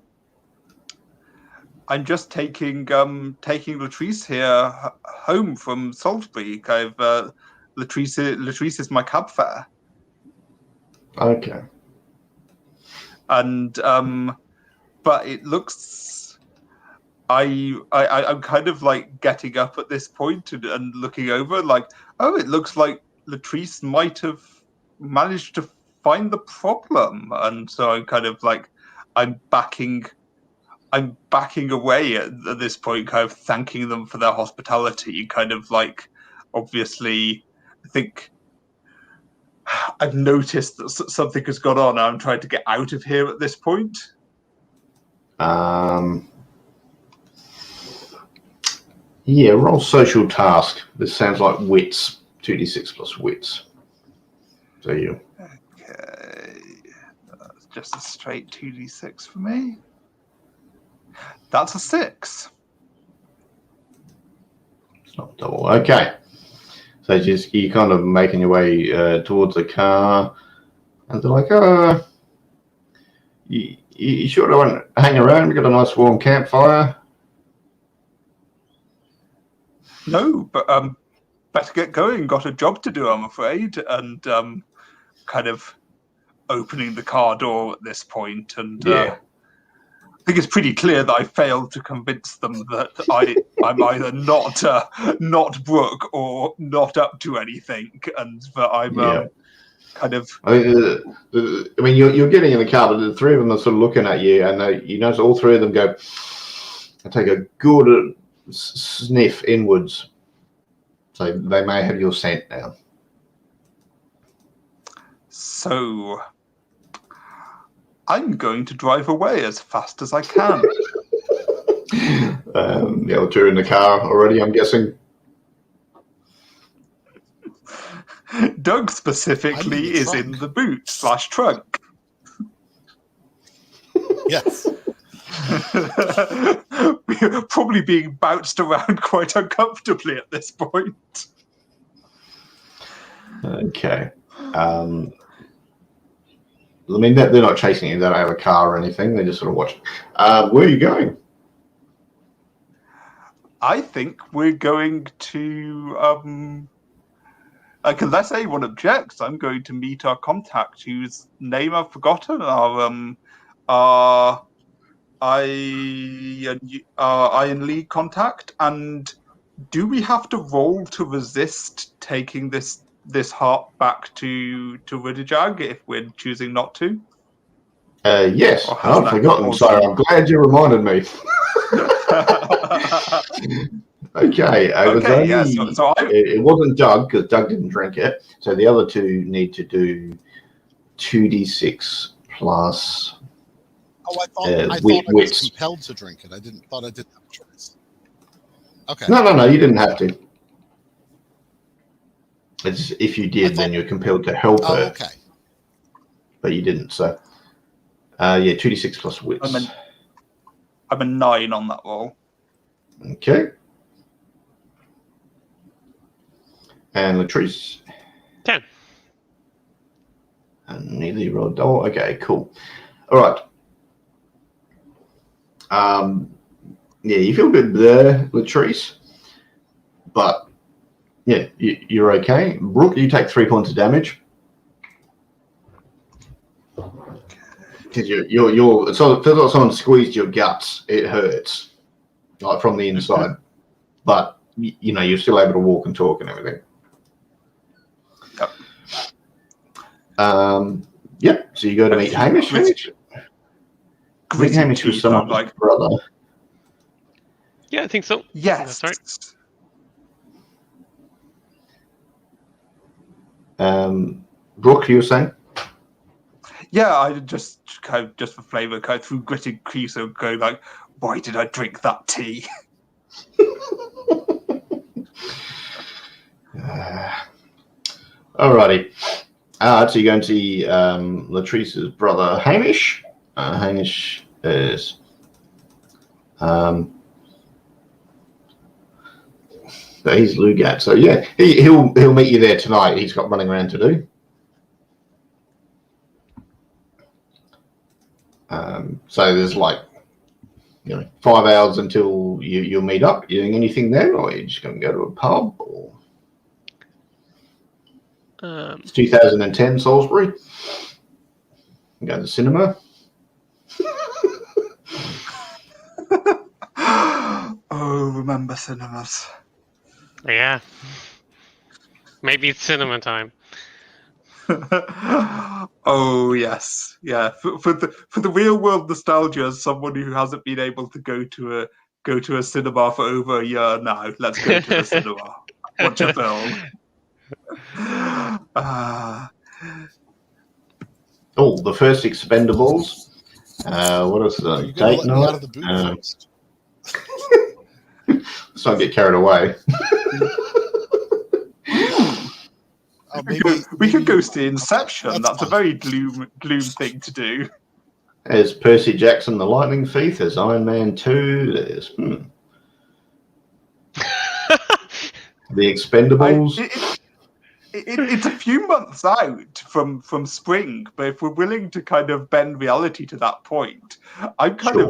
Latrice here home from Salisbury. Latrice is my cab fare, Okay. and but it looks I'm kind of like getting up at this point and looking over like, oh, it looks like Latrice might have managed to find the problem, and so I'm kind of like I'm backing away at this point, kind of thanking them for their hospitality. Kind of like, obviously, I think I've noticed that something has gone on. I'm trying to get out of here at this point. Yeah, roll social task. This sounds like wits. 2d6 plus wits. So you. Okay, that's just a straight 2d6 for me. That's a 6. It's not double. Okay. So just you kind of making your way towards the car, and they're like, you sure don't want to hang around? We've got a nice warm campfire. No, but better get going. Got a job to do, I'm afraid. And kind of opening the car door at this point, and Yeah. I think it's pretty clear that I failed to convince them that I'm either not Brooke or not up to anything, and that I'm kind of. I mean, you're getting in the car, but the three of them are sort of looking at you, and you notice all three of them go and take a good sniff inwards. So they may have your scent now. So I'm going to drive away as fast as I can. The other two are in the car already, I'm guessing. Doug specifically is in the boot/trunk. Yes. We're probably being bounced around quite uncomfortably at this point. Okay. I mean, they're not chasing you. They don't have a car or anything. They're just sort of watching. Where are you going? I think we're going to, like, unless anyone objects, I'm going to meet our contact, whose name I've forgotten. Our Iron League contact. And do we have to roll to resist taking this heart back to Ridderjag if we're choosing not to? Yes, I've forgotten, so I'm glad you reminded me. Okay, it wasn't Doug, because Doug didn't drink it. So the other two need to do 2d6 plus I thought I was compelled to drink it. I didn't have a choice. Okay. No, you didn't have to. It's, if you did, then you're compelled to help her. Okay. But you didn't, so... yeah, 2d6 plus wits. I'm a 9 on that roll. Okay. And Latrice? 10. And neither you rolled double. Okay, cool. All right. Yeah, you feel good there, Latrice. But, yeah, you're okay. Brooke, you take 3 points of damage. Because so it feels like someone squeezed your guts. It hurts, like from the inside. But you know you're still able to walk and talk and everything. Yep. Yep. So you go to meet Hamish. Hamish was someone's like brother. Yeah, I think so. Yes. That's right. Brooke, you were saying? Yeah, I just kind of, just for flavour, kind of through gritted creaser, go like, why did I drink that tea? Alrighty. So you're going to see Latrice's brother Hamish. Hamish is he's Lugat. So yeah, he'll meet you there tonight. He's got running around to do. So there's like 5 hours until you'll meet up. You doing anything then, or are you just going to go to a pub? Or it's 2010 Salisbury. Go to the cinema. Oh, remember cinemas. Yeah. Maybe it's cinema time. Oh yes, yeah. For the real world nostalgia, as someone who hasn't been able to go to a cinema for over a year now, let's go to the cinema. Watch a film. Oh, the first Expendables. What else? Are you going Date to let me out night. of the boot first? Let's not get carried away. We could go see Inception. That's a fine. very gloom thing to do. There's Percy Jackson, the Lightning Thief. There's Iron Man 2. There's the Expendables. It's a few months out from spring, but if we're willing to kind of bend reality to that point, I kind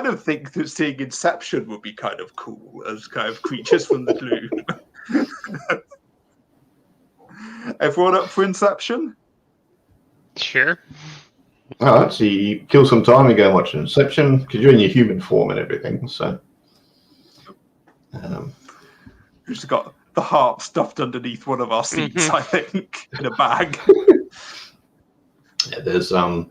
of think that seeing Inception would be kind of cool as kind of creatures from the gloom. Everyone up for Inception? Sure. All right, so you kill some time and go and watch Inception because you're in your human form and everything. So, We've just got the harp stuffed underneath one of our seats, I think, in a bag. yeah, there's some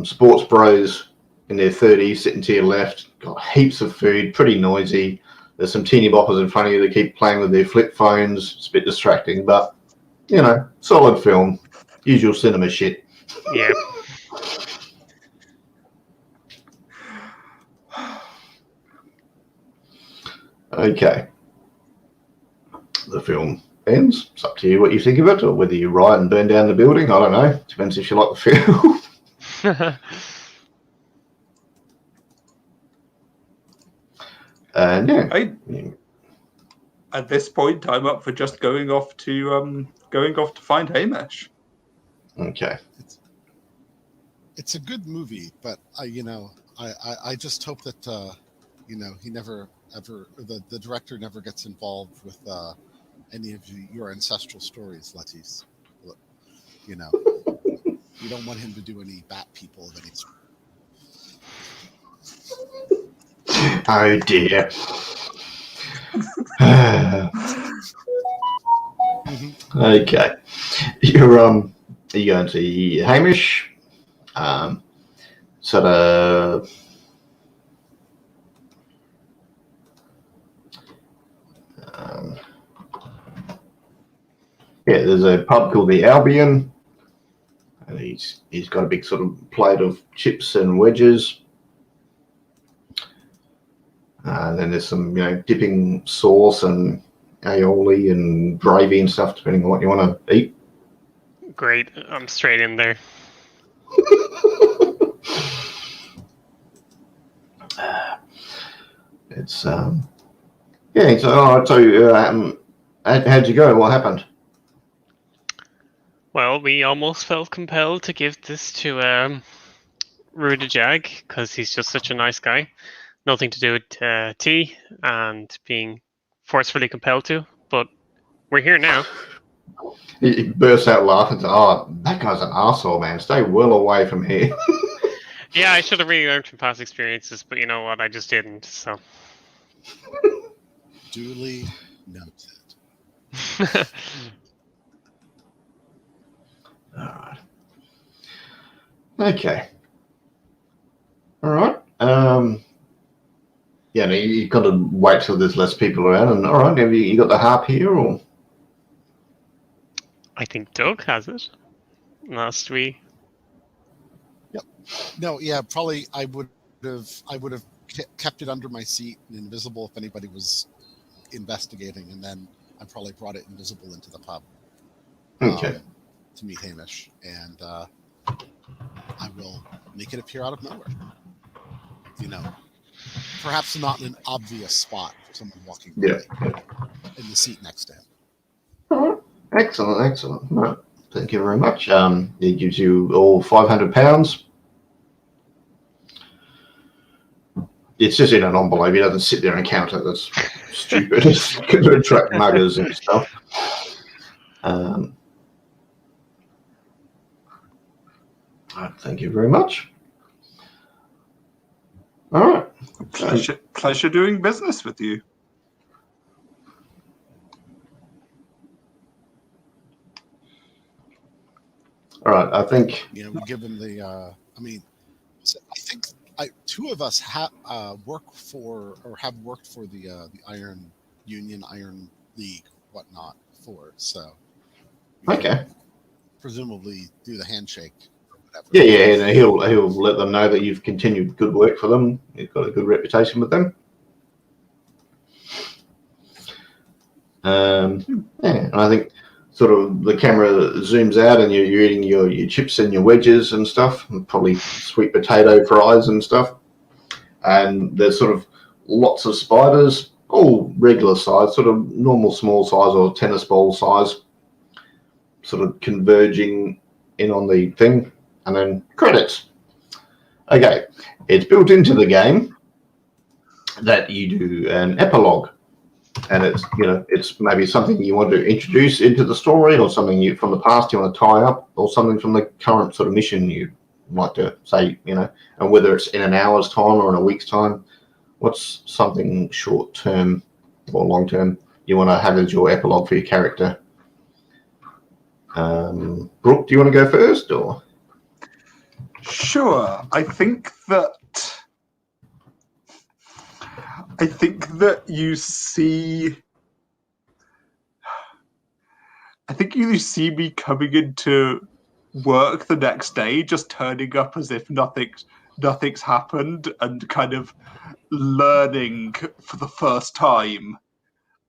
sports bros in their 30s sitting to your left, got heaps of food, pretty noisy. There's some teeny boppers in front of you that keep playing with their flip phones. It's a bit distracting, but solid film, usual cinema shit. Yeah. Okay. The film ends. It's up to you what you think of it, or whether you riot and burn down the building. I don't know. Depends if you like the film. And At this point, I'm up for just going off to find Hamish. Okay. It's a good movie, but I just hope that he never ever the director never gets involved with any of your ancestral stories, Lettice. You don't want him to do any bat people of any sort. Oh dear. Okay. You're going to Hamish. Sort of. There's a pub called the Albion, and he's got a big sort of plate of chips and wedges. Then there's some dipping sauce and aioli and gravy and stuff, depending on what you want to eat. Great. I'm straight in there. It's So I'll tell you, how'd you go? What happened? Well, we almost felt compelled to give this to Rudy Jag because he's just such a nice guy. Nothing to do with tea and being forcefully compelled to, but we're here now. He bursts out laughing. Oh, that guy's an arsehole, man. Stay well away from here. Yeah, I should have really learned from past experiences, but you know what? I just didn't, so. Duly noted. All right. Okay. All right. you kind of wait till there's less people around, and all right, have you got the harp here, or? I think Doug has it. Last we. No, yeah, probably I would have kept it under my seat and invisible if anybody was investigating, and then I probably brought it invisible into the pub Okay. to meet Hamish, and I will make it appear out of nowhere. Perhaps not in an obvious spot for someone walking by in the seat next to him. All right. Excellent. Right. Thank you very much. It gives you all £500. It's just in an envelope. He doesn't sit there and count it. That's stupid. It's going to attract muggers and stuff. All right, thank you very much. All right. Pleasure doing business with you. All right, I think. We give him the. I think two of us have worked for the Iron Union, Iron League, whatnot before. So. Okay. Presumably, do the handshake. Yeah, and he'll let them know that you've continued good work for them. You've got a good reputation with them. And I think sort of the camera zooms out and you're eating your chips and your wedges and stuff, and probably sweet potato fries and stuff. And there's sort of lots of spiders, all regular size, sort of normal small size or tennis ball size, sort of converging in on the thing. And then credits. Okay, it's built into the game that you do an epilogue, and it's maybe something you want to introduce into the story, or something you from the past you want to tie up, or something from the current sort of mission you'd like to say, and whether it's in an hour's time or in a week's time. What's something short term or long term you want to have as your epilogue for your character? Brooke, do you want to go first, or? Sure. I think that you see. I think you see me coming into work the next day, just turning up as if nothing's happened, and kind of learning for the first time,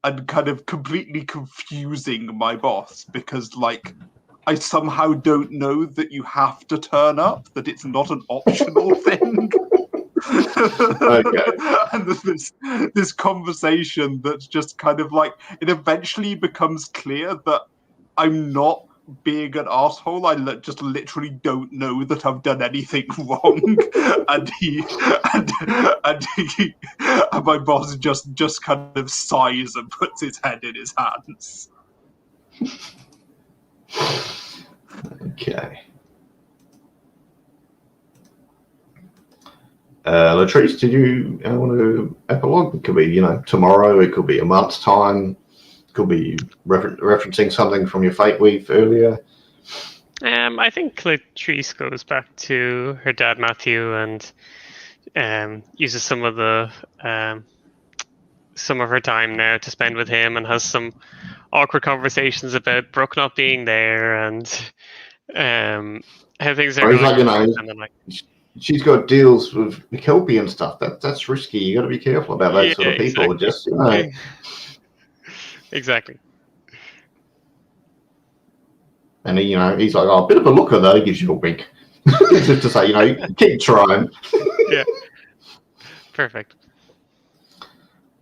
and kind of completely confusing my boss because, I somehow don't know that you have to turn up, that it's not an optional thing. Okay. And this conversation that's just kind of it eventually becomes clear that I'm not being an asshole. I just literally don't know that I've done anything wrong, and my boss just kind of sighs and puts his head in his hands. Okay. Latrice, did you want to epilogue? It could be, tomorrow. It could be a month's time. It could be referencing something from your Fate Weave earlier. I think Latrice goes back to her dad Matthew and uses some of her time now to spend with him, and has some awkward conversations about Brooke not being there and how things are going. She's got deals with Kelpie and stuff. That's risky. You got to be careful about those sort of people. Exactly. Exactly. And he's like, a bit of a looker though. He gives you a wink, just to say, keep trying. Yeah. Perfect.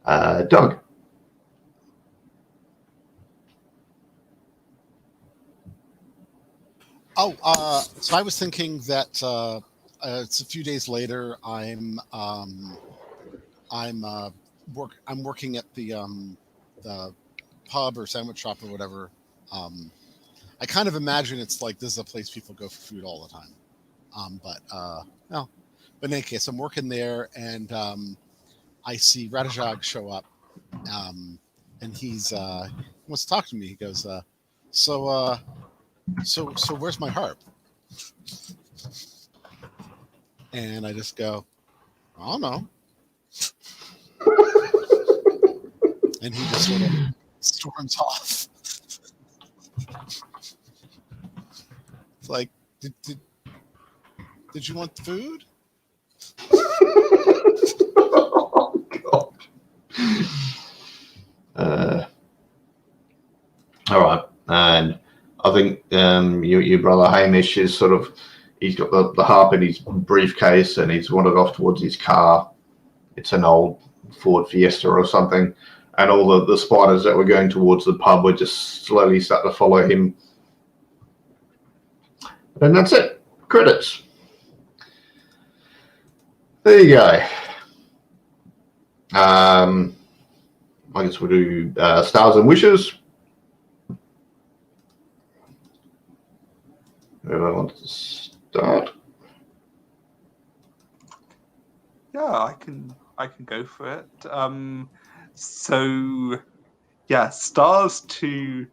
Doug. So I was thinking that it's a few days later. I'm working at the pub or sandwich shop or whatever. I kind of imagine it's like this is a place people go for food all the time. But in any case, I'm working there, and I see Radajag show up, and he wants to talk to me. He goes, so where's my harp? And I just go, I don't know. And he just sort of storms off. It's like, did you want food? Oh, God. All right, and I think your brother Hamish is sort of, he's got the harp in his briefcase and he's wandered off towards his car. It's an old Ford Fiesta or something, and all the spiders that were going towards the pub were just slowly starting to follow him. And that's it. Credits. There you go. I guess we'll do Stars and Wishes. Whoever wants to start? Yeah, I can go for it. So yeah, stars to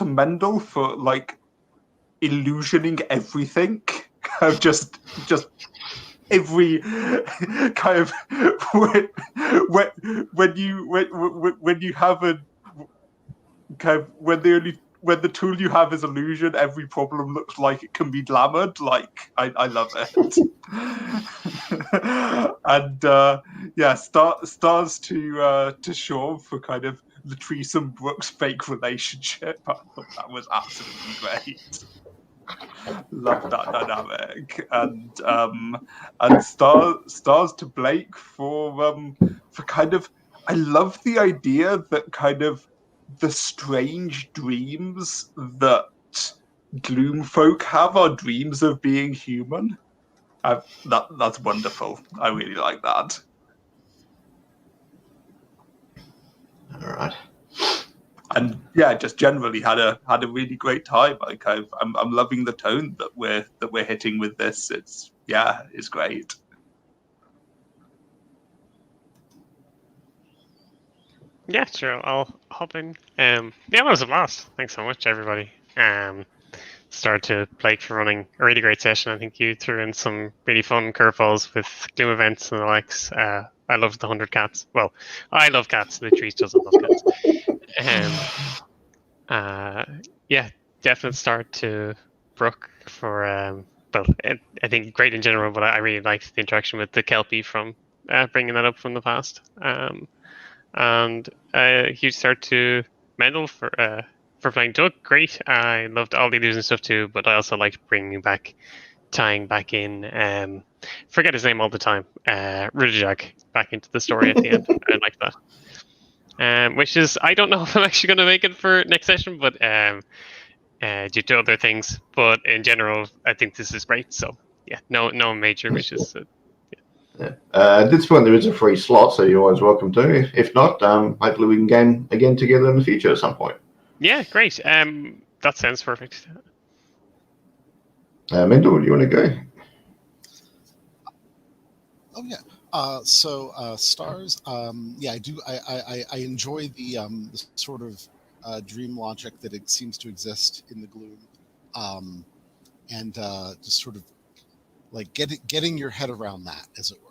Mendel for like illusioning everything. just every kind of when you have a kind of when the tool you have is illusion, every problem looks like it can be glamored. Like I love it. And yeah, stars to Sean for kind of Latrice and Brooke's fake relationship. I thought that was absolutely great. Love that dynamic. And stars to Blake for kind of, I love the idea that kind of the strange dreams that gloom folk have are dreams of being human. That's wonderful. I really like that. All right. And yeah, just generally had a really great time. Like I'm loving the tone that we're hitting with this. It's great. Yeah, sure. I'll hop in. Yeah, that was a blast. Thanks so much, everybody. Start to Blake for running a really great session. I think you threw in some really fun curveballs with gloom events and the likes. I loved the 100 cats. Well, I love cats. Latrice doesn't love cats. Yeah, definite start to Brooke for I think great in general, but I really liked the interaction with the Kelpie from bringing that up from the past. And a huge start to Mendel for playing Doug. Great. I loved all the illusion stuff too, but I also liked tying back in. Forget his name all the time. Ridderjack back into the story at the end. I like that. Which is, I don't know if I'm actually going to make it for next session, but due to other things. But in general, I think this is great. So yeah, no major wishes. Yeah. At this point, there is a free slot, so you're always welcome to. If not, hopefully we can game again together in the future at some point. Yeah, great. That sounds perfect. Mendel, do you want to go? Oh yeah. So stars. Yeah, I do. I enjoy the sort of dream logic that it seems to exist in the gloom, and just sort of like getting your head around that, as it were,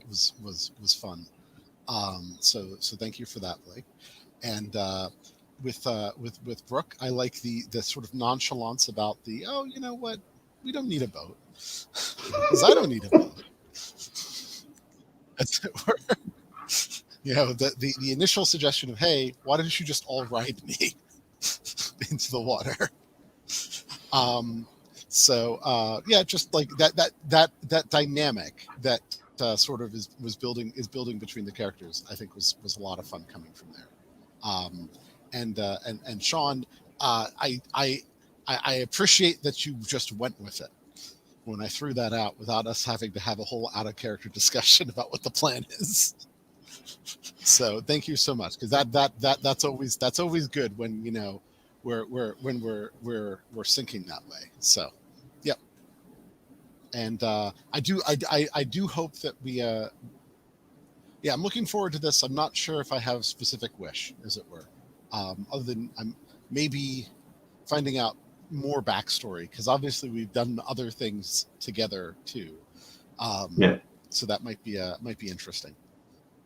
was fun. So thank you for that, Blake. And with Brooke, I like the sort of nonchalance about the, oh, you know what, we don't need a boat, because I don't need a boat. As it were. You know, the initial suggestion of, hey, why don't you just all ride me into the water? So yeah, just like that dynamic that sort of is building between the characters, I think was a lot of fun coming from there. And Sean, I appreciate that you just went with it when I threw that out without us having to have a whole out of character discussion about what the plan is. So thank you so much, because that's always good when, you know, we're syncing that way. So yep. And I do hope that we yeah, I'm looking forward to this. I'm not sure if I have a specific wish, as it were, other than I'm maybe finding out more backstory, because obviously we've done other things together too. Yeah. So that might be interesting.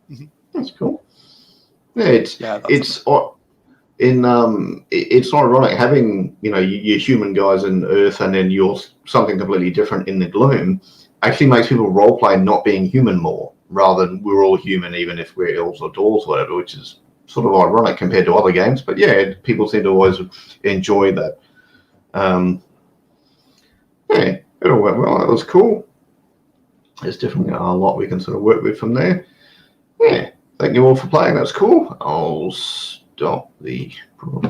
Mm-hmm. That's cool. Yeah, Yeah, it's it's ironic having your human guys in Earth and then you're something completely different in the Gloom. Actually makes people role play not being human more, rather than we're all human even if we're elves or dwarves or whatever, which is sort of ironic compared to other games. But yeah, people seem to always enjoy that. Yeah, it all went well. That was cool. There's definitely a lot we can sort of work with from there. Yeah, thank you all for playing. That's cool. I'll stop the